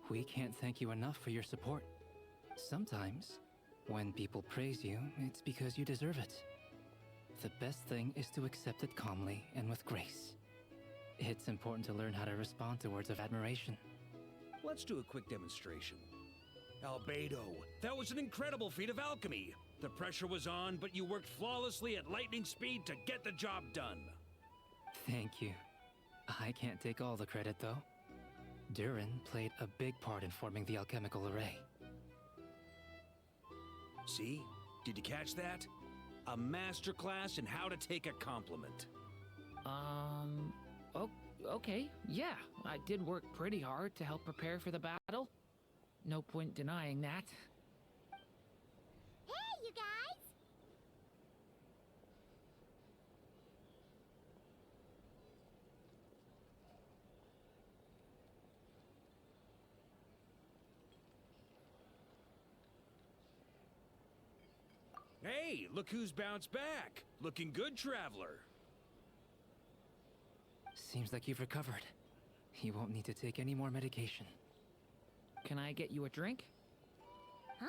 We can't thank you enough for your support. Sometimes, when people praise you, it's because you deserve it. The best thing is to accept it calmly and with grace. It's important to learn how to respond to words of admiration. Let's do a quick demonstration. Albedo, that was an incredible feat of alchemy. The pressure was on, but you worked flawlessly at lightning speed to get the job done. Thank you. I can't take all the credit, though. Durin played a big part in forming the alchemical array. See? Did you catch that? A masterclass in how to take a compliment. Okay, yeah. I did work pretty hard to help prepare for the battle. No point denying that. Hey, you guys! Hey, look who's bounced back. Looking good, traveler. Seems like you've recovered. You won't need to take any more medication. Can I get you a drink? Huh?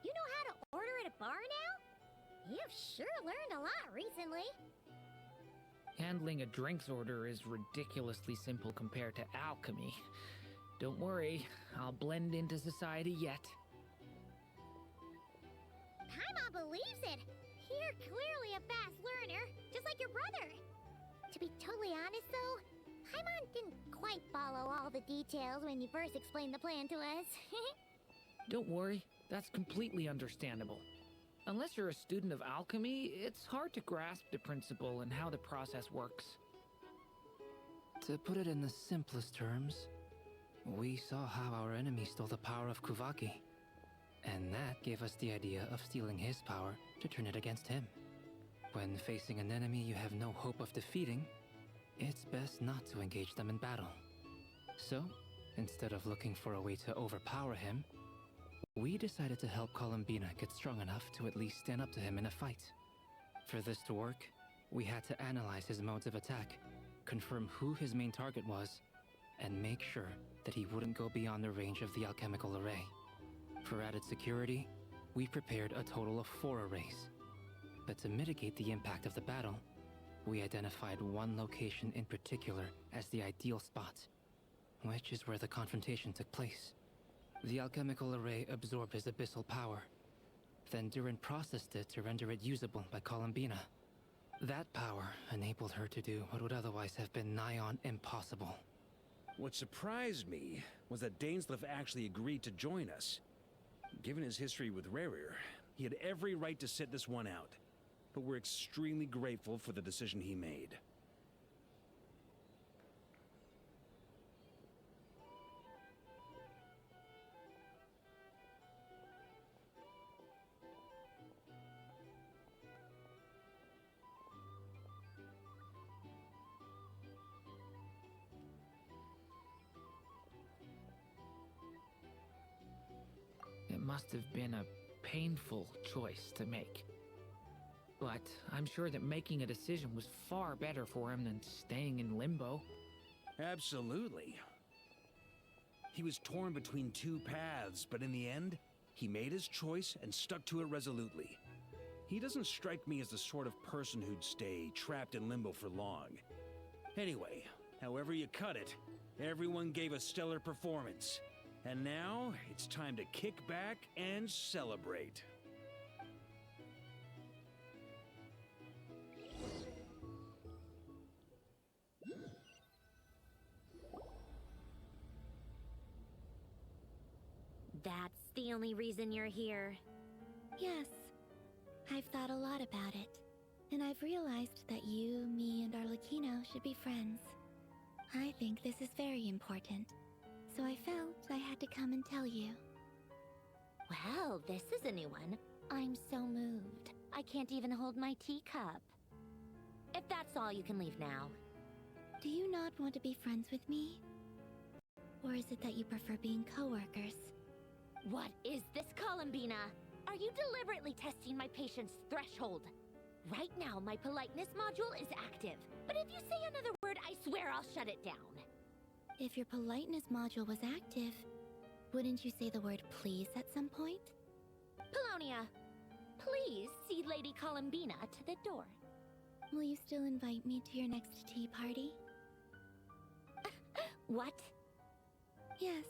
You know how to order at a bar now? You've sure learned a lot recently. Handling a drinks order is ridiculously simple compared to alchemy. Don't worry, I'll blend into society yet. Paimon believes it. You're clearly a fast learner, just like your brother. To be totally honest, though, Paimon didn't quite follow all the details when you first explained the plan to us. Don't worry, that's completely understandable. Unless you're a student of alchemy, it's hard to grasp the principle and how the process works. To put it in the simplest terms, we saw how our enemy stole the power of Kuvaki. And that gave us the idea of stealing his power to turn it against him. When facing an enemy you have no hope of defeating, it's best not to engage them in battle. So, instead of looking for a way to overpower him, we decided to help Columbina get strong enough to at least stand up to him in a fight. For this to work, we had to analyze his modes of attack, confirm who his main target was, and make sure that he wouldn't go beyond the range of the alchemical array. For added security, we prepared a total of 4 arrays. But to mitigate the impact of the battle, we identified one location in particular as the ideal spot, which is where the confrontation took place. The alchemical array absorbed his abyssal power. Then Durin processed it to render it usable by Columbina. That power enabled her to do what would otherwise have been nigh on impossible. What surprised me was that Dainsleif actually agreed to join us. Given his history with Rerir, he had every right to sit this one out. But we're extremely grateful for the decision he made. It must have been a painful choice to make. But I'm sure that making a decision was far better for him than staying in limbo. Absolutely. He was torn between 2 paths, but in the end, he made his choice and stuck to it resolutely. He doesn't strike me as the sort of person who'd stay trapped in limbo for long. Anyway, however you cut it, everyone gave a stellar performance. And now, it's time to kick back and celebrate. That's the only reason you're here. Yes. I've thought a lot about it. And I've realized that you, me, and Arlecchino should be friends. I think this is very important. So I felt I had to come and tell you. Well, this is a new one. I'm so moved. I can't even hold my teacup. If that's all, you can leave now. Do you not want to be friends with me? Or is it that you prefer being co-workers? What is this, Columbina? Are you deliberately testing my patience threshold? Right now, my politeness module is active. But if you say another word, I swear I'll shut it down. If your politeness module was active, wouldn't you say the word please at some point? Paulownia, please see Lady Columbina to the door. Will you still invite me to your next tea party? What? Yes,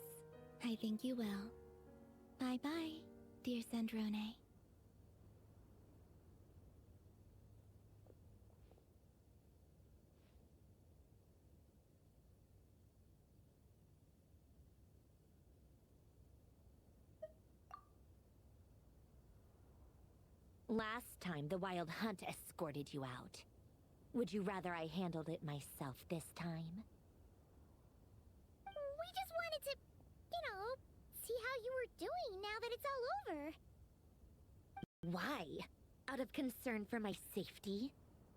I think you will. Bye-bye, dear Sandrone. Last time, the Wild Hunt escorted you out. Would you rather I handled it myself this time? We just wanted to, see how you were doing now that it's all over. Why? Out of concern for my safety?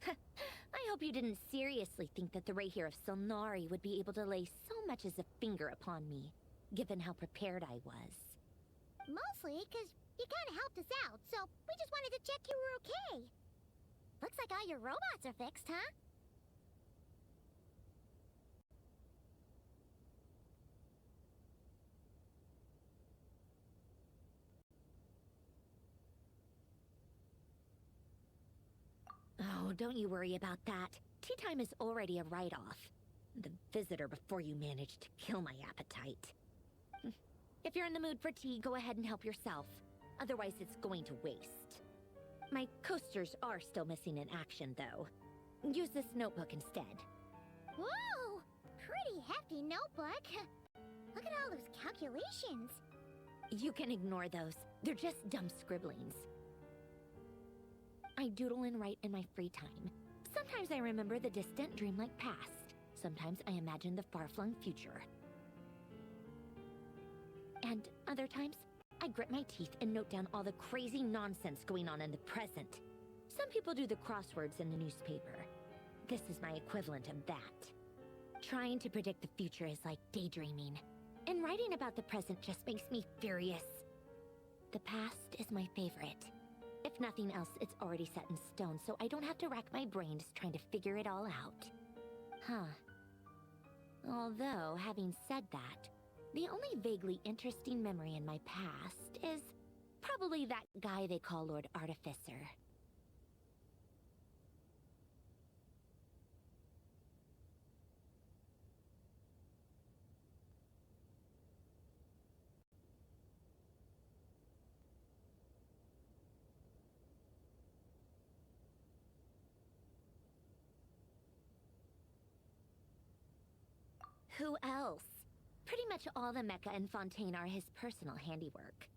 I hope you didn't seriously think that the Rayhir of Silnari would be able to lay so much as a finger upon me, given how prepared I was. Mostly because you kind of helped us out, so we just wanted to check you were okay. Looks like all your robots are fixed, huh? Oh, don't you worry about that. Tea time is already a write-off. The visitor before you managed to kill my appetite. If you're in the mood for tea, go ahead and help yourself. Otherwise, it's going to waste. My coasters are still missing in action, though. Use this notebook instead. Whoa! Pretty hefty notebook. Look at all those calculations. You can ignore those. They're just dumb scribblings. I doodle and write in my free time. Sometimes I remember the distant, dreamlike past. Sometimes I imagine the far-flung future. And other times, I grit my teeth and note down all the crazy nonsense going on in the present. Some people do the crosswords in the newspaper. This is my equivalent of that. Trying to predict the future is like daydreaming. And writing about the present just makes me furious. The past is my favorite. If nothing else, it's already set in stone, so I don't have to rack my brains trying to figure it all out. Huh. Although, having said that, the only vaguely interesting memory in my past is probably that guy they call Lord Artificer. Who else? Pretty much all the mecha and Fontaine are his personal handiwork.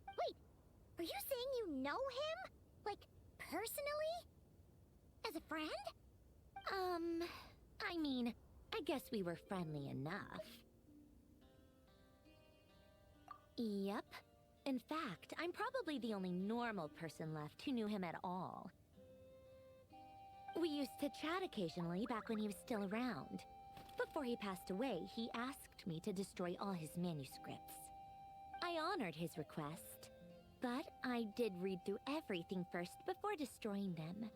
Wait, are you saying you know him? Like, personally? As a friend? I mean, I guess we were friendly enough. Yep. In fact, I'm probably the only normal person left who knew him at all. We used to chat occasionally back when he was still around. Before he passed away, he asked me to destroy all his manuscripts. I honored his request, but I did read through everything first before destroying them.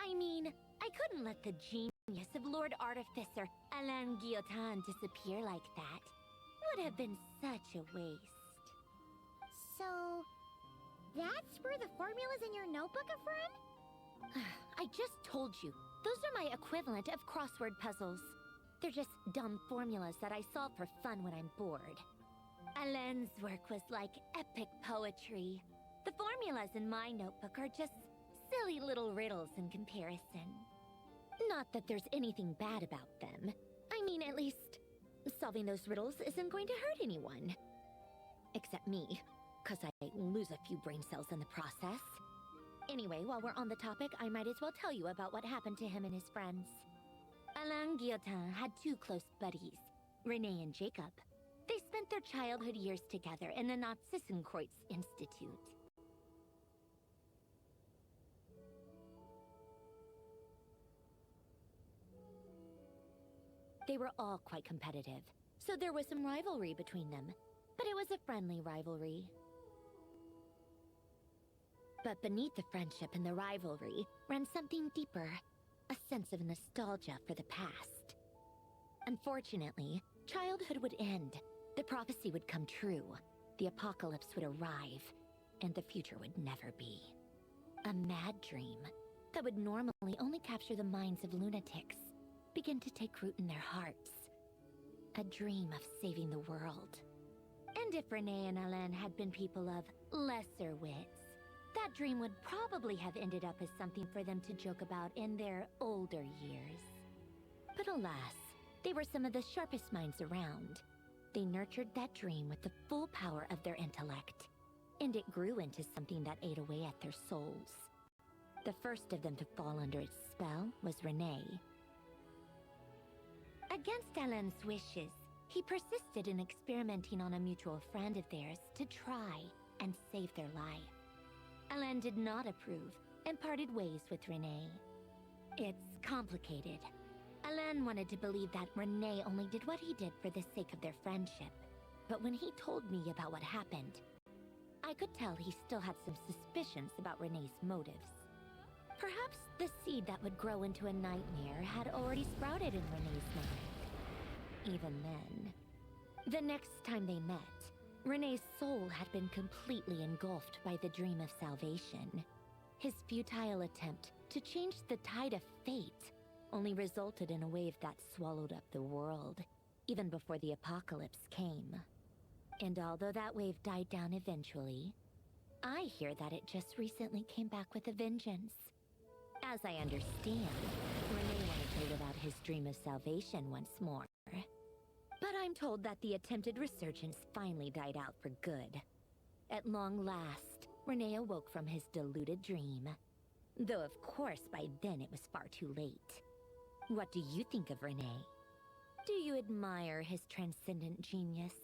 I mean, I couldn't let the genius of Lord Artificer Alain Guillotin disappear like that. Would have been such a waste. So, that's where the formulas in your notebook are from? I just told you, those are my equivalent of crossword puzzles. They're just dumb formulas that I solve for fun when I'm bored. Alain's work was like epic poetry. The formulas in my notebook are just silly little riddles in comparison. Not that there's anything bad about them. I mean, at least, solving those riddles isn't going to hurt anyone. Except me, 'cause I lose a few brain cells in the process. Anyway, while we're on the topic, I might as well tell you about what happened to him and his friends. Alain Guillotin had two close buddies, Renee and Jacob. They spent their childhood years together in the Nazissenkreuz Institute. They were all quite competitive, so there was some rivalry between them, but it was a friendly rivalry. But beneath the friendship and the rivalry ran something deeper, a sense of nostalgia for the past. Unfortunately, childhood would end, the prophecy would come true, the apocalypse would arrive, and the future would never be. A mad dream that would normally only capture the minds of lunatics began to take root in their hearts. A dream of saving the world. And if Renee and Alain had been people of lesser wits, that dream would probably have ended up as something for them to joke about in their older years. But alas, they were some of the sharpest minds around. They nurtured that dream with the full power of their intellect, and it grew into something that ate away at their souls. The first of them to fall under its spell was Renee. Against Alain's wishes, he persisted in experimenting on a mutual friend of theirs to try and save their life. Alain did not approve and parted ways with Renee. It's complicated. Alain wanted to believe that Renee only did what he did for the sake of their friendship. But when he told me about what happened, I could tell he still had some suspicions about Renee's motives. Perhaps the seed that would grow into a nightmare had already sprouted in Renee's mind. Even then, the next time they met, Renee's soul had been completely engulfed by the dream of salvation. His futile attempt to change the tide of fate only resulted in a wave that swallowed up the world, even before the apocalypse came. And although that wave died down eventually, I hear that it just recently came back with a vengeance. As I understand, Renee wanted to live out his dream of salvation once more. But I'm told that the attempted resurgence finally died out for good. At long last, Renee awoke from his deluded dream. Though of course by then it was far too late. What do you think of Renee? Do you admire his transcendent genius?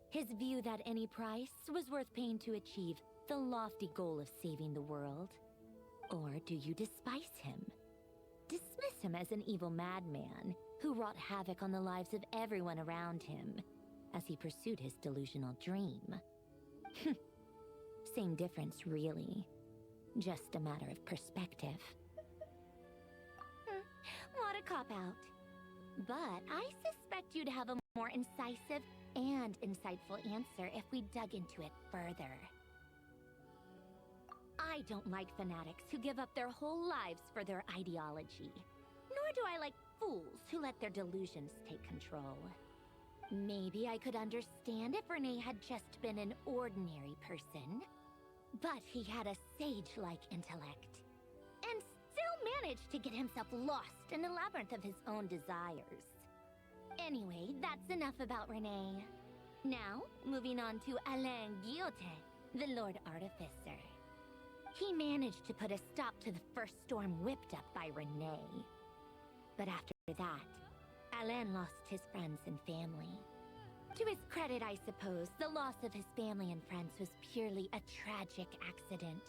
His view that any price was worth paying to achieve the lofty goal of saving the world? Or do you despise him? Dismiss him as an evil madman who wrought havoc on the lives of everyone around him as he pursued his delusional dream? Same difference, really. Just a matter of perspective. What a cop-out. But I suspect you'd have a more incisive and insightful answer if we dug into it further. I don't like fanatics who give up their whole lives for their ideology. Nor do I like fools who let their delusions take control. Maybe I could understand if Renee had just been an ordinary person. But he had a sage-like intellect. And still managed to get himself lost in the labyrinth of his own desires. Anyway, that's enough about Renee. Now, moving on to Alain Guillotin, the Lord Artificer. He managed to put a stop to the first storm whipped up by Renee. But after that, Alain lost his friends and family. To his credit, I suppose, the loss of his family and friends was purely a tragic accident.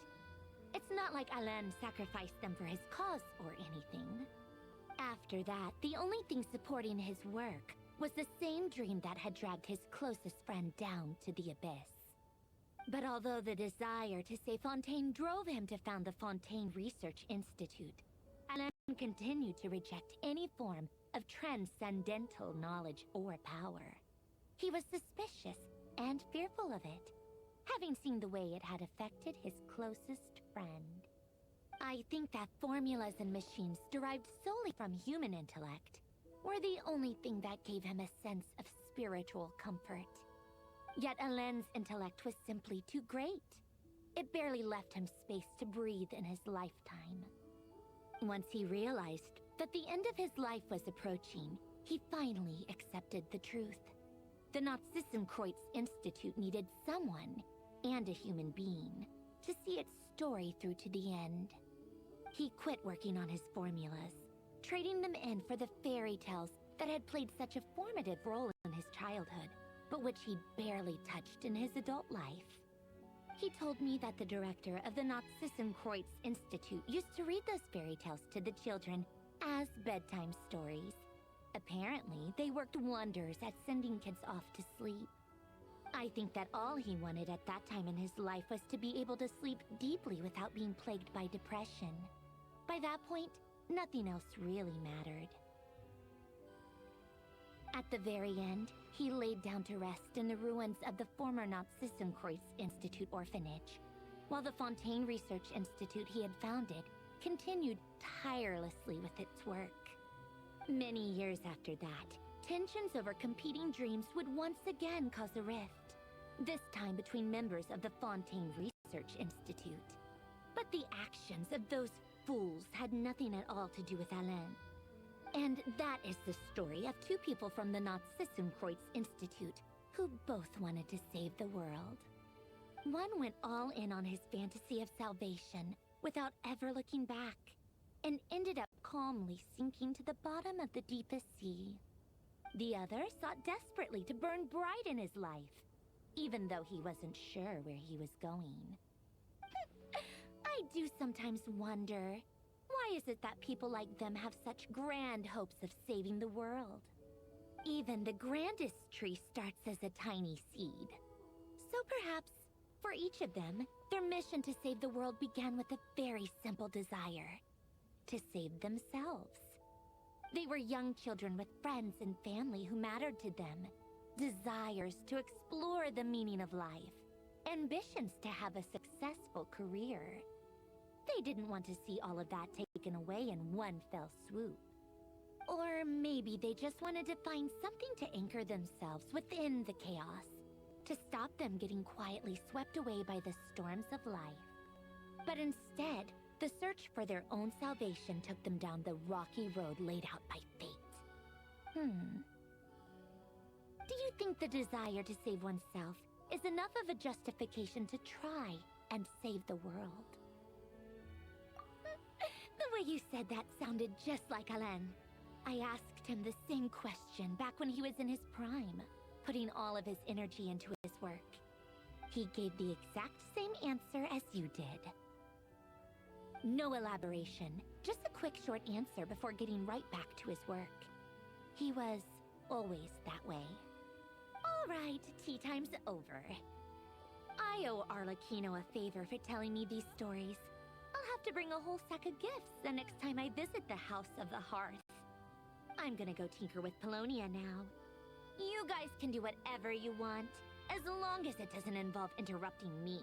It's not like Alain sacrificed them for his cause or anything. After that, the only thing supporting his work was the same dream that had dragged his closest friend down to the abyss. But although the desire to save Fontaine drove him to found the Fontaine Research Institute, Alain continued to reject any form of transcendental knowledge or power. He was suspicious and fearful of it, having seen the way it had affected his closest friend. I think that formulas and machines derived solely from human intellect were the only thing that gave him a sense of spiritual comfort. Yet Alain's intellect was simply too great. It barely left him space to breathe in his lifetime. Once he realized that the end of his life was approaching, he finally accepted the truth. The Nazissenkreuz Institute needed someone, and a human being, to see its story through to the end. He quit working on his formulas, trading them in for the fairy tales that had played such a formative role in his childhood, but which he'd barely touched in his adult life. He told me that the director of the Nazissenkreuz Institute used to read those fairy tales to the children as bedtime stories. Apparently, they worked wonders at sending kids off to sleep. I think that all he wanted at that time in his life was to be able to sleep deeply without being plagued by depression. By that point, nothing else really mattered. At the very end, he laid down to rest in the ruins of the former Nazissenkreuz Institute orphanage, while the Fontaine Research Institute he had founded continued tirelessly with its work. Many years after that, tensions over competing dreams would once again cause a rift, this time between members of the Fontaine Research Institute. But the actions of those fools had nothing at all to do with Alain. And that is the story of two people from the Nazissenkreuz Institute who both wanted to save the world. One went all in on his fantasy of salvation without ever looking back, and ended up calmly sinking to the bottom of the deepest sea. The other sought desperately to burn bright in his life, even though he wasn't sure where he was going. I do sometimes wonder, why is it that people like them have such grand hopes of saving the world? Even the grandest tree starts as a tiny seed. So perhaps, for each of them, their mission to save the world began with a very simple desire: to save themselves. They were young children with friends and family who mattered to them, desires to explore the meaning of life, ambitions to have a successful career. They didn't want to see all of that taken away in one fell swoop. Or maybe they just wanted to find something to anchor themselves within the chaos, to stop them getting quietly swept away by the storms of life. But instead, the search for their own salvation took them down the rocky road laid out by fate. Do you think the desire to save oneself is enough of a justification to try and save the world? The way you said that sounded just like Alain. I asked him the same question back when he was in his prime, putting all of his energy into his work. He gave the exact same answer as you did. No elaboration, just a quick short answer before getting right back to his work. He was always that way. All right, tea time's over. I owe Arlecchino a favor for telling me these stories. I'll have to bring a whole sack of gifts the next time I visit the House of the Hearth. I'm gonna go tinker with Polonia now. You guys can do whatever you want, as long as it doesn't involve interrupting me.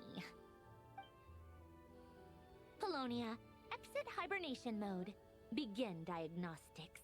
Polonia, exit hibernation mode. Begin diagnostics.